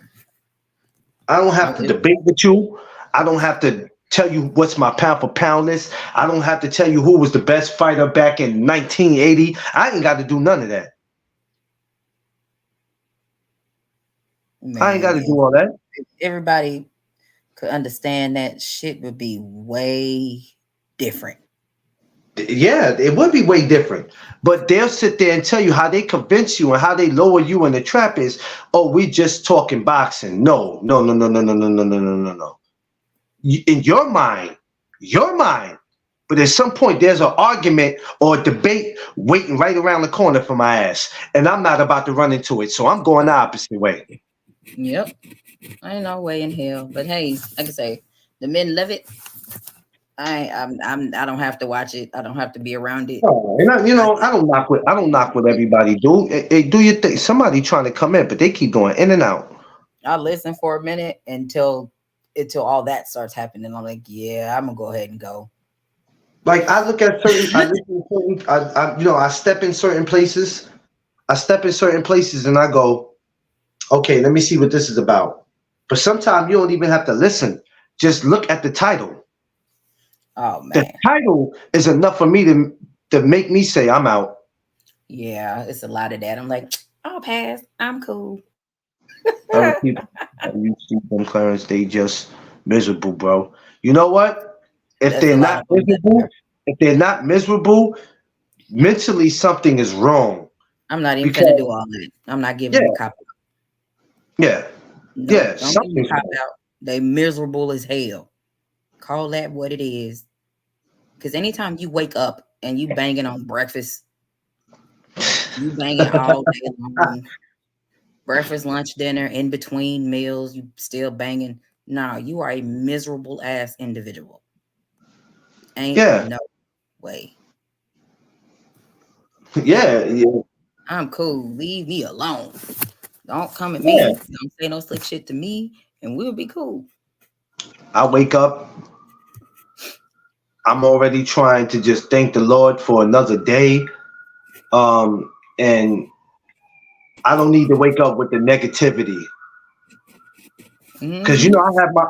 I don't have to debate with you. I don't have to tell you what's my pound for pound list. I don't have to tell you who was the best fighter back in 1980. I ain't got to do none of that. Man, I ain't got to do all that. if everybody could understand that, shit would be way different. Yeah, it would be way different. But they'll sit there and tell you how they convince you and how they lower you in the trap is, oh, we just talking boxing. No. In your mind. But at some point, there's an argument or a debate waiting right around the corner for my ass. And I'm not about to run into it. So I'm going the opposite way. Yep. Ain't no way in hell. But hey, like I say, the men love it. I don't have to watch it. I don't have to be around it. Oh, and I don't knock what everybody do. Hey, do your thing. Somebody trying to come in, but they keep going in and out. I listen for a minute until all that starts happening. I'm like, yeah, I'm gonna go ahead and go. Like I look at certain, I step in certain places. And I go, okay, let me see what this is about. But sometimes you don't even have to listen. Just look at the title. Oh man, the title is enough for me to make me say I'm out. Yeah, it's a lot of that. I'm like, I'll pass. I'm cool. Other people, you see them, Clarence, they just miserable, bro. You know what? If they're not miserable, mentally something is wrong. I'm not even gonna do all that. I'm not giving them a cop out. Yeah. No, yeah. Don't give them a cop out. They miserable as hell. Call that what it is. Because anytime you wake up and you banging on breakfast, you banging all day long. Breakfast, lunch, dinner, in between meals, you still banging. No, you are a miserable ass individual. Ain't no way. Yeah. I'm cool. Leave me alone. Don't come at me. Don't say no slick shit to me, and we'll be cool. I wake up. I'm already trying to just thank the Lord for another day. And I don't need to wake up with the negativity. Because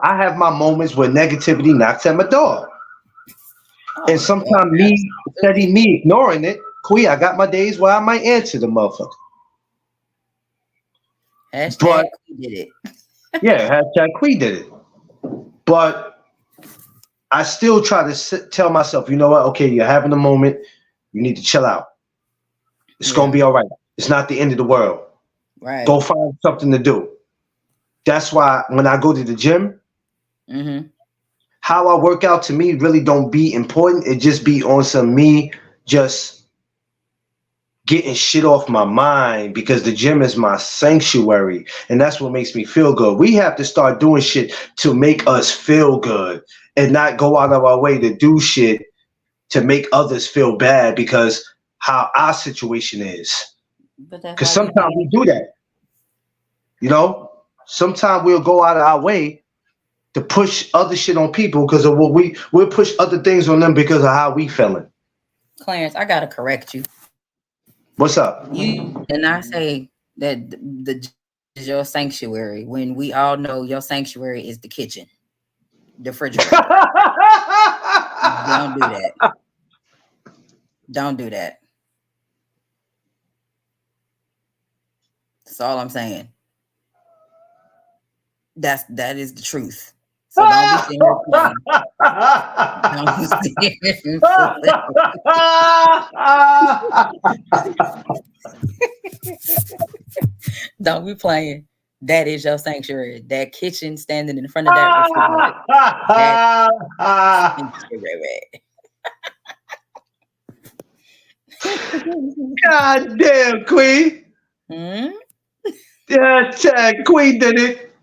I have my moments where negativity knocks at my door. And sometimes me ignoring it, I got my days where I might answer the motherfucker. Hashtag Quee did it. Yeah, hashtag Quee did it. But I still try to tell myself, you know what? Okay, you're having a moment. You need to chill out. It's going to be all right. It's not the end of the world. Right. Go find something to do. That's why when I go to the gym, how I work out to me really don't be important. It just be on some me just getting shit off my mind, because the gym is my sanctuary. And that's what makes me feel good. We have to start doing shit to make us feel good and not go out of our way to do shit to make others feel bad because how our situation is. Because sometimes we do that. You know, sometimes we'll go out of our way to push other shit on people because of what we'll push other things on them because of how we feeling. Clarence, I gotta correct you. What's up? You did not say that the is your sanctuary when we all know your sanctuary is the kitchen, the refrigerator. Don't do that. Don't do that. That's all I'm saying. That is the truth. So don't be Don't be playing. That is your sanctuary. That kitchen standing in front of that refrigerator. God damn, Queen. Yeah, Queen did it.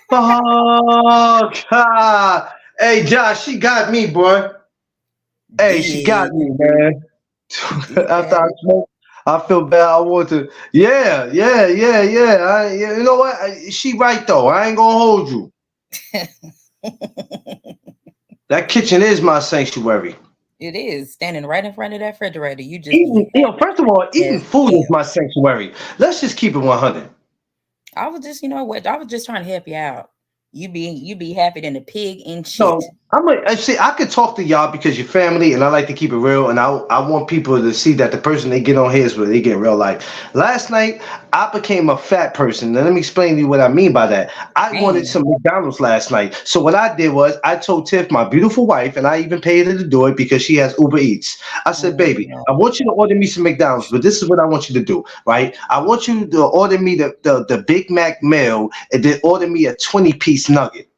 Oh God. Hey Josh, she got me, boy. Hey, she got me, man. After I smoke, I feel bad. I want to. Yeah. You know what? She right though. I ain't gonna hold you. That kitchen is my sanctuary. It is standing right in front of that refrigerator. You just first of all, eating food is my sanctuary. Let's just keep it 100. I was just, you know what? I was just trying to help you out. You be happy than a pig in shit. So I could talk to y'all because you're family, and I like to keep it real. And I want people to see that the person they get on here is what they get in real life. Last night, I became a fat person. Now, let me explain to you what I mean by that. I wanted some McDonald's last night. So what I did was I told Tiff, my beautiful wife, and I even paid her to do it because she has Uber Eats. I said, baby, I want you to order me some McDonald's, but this is what I want you to do, right? I want you to order me the Big Mac meal and then order me a 20-piece nugget.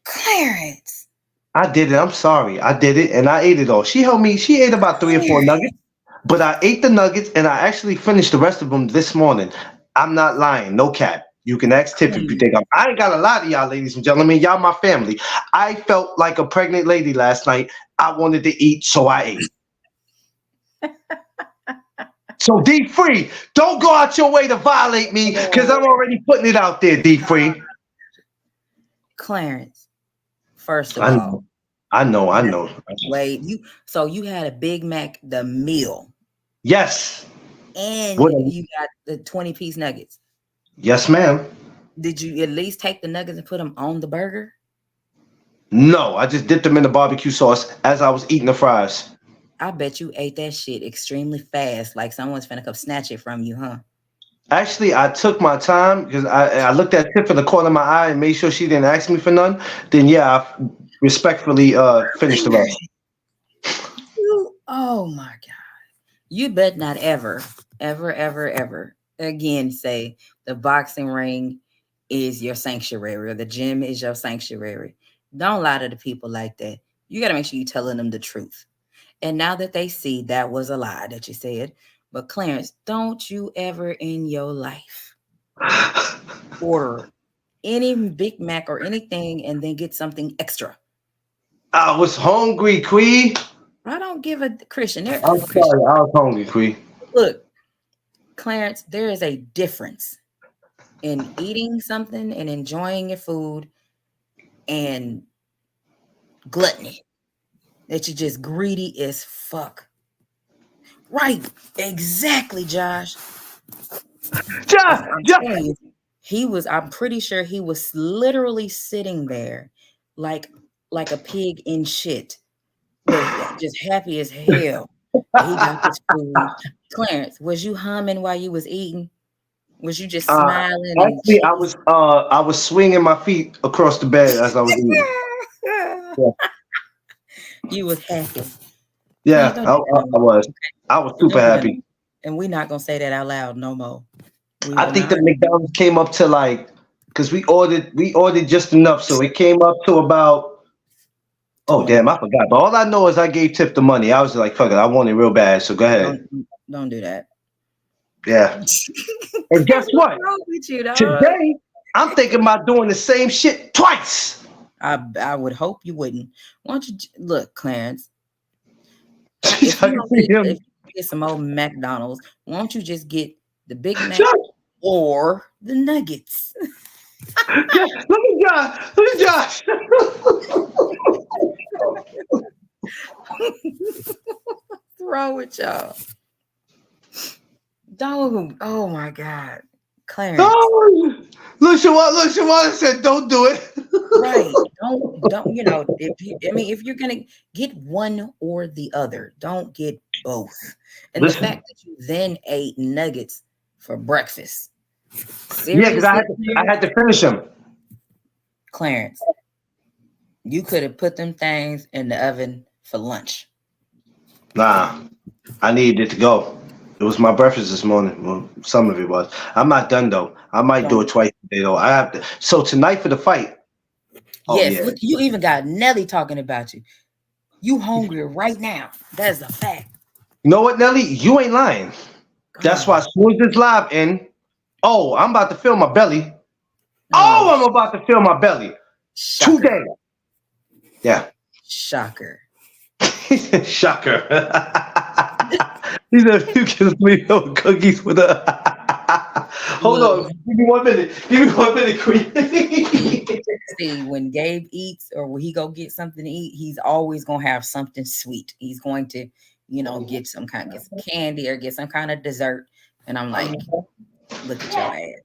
Clarence. I did it. I'm sorry. I did it and I ate it all. She ate about 3 or 4 nuggets, but I ate the nuggets and I actually finished the rest of them this morning. I'm not lying. No cap. You can ask Tiff if you think I ain't got a lot of y'all, ladies and gentlemen. Y'all my family. I felt like a pregnant lady last night. I wanted to eat, so I ate. So D-Free, don't go out your way to violate me because I'm already putting it out there, D-Free. Clarence, first of all. I know. Wait, you had a Big Mac, the meal. Yes. And you got the 20-piece nuggets. Yes, ma'am. Did you at least take the nuggets and put them on the burger? No, I just dipped them in the barbecue sauce as I was eating the fries. I bet you ate that shit extremely fast, like someone's finna come snatch it from you, huh? Actually, I took my time because I looked at Tiff in the corner of my eye and made sure she didn't ask me for none. Then yeah, I respectfully finished the rest. Oh my God. You bet not ever again say the boxing ring is your sanctuary or the gym is your sanctuary. Don't lie to the people like that. You got to make sure you're telling them the truth. And now that they see that was a lie that you said, but Clarence, don't you ever in your life order any Big Mac or anything and then get something extra. I was hungry, Quee. I don't give a Christian. I'm sorry, I was hungry, Quee. Look, Clarence, there is a difference in eating something and enjoying your food and gluttony. That you're just greedy as fuck. Right. Exactly, Josh. I'm pretty sure he was literally sitting there like a pig in shit. But just happy as hell. He got this food. Clarence, was you humming while you was eating? Was you just smiling? Actually, I was swinging my feet across the bed as I was eating. Yeah. You was happy. Yeah, I was. I was super happy. And we're not gonna say that out loud no more. I think the McDonald's came up to like, because we ordered just enough, so it came up to about. Oh damn, I forgot. But all I know is I gave Tiff the money. I was like, fuck it, I want it real bad. So go ahead. Don't do that. Yeah. And guess what? Today, I'm thinking about doing the same shit twice. I would hope you wouldn't. Why don't you look, Clarence? If you get some old McDonald's, why don't you just get the Big Mac or the nuggets? Look at Josh. What's wrong with y'all? Don't. Oh my God, Clarence. Oh, look, Shawana said, "Don't do it." Right. Don't. You know, if you're gonna get one or the other, don't get both. And the fact that you then ate nuggets for breakfast. Yeah, because I had to finish them. Clarence, you could have put them things in the oven for lunch. Nah, I needed it to go. It was my breakfast this morning. Well, some of it was. I'm not done though. I might do it twice a day though. I have to. So tonight for the fight. Yes, look, you even got Nelly talking about you. You hungry right now. That's a fact. You know what, Nelly? You ain't lying. That's why as soon as this live in, I'm about to fill my belly. I'm about to fill my belly. Shocker. Today. Yeah. Shocker. Shocker. He said you can leave those cookies with a Hold on. Give me 1 minute, Queen. See, when Gabe eats or when he go get something to eat, he's always gonna have something sweet. He's going to, get some candy or get some kind of dessert. And I'm like, Look at your ass.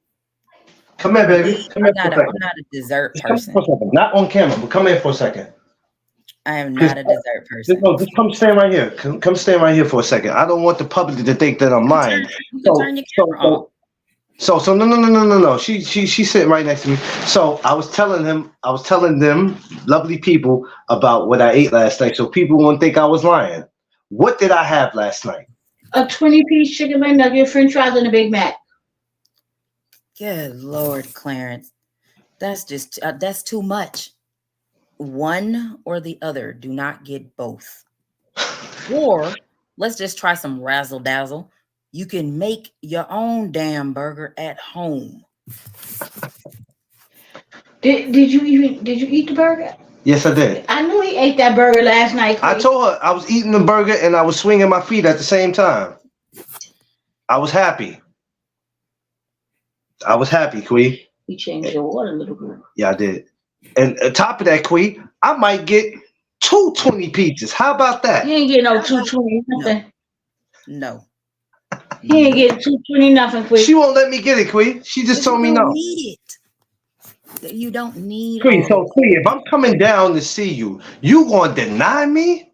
Come here, baby. Come here for a second. I'm not a dessert Just come person. for a second. Not on camera, but come here for a second. I am not a dessert person. Just come stand right here. Come stand right here for a second. I don't want the public to think that I'm lying. You can turn your camera on. So no. She's sitting right next to me. So I was telling them, lovely people, about what I ate last night, so people won't think I was lying. What did I have last night? A 20-piece chicken McNugget, French fries, and a Big Mac. Good Lord, Clarence, that's just that's too much. One or the other. Do not get both. Or let's just try some razzle dazzle. You can make your own damn burger at home. Did you eat the burger? Yes, I did. I knew he ate that burger last night. I told her I was eating the burger and I was swinging my feet at the same time. I was happy. Quee. You changed your water a little bit. Yeah, I did. And on top of that, Quee, I might get 220 pizzas. How about that? He ain't getting no 220 nothing. No. He ain't getting 220 nothing, Quee. She won't let me get it, Quee. She just told me no. Need it. You don't need Quee, so Quee, if I'm coming down to see you, you gonna deny me?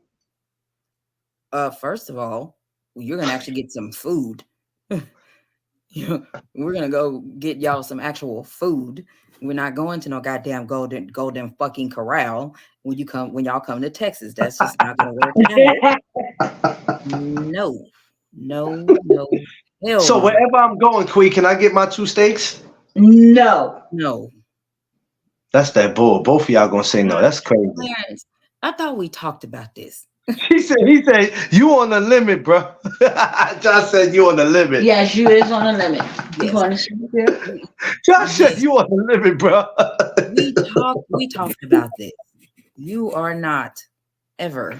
First of all, you're gonna actually get some food. We're gonna go get y'all some actual food. We're not going to no goddamn golden fucking corral when y'all come to Texas. That's just not gonna work out. No. Hell so no. wherever I'm going, Quee, can I get my 2 steaks? No. That's that bull. Both of y'all gonna say no. That's crazy. Clarence, I thought we talked about this. He said, you on the limit, bro. Josh said you on the limit. Yes, you is on the limit. You want to see it? Josh said you on the limit, bro. We talked about this. You are not ever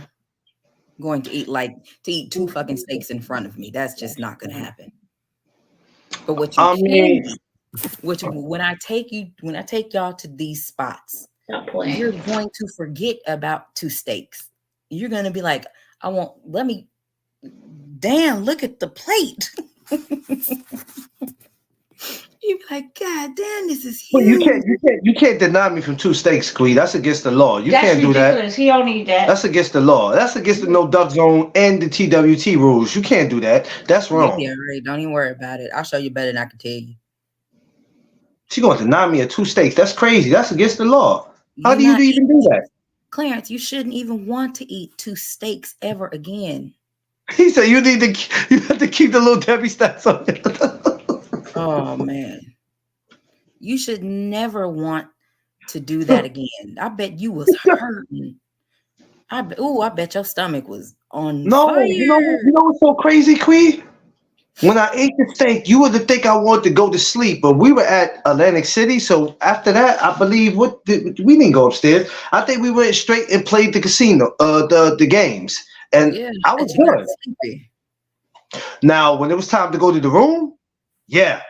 going to eat 2 fucking steaks in front of me. That's just not gonna happen. But what you can do, which when I take y'all to these spots, you're going to forget about 2 steaks. You're gonna be like, damn, look at the plate. You'd be like, God damn, this is huge. You can't deny me from 2 steaks, Quee. That's against the law. That's can't do ridiculous. He don't need that. That's against the law. That's against the no duck zone and the TWT rules. You can't do that. That's wrong. Yeah, right. Don't even worry about it. I'll show you better than I can tell you. She gonna deny me of 2 steaks. That's crazy. That's against the law. How do you even do that? Clarence, you shouldn't even want to eat 2 steaks ever again. He said you have to keep the little Debbie stats on it. Oh man. You should never want to do that again. I bet you was hurting. I bet your stomach was on fire. You know what's so crazy, Quee? When I ate the steak, you would think I wanted to go to sleep, but we were at Atlantic City, so after that, I believe we didn't go upstairs. I think we went straight and played the casino, the games, and I was good. Now, when it was time to go to the room, not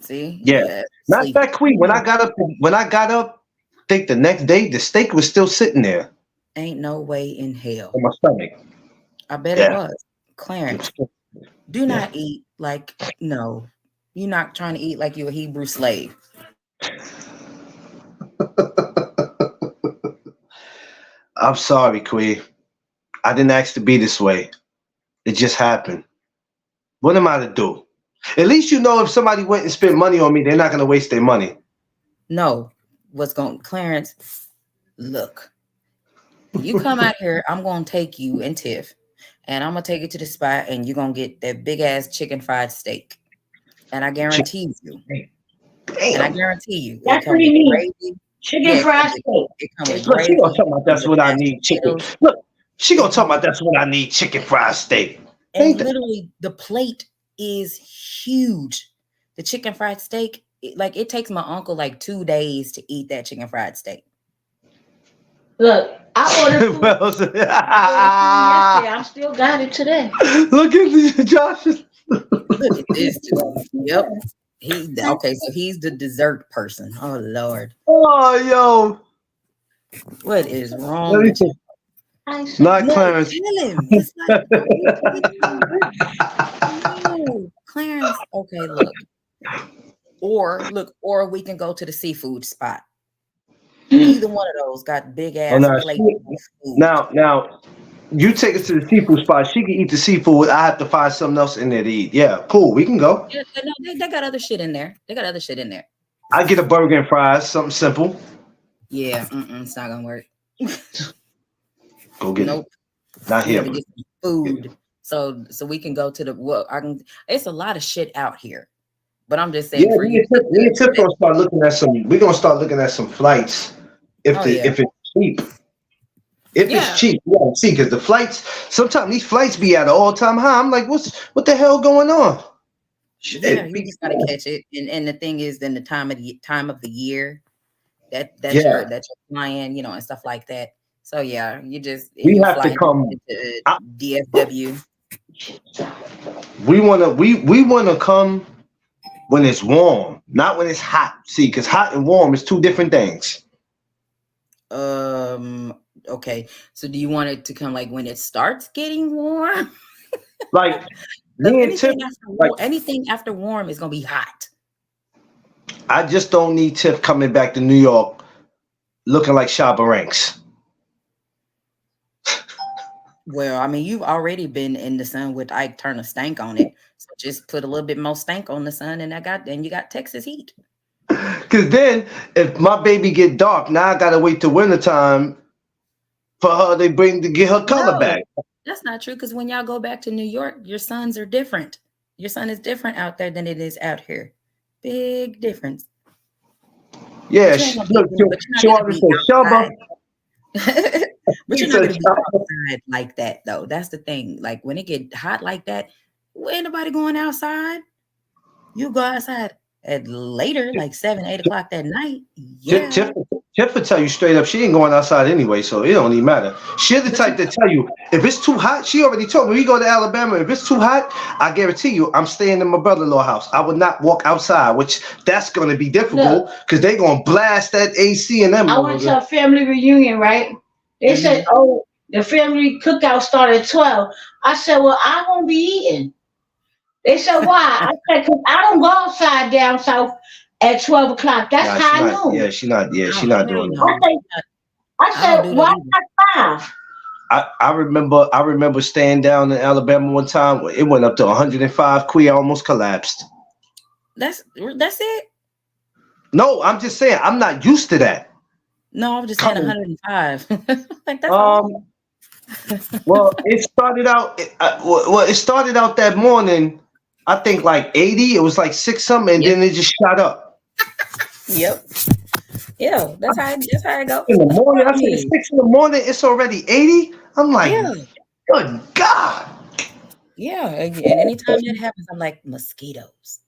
that Queen. When I got up, I think the next day the steak was still sitting there. Ain't no way in hell. In my stomach. I bet it was. Clarence, do not eat no. You're not trying to eat like you're a Hebrew slave. I'm sorry, Queen. I didn't ask to be this way. It just happened. What am I to do? At least you know if somebody went and spent money on me, they're not going to waste their money. No. Clarence, look. You come out here, I'm going to take you and Tiff, and I'm going to take you to the spot, and you're going to get that big-ass chicken fried steak. And I guarantee you. Damn. And I guarantee you. That's what he needs. Chicken fried steak. Look, she going to talk about that's what I need, chicken. Look, she going to talk about that's what I need, chicken fried steak. And literally, the plate is huge. The chicken fried steak, it takes my uncle 2 days to eat that chicken fried steak. Look, I ordered food. Yesterday. I still got it today. Look at Josh. Look at this. Yep. So he's the dessert person. Oh Lord. Oh yo. What is wrong with you? Not Clarence. Tell him. It's no, Clarence. Okay, look. Or we can go to the seafood spot. Either one of those got big ass plates of food. Now, you take us to the seafood spot. She can eat the seafood. I have to find something else in there to eat. Yeah, cool. We can go. Yeah, no, they got other shit in there. I get a burger and fries, something simple. Yeah, it's not gonna work. Go get it. Not here. Get some food. So we can go to the it's a lot of shit out here. But I'm just saying for you. We're gonna start looking at some flights if it's cheap. If it's cheap, see, because the flights sometimes these flights be at an all-time high. I'm like, what the hell going on? Shit. Yeah, you just gotta catch it. And the thing is, then the time of the year that you're flying, and stuff like that. So yeah, we have to come to DFW. We wanna come when it's warm, not when it's hot. See, because hot and warm is two different things. Okay. So do you want it to come like when it starts getting warm? Like anything after warm is gonna be hot. I just don't need Tiff coming back to New York looking like Shabba Ranks. Well, I mean, you've already been in the sun with Ike Turner stank on it. So just put a little bit more stank on the sun, and then you got Texas heat. Because then, if my baby get dark, now I gotta wait till wintertime for her to get her color back. That's not true. Because when y'all go back to New York, your suns are different. Your sun is different out there than it is out here. Big difference. Yeah, she always said Shabba. But you're not gonna be outside like that, though. That's the thing. Like when it get hot like that, ain't nobody going outside. You go outside at later, like 7, 8 o'clock that night. Yeah. Tiff will tell you straight up she ain't going outside anyway, so it don't even matter. She's the type to tell you if it's too hot. She already told me we go to Alabama. If it's too hot, I guarantee you I'm staying in my brother-in-law house. I would not walk outside, which that's going to be difficult because they're going to blast that AC and them. I went to a family reunion, right? They said, "Oh, the family cookout started at 12." I said, "Well, I won't be eating." They said, "Why?" I said, "Because I don't go outside down south at 12 o'clock. That's high noon." Yeah, she's not doing that. I said, "Why not 5?" I remember staying down in Alabama one time. It went up to 105. Queen almost collapsed. That's it. No, I'm just saying I'm not used to that. No, I'm just saying 105. Like that's well, it started out. It started out that morning. I think like 80. It was like 6 something, and then it just shot up. Yep. Yeah, that's how it goes. In the morning, I said 6 in the morning. It's already 80. I'm like, good God. Yeah, and anytime that happens, I'm like mosquitoes.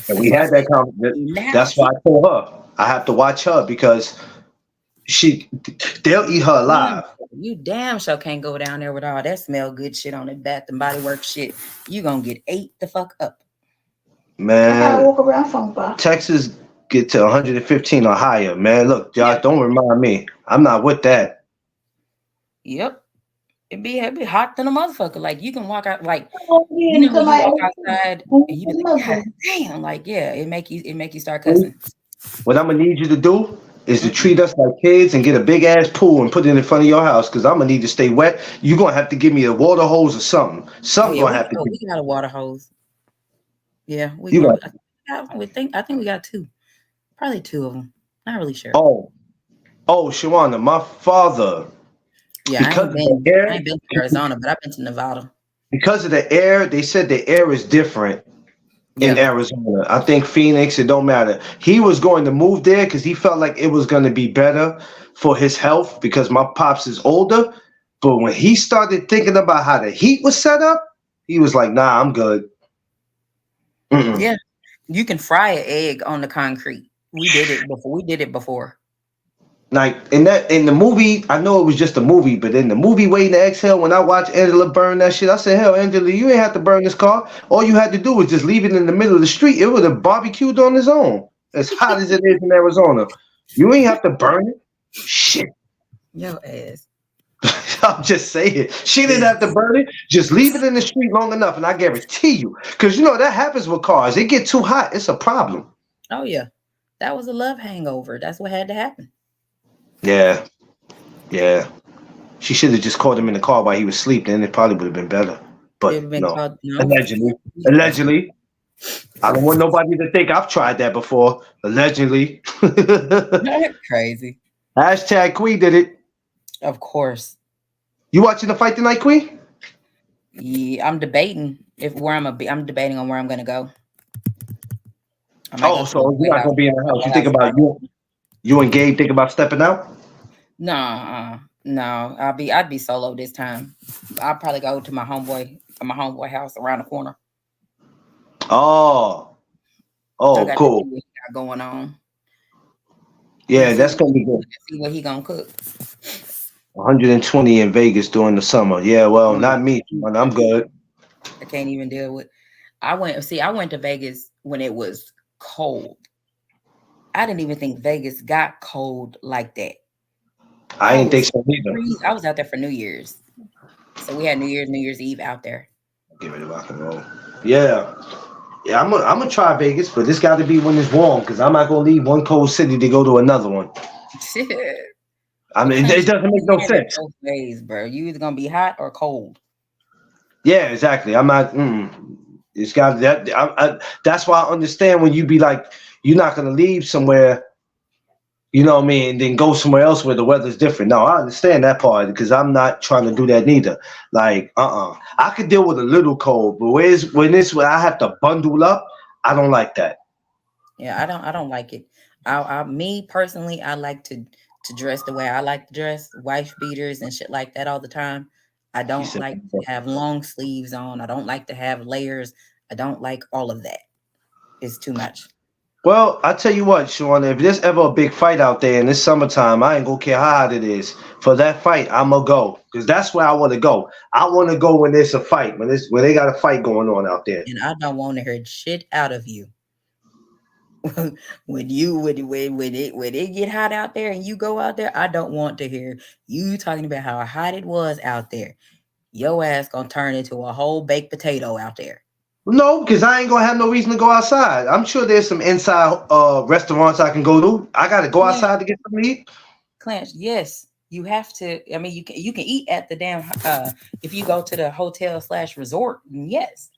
And we had that conversation. That's why I told her I have to watch her because they'll eat her alive. You damn sure can't go down there with all that smell good shit on it, Bath and Body Works shit. You gonna get ate the fuck up. Man, I gotta walk around from Texas get to 115 or higher. Man, look, y'all don't remind me. I'm not with that. Yep. It'd be hot than a motherfucker. Like you can walk out like you walk outside and you be like, God damn, like it make you start cussing. What I'm gonna need you to do is to treat us like kids and get a big ass pool and put it in front of your house because I'm gonna need to stay wet. You're gonna have to give me a water hose or something. Something gonna have to be. We got a water hose. Yeah, I think we got 2. Probably 2 of them. Not really sure. Oh, Shawana, my father. Yeah, I ain't been to Arizona, but I've been to Nevada. Because of the air, they said the air is different in Arizona. I think Phoenix, it don't matter. He was going to move there because he felt like it was going to be better for his health because my pops is older. But when he started thinking about how the heat was set up, he was like, nah, I'm good. Mm-mm. Yeah, you can fry an egg on the concrete. We did it before. Like in the movie, I know it was just a movie, but in the movie Waiting to Exhale, when I watched Angela burn that shit, I said, hell, Angela, you ain't have to burn this car. All you had to do was just leave it in the middle of the street. It would have barbecued on its own. As hot as it is in Arizona. You ain't have to burn it. Shit. Yo ass. I'm just saying. She didn't have to burn it. Just leave it in the street long enough, and I guarantee you, because you know that happens with cars. They get too hot. It's a problem. Oh yeah, that was a love hangover. That's what had to happen. Yeah, yeah. She should have just called him in the car while he was asleep. Then it probably would have been better. It would have But been no, called no. allegedly, allegedly. I don't want nobody to think I've tried that before. Allegedly. Crazy. Hashtag Queen did it. Of course. You watching the fight tonight, Queen? Yeah, I'm debating I'm debating on where I'm gonna go. Oh, so you're not gonna be in the house. You think about you and Gabe think about stepping out? No. I'd be solo this time. I'll probably go to my homeboy house around the corner. Oh, cool. What he got going on. Yeah, that's gonna be good. See what he gonna cook. 120 in Vegas during the summer. Yeah, well, not me. I'm good. I can't even deal with. I went to Vegas when it was cold. I didn't even think Vegas got cold like that. I didn't think so either. I was out there for New Year's. So we had New Year's Eve out there. Give it a rock and roll. Yeah. Yeah, I'm gonna try Vegas, but it's got to be when it's warm because I'm not gonna leave one cold city to go to another one. I mean, it doesn't make no sense. Both ways, bro. You either gonna be hot or cold. Yeah, exactly. I'm not. It's got that. That's why I understand when you be like, you're not gonna leave somewhere, you know what I mean, and then go somewhere else where the weather's different. No, I understand that part because I'm not trying to do that neither. Like, I could deal with a little cold, but when I have to bundle up, I don't like that. Yeah, I don't like it. Me personally, I like to dress the way I like to dress, wife beaters and shit like that all the time. I don't like to have long sleeves on. I don't like to have layers. I don't like all of that. It's too much. Well, I tell you what, Sean, if there's ever a big fight out there in this summertime, I ain't gonna care how hot it is. For that fight, I'm gonna go because that's where I want to go. I want to go when there's a fight, when they got a fight going on out there. And I don't want to hear shit out of you. when it get hot out there and you go out there, I don't want to hear you talking about how hot it was out there. Your ass gonna turn into a whole baked potato out there. No, because I ain't gonna have no reason to go outside. I'm sure there's some inside restaurants I can go to. I gotta go outside to get something to eat. Clarence, yes, you have to. I mean, you can eat at the damn if you go to the hotel/resort. Yes,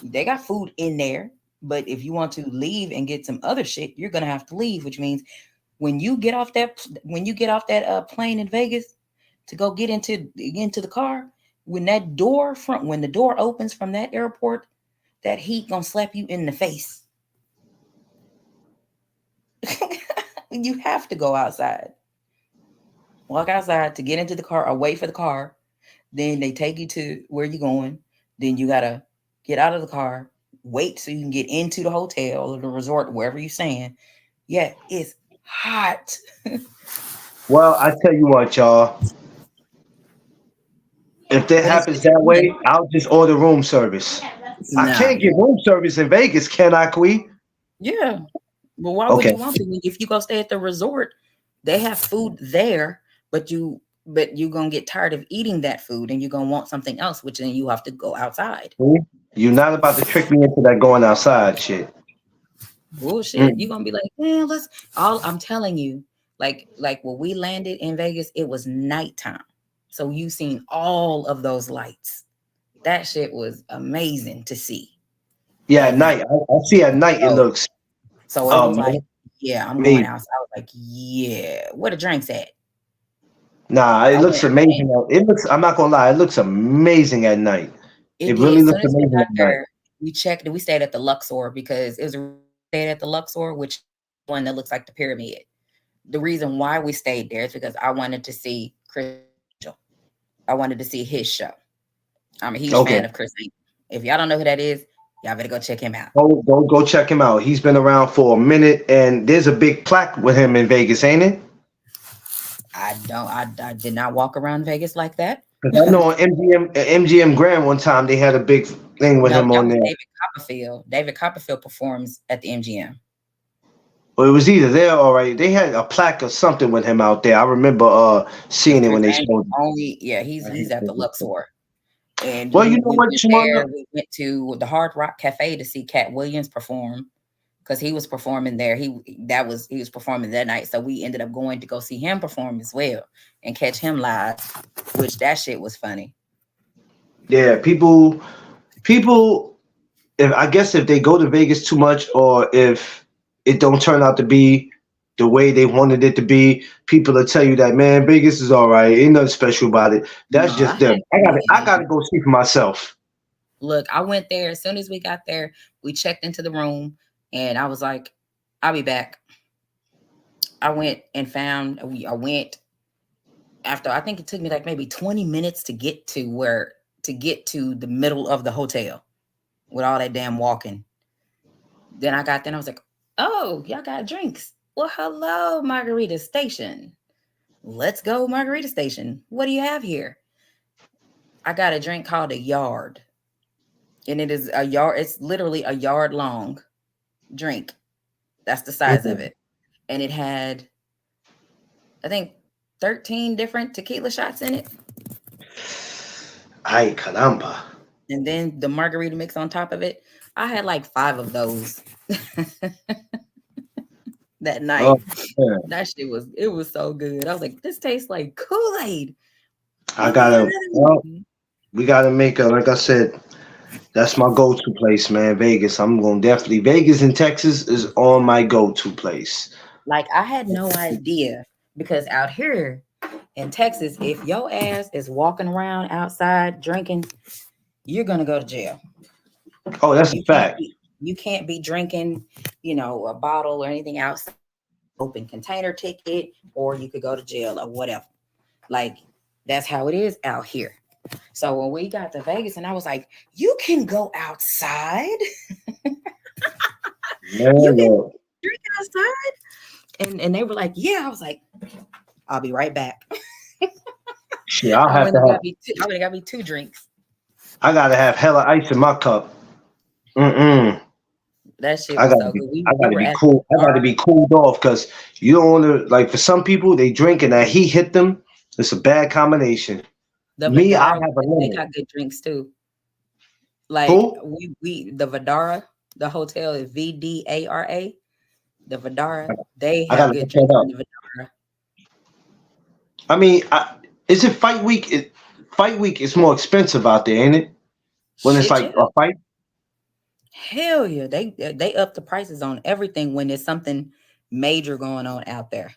they got food in there. But if you want to leave and get some other shit, you're gonna have to leave, which means when you get off that plane in Vegas to go get into the car, when the door opens from that airport, that heat gonna slap you in the face. You have to go outside. Walk outside to get into the car or wait for the car. Then they take you to where you're going. Then you gotta get out of the car, wait so you can get into the hotel or the resort, wherever you're staying. Yeah, it's hot. Well, I tell you what, y'all. If that happens that way, I'll just order room service. Nah. I can't get room service in Vegas, can I, Queen? Yeah. But why would you want to? If you go stay at the resort, they have food there, but you're gonna get tired of eating that food and you're gonna want something else, which then you have to go outside. You're not about to trick me into that going outside shit. Bullshit. You're gonna be like, man, I'm telling you, like when we landed in Vegas, it was nighttime. So you seen all of those lights. That shit was amazing to see. Yeah, at night. I see at night it looks. So it was like, yeah, I'm going outside. I was like, yeah, where the drinks at? Nah, it looks amazing. I'm not gonna lie, it looks amazing at night. It really looks amazing at night. We stayed at the Luxor because it was stayed at the Luxor, which one that looks like the pyramid. The reason why we stayed there is because I wanted to see Chris. I wanted to see his show. I'm a huge fan of Chris. If y'all don't know who that is, y'all better go check him out. Go check him out. He's been around for a minute, and there's a big plaque with him in Vegas, ain't it? I did not walk around Vegas like that. Because I know on MGM Grand one time they had a big thing with him on there. David Copperfield performs at the MGM. Or it was either there or right. They had a plaque or something with him out there. I remember seeing it when they showed it. Only, yeah, he's at the Luxor. And Well, you we know what, went Shimon? there. We went to the Hard Rock Cafe to see Cat Williams perform because he was performing there. He was performing that night. So we ended up going to go see him perform as well and catch him live, which that shit was funny. Yeah, people. If I guess if they go to Vegas too much, or if it don't turn out to be the way they wanted it to be, people will tell you that, man, Vegas is all right. Ain't nothing special about it. That's No, just them. I gotta go see for myself. Look, I went there as soon as we got there. We checked into the room, and I was like, "I'll be back." I went and found. I went after. I think it took me like maybe 20 minutes to get to the middle of the hotel with all that damn walking. Then I got there and I was like, "Oh, y'all got drinks? Well, hello, Margarita Station. Let's go, Margarita Station. What do you have here?" I got a drink called a Yard. And it is a yard. It's literally a yard long drink. That's the size of it. And it had, I think, 13 different tequila shots in it. Ay, caramba. And then the margarita mix on top of it. I had like 5 of those that night. Oh, that shit was so good. I was like, this tastes like Kool-Aid. We gotta make like I said, that's my go-to place, man. Vegas. I'm gonna definitely Vegas in Texas is on my go-to place. Like I had no idea because out here in Texas, if your ass is walking around outside drinking, you're gonna go to jail. Oh, that's a fact. You can't be drinking, a bottle or anything outside. Open container ticket, or you could go to jail or whatever. Like that's how it is out here. So when we got to Vegas, and I was like, "You can go outside. You can drink outside." And they were like, "Yeah." I was like, "I'll be right back." Shit, I would have got me 2 drinks. I gotta have hella ice in my cup. That shit was so good. I gotta be cool. I gotta be cooled off because you don't want to. Like for some people, they drink and that heat hit them. It's a bad combination. Me, I have a limit. They got good drinks too. Like we the Vidara, the hotel is VDARA. The Vidara, they have good drinks in the Vidara. I mean, is it fight week? Fight week is more expensive out there, ain't it? When it's like a fight. Hell yeah, they up the prices on everything when there's something major going on out there.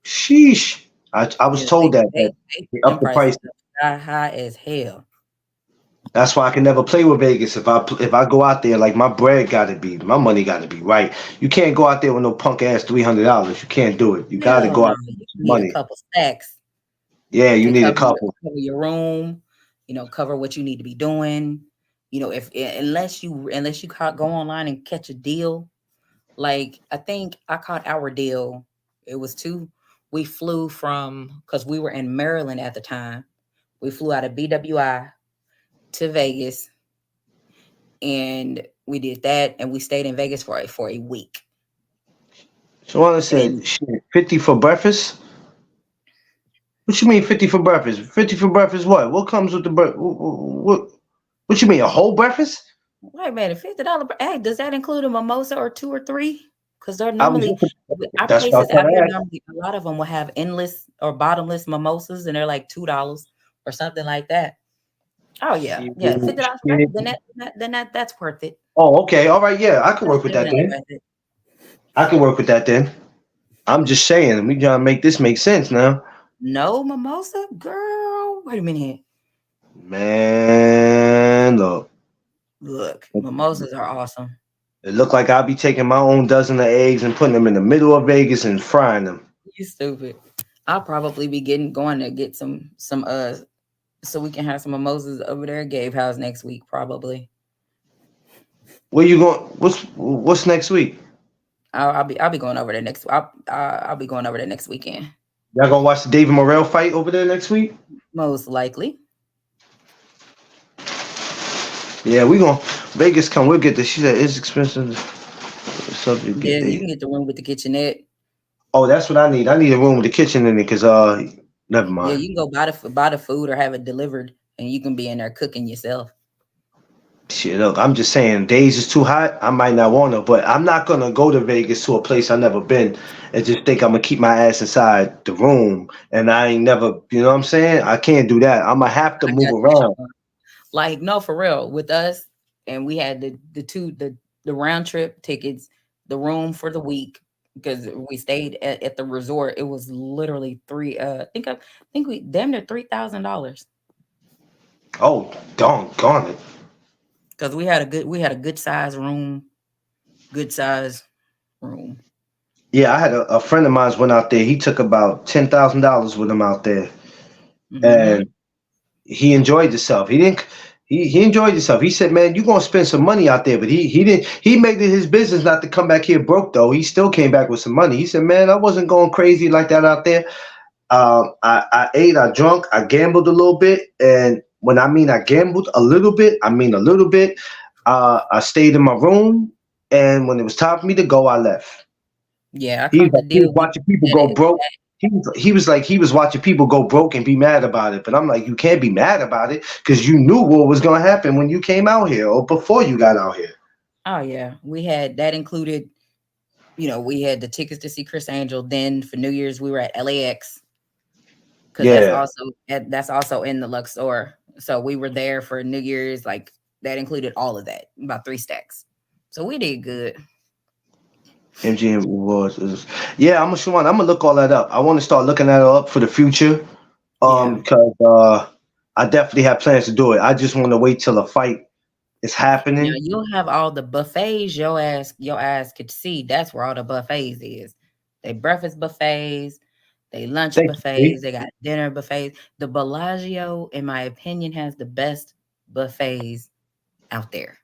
Sheesh. I was told that they up the price high as hell. That's why I can never play with Vegas. If I go out there, like my money gotta be right. You can't go out there with no punk ass $300. You can't do it. You gotta go out there with money. A couple stacks. Yeah, you need a couple. Cover your room. Cover what you need to be doing. Unless you go online and catch a deal. Like I think I caught our deal. It was 2. We flew from, because we were in Maryland at the time. We flew out of BWI to Vegas, and we did that, and we stayed in Vegas for a week. So I said, shit, 50 for breakfast? What you mean 50 for breakfast? 50 for breakfast what? What comes with the breakfast? What you mean, a whole breakfast? Wait a minute, $50. Hey, does that include a mimosa or 2 or 3? Because they're normally our places out here. Normally, a lot of them will have endless or bottomless mimosas, and they're like $2 or something like that. Oh yeah, $50. Then that's worth it. Oh, okay, all right, yeah, I can work with that then. I can work with that then. I'm just saying, we trying to make this make sense now. No mimosa, girl. Wait a minute, man. Look, mimosas are awesome. It looked like I'll be taking my own dozen of eggs and putting them in the middle of Vegas and frying them. You stupid. I'll probably be going to get some so we can have some mimosas over there at Gabe House next week, probably. Where you going? What's next week? I'll be going over there next. I'll be going over there next weekend. Y'all gonna watch the David Morrell fight over there next week? Most likely. Yeah, we gonna Vegas come. We'll get this. She said it's expensive. subject. Yeah, you can get the room with the kitchenette. Oh, that's what I need. I need a room with a kitchen in it because never Yeah, mind. you can go buy the food or have it delivered, and you can be in there cooking yourself. Shit, look, I'm just saying, days is too hot. I might not want to, but I'm not gonna go to Vegas to a place I never been and just think I'm gonna keep my ass inside the room and I ain't never. You know what I'm saying? I can't do that. I'm gonna have to I move got you, around. Sean. Like, no, for real, with us, and we had the round trip tickets, the room for the week because we stayed at the resort. It was literally I think we damn near $3,000 Oh, doggone it. because we had a good size room. Yeah, I had a friend of mine went out there. He took about $10,000 with him out there, Hmm. and he enjoyed himself. He didn't. He enjoyed himself. He said, "Man, you're gonna spend some money out there," but he didn't. He made it his business not to come back here broke though. He still came back with some money. He said, "Man, I wasn't going crazy like that out there. I ate, I drunk, I gambled a little bit, and when I mean I gambled a little bit, I mean a little bit. I stayed in my room, and when it was time for me to go, I left." Yeah, I come to He was deal with watching people that. go broke. He was watching people go broke and be mad about it. But I'm like, you can't be mad about it because you knew what was gonna happen when you came out here or before you got out here. Oh yeah, we had that included. We had the tickets to see Chris Angel. Then for New Year's, we were at LAX because Yeah. that's also in the Luxor. So we were there for New Year's. Like that included all of that, about 3 stacks. So we did good. MGM rewards is yeah, I'm gonna look all that up. I want to start looking that up for the future. Yeah. Because I definitely have plans to do it. I just want to wait till the fight is Now happening. you'll have all the buffets your ass could see. That's where all the buffets is. They breakfast buffets, they lunch Thank you. buffets, they got dinner buffets. The Bellagio, in my opinion, has the best buffets out there.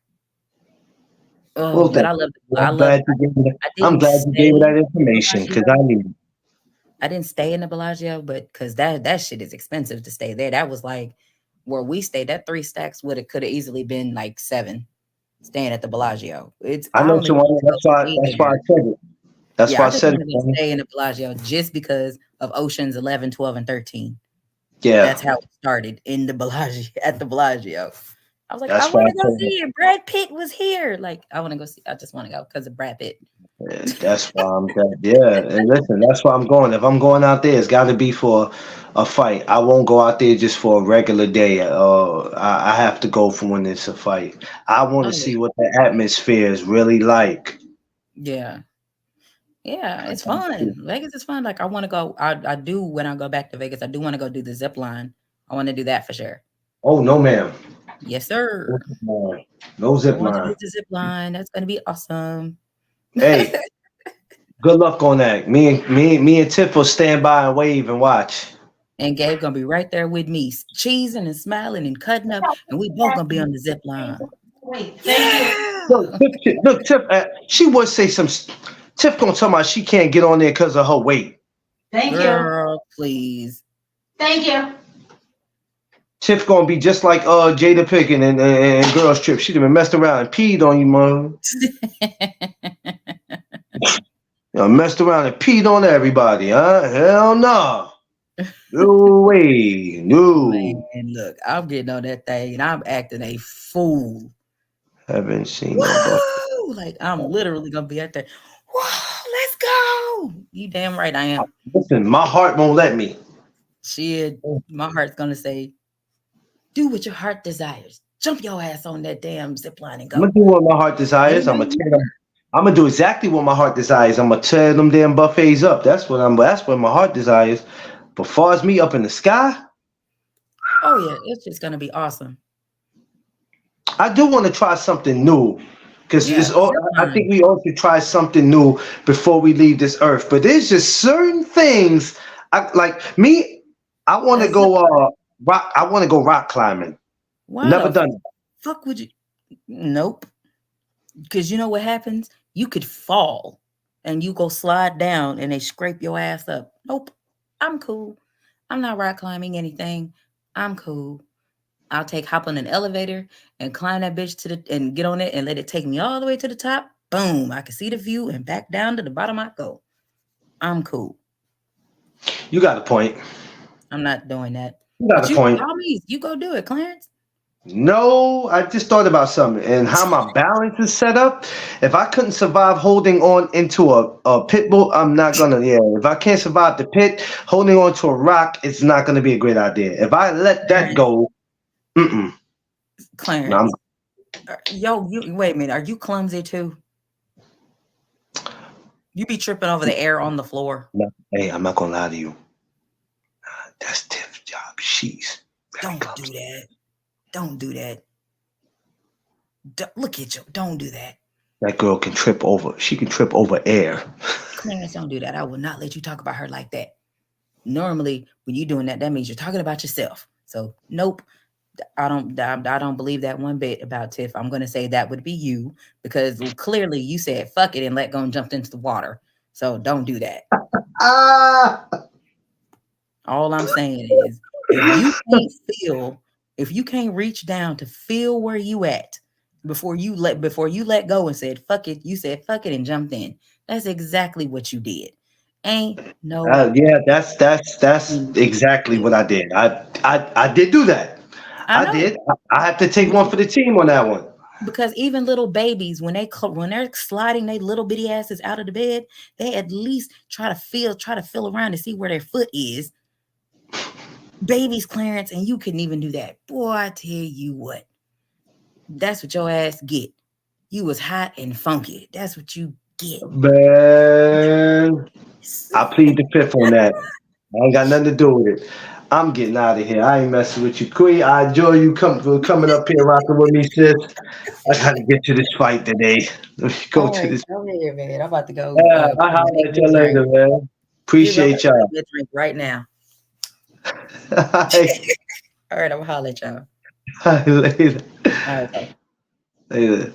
Oh, Well, but thank I you. love I'm glad you gave me that. I I'm didn't glad you gave me stay that in the information because I Bellagio. need it. I didn't stay in the Bellagio, but because that shit is expensive to stay there. That was like where we stayed. That 3 stacks could have easily been like seven staying at the Bellagio. I I know only someone. wanted to go stay That's why I there. said it. That's Yeah, why I I just said it. wanted to Man. stay in the Bellagio just because of Oceans 11, 12, and 13. Yeah, That's how it started in the Bellagio at the Bellagio. I was like, I that's why want I to go said it. see it. Brad Pitt was here. Like, I want to go see. I just want to go because of Brad Pitt. And that's why I'm that. Yeah, and listen, that's why I'm going. If I'm going out there, it's got to be for a fight. I won't go out there just for a regular day. I have to go for when it's a fight. I want Oh to see yeah, what the atmosphere is really like. yeah. Yeah, it's fun. Vegas is fun. Like I want to go. I do when I go back to Vegas. I do want to go do the zip line. I want to do that for sure. Oh no, ma'am. Yes, No sir. zip line. No I zip want to do line. the zip line. That's gonna be awesome. Hey, good luck on that. Me and Tiff will stand by and wave and watch. And Gabe gonna be right there with me, cheesing and smiling and cutting up, and we both gonna be on the zip line. Wait, thank you. Look, Yeah, Tiff, she would say some. Tiff gonna tell me she can't get on there because of her weight. Thank you. girl, please. Thank you. Tiff gonna be just like Jada Pickett and Girls Trip. She'd have been messed around and peed on you, man. You know, messed around and peed on everybody, huh? Hell no. No way. Man, No. look, I'm getting on that thing and I'm acting a fool. Haven't seen no buff. Woo! Like I'm literally gonna be out there. Whoa, let's go. You damn right I am. Listen, my heart won't let me. Shit, my heart's gonna say, do what your heart desires. Jump your ass on that damn zip line and I'm gonna go. do what my heart Let desires. it know I'm gonna you tear here. them. I'm gonna do exactly what my heart desires. I'm gonna tear them damn buffets up. That's what my heart desires. But far as me up in the sky, Oh yeah, it's just gonna be awesome. I do want to try something new. Because Yeah, it's all, zip I think line. we all should try something new before we leave this earth. But there's just certain things I like me. I want A to zip go line. rock. I want to go rock climbing. Why Never the done it. fuck would you? Nope. Because you know what happens? You could fall and you go slide down and they scrape your ass up. Nope. I'm cool. I'm not rock climbing anything. I'm cool. Hop on an elevator and climb that bitch and get on it and let it take me all the way to the top. boom, I can see the view and back down to the bottom I go. I'm cool. You got a point. I'm not doing that. You got a point. You go do it, Clarence. No, I just thought about something and how my balance is set up. If I couldn't survive holding on into a pit bull, I'm not gonna. Yeah, if I can't survive the pit, holding on to a rock, it's not gonna be a great idea. If I let that go, Clarence, you wait a minute. Are you clumsy too? You be tripping over the air on the floor. No, hey, I'm not gonna lie to you. That's Tiff's job. She's don't clumsy. Do that. Don't do that. Look at you. Don't do that. That girl can trip over. She can trip over air. Clarence, don't do that. I will not let you talk about her like that. Normally, when you're doing that, that means you're talking about yourself. So, nope. I don't believe that one bit about Tiff. I'm going to say that would be you because clearly you said fuck it and let go and jumped into the water. So, don't do that. All I'm saying is if you can't reach down to feel where you at before you let go and said fuck it, you said fuck it and jumped in. That's exactly what you did. Ain't no yeah, that's exactly what I did. I did do that. I did. I have to take one for the team on that one. Because even little babies, when they're sliding their little bitty asses out of the bed, they at least try to feel around to see where their foot is. Babies, Clarence, and you couldn't even do that. Boy, I tell you what. That's what your ass get. You was hot and funky. That's what you get. Man, I plead the fifth on that. I ain't got nothing to do with it. I'm getting out of here. I ain't messing with you, Queen. I enjoy you coming up here rocking with me, sis. I gotta get to this fight today. Let me go to this. Come here, man. I'm about to go. I'll holler at you later, man. Appreciate y'all. Drink right now. All right, I'm gonna holler at y'all. Later. All right. Later.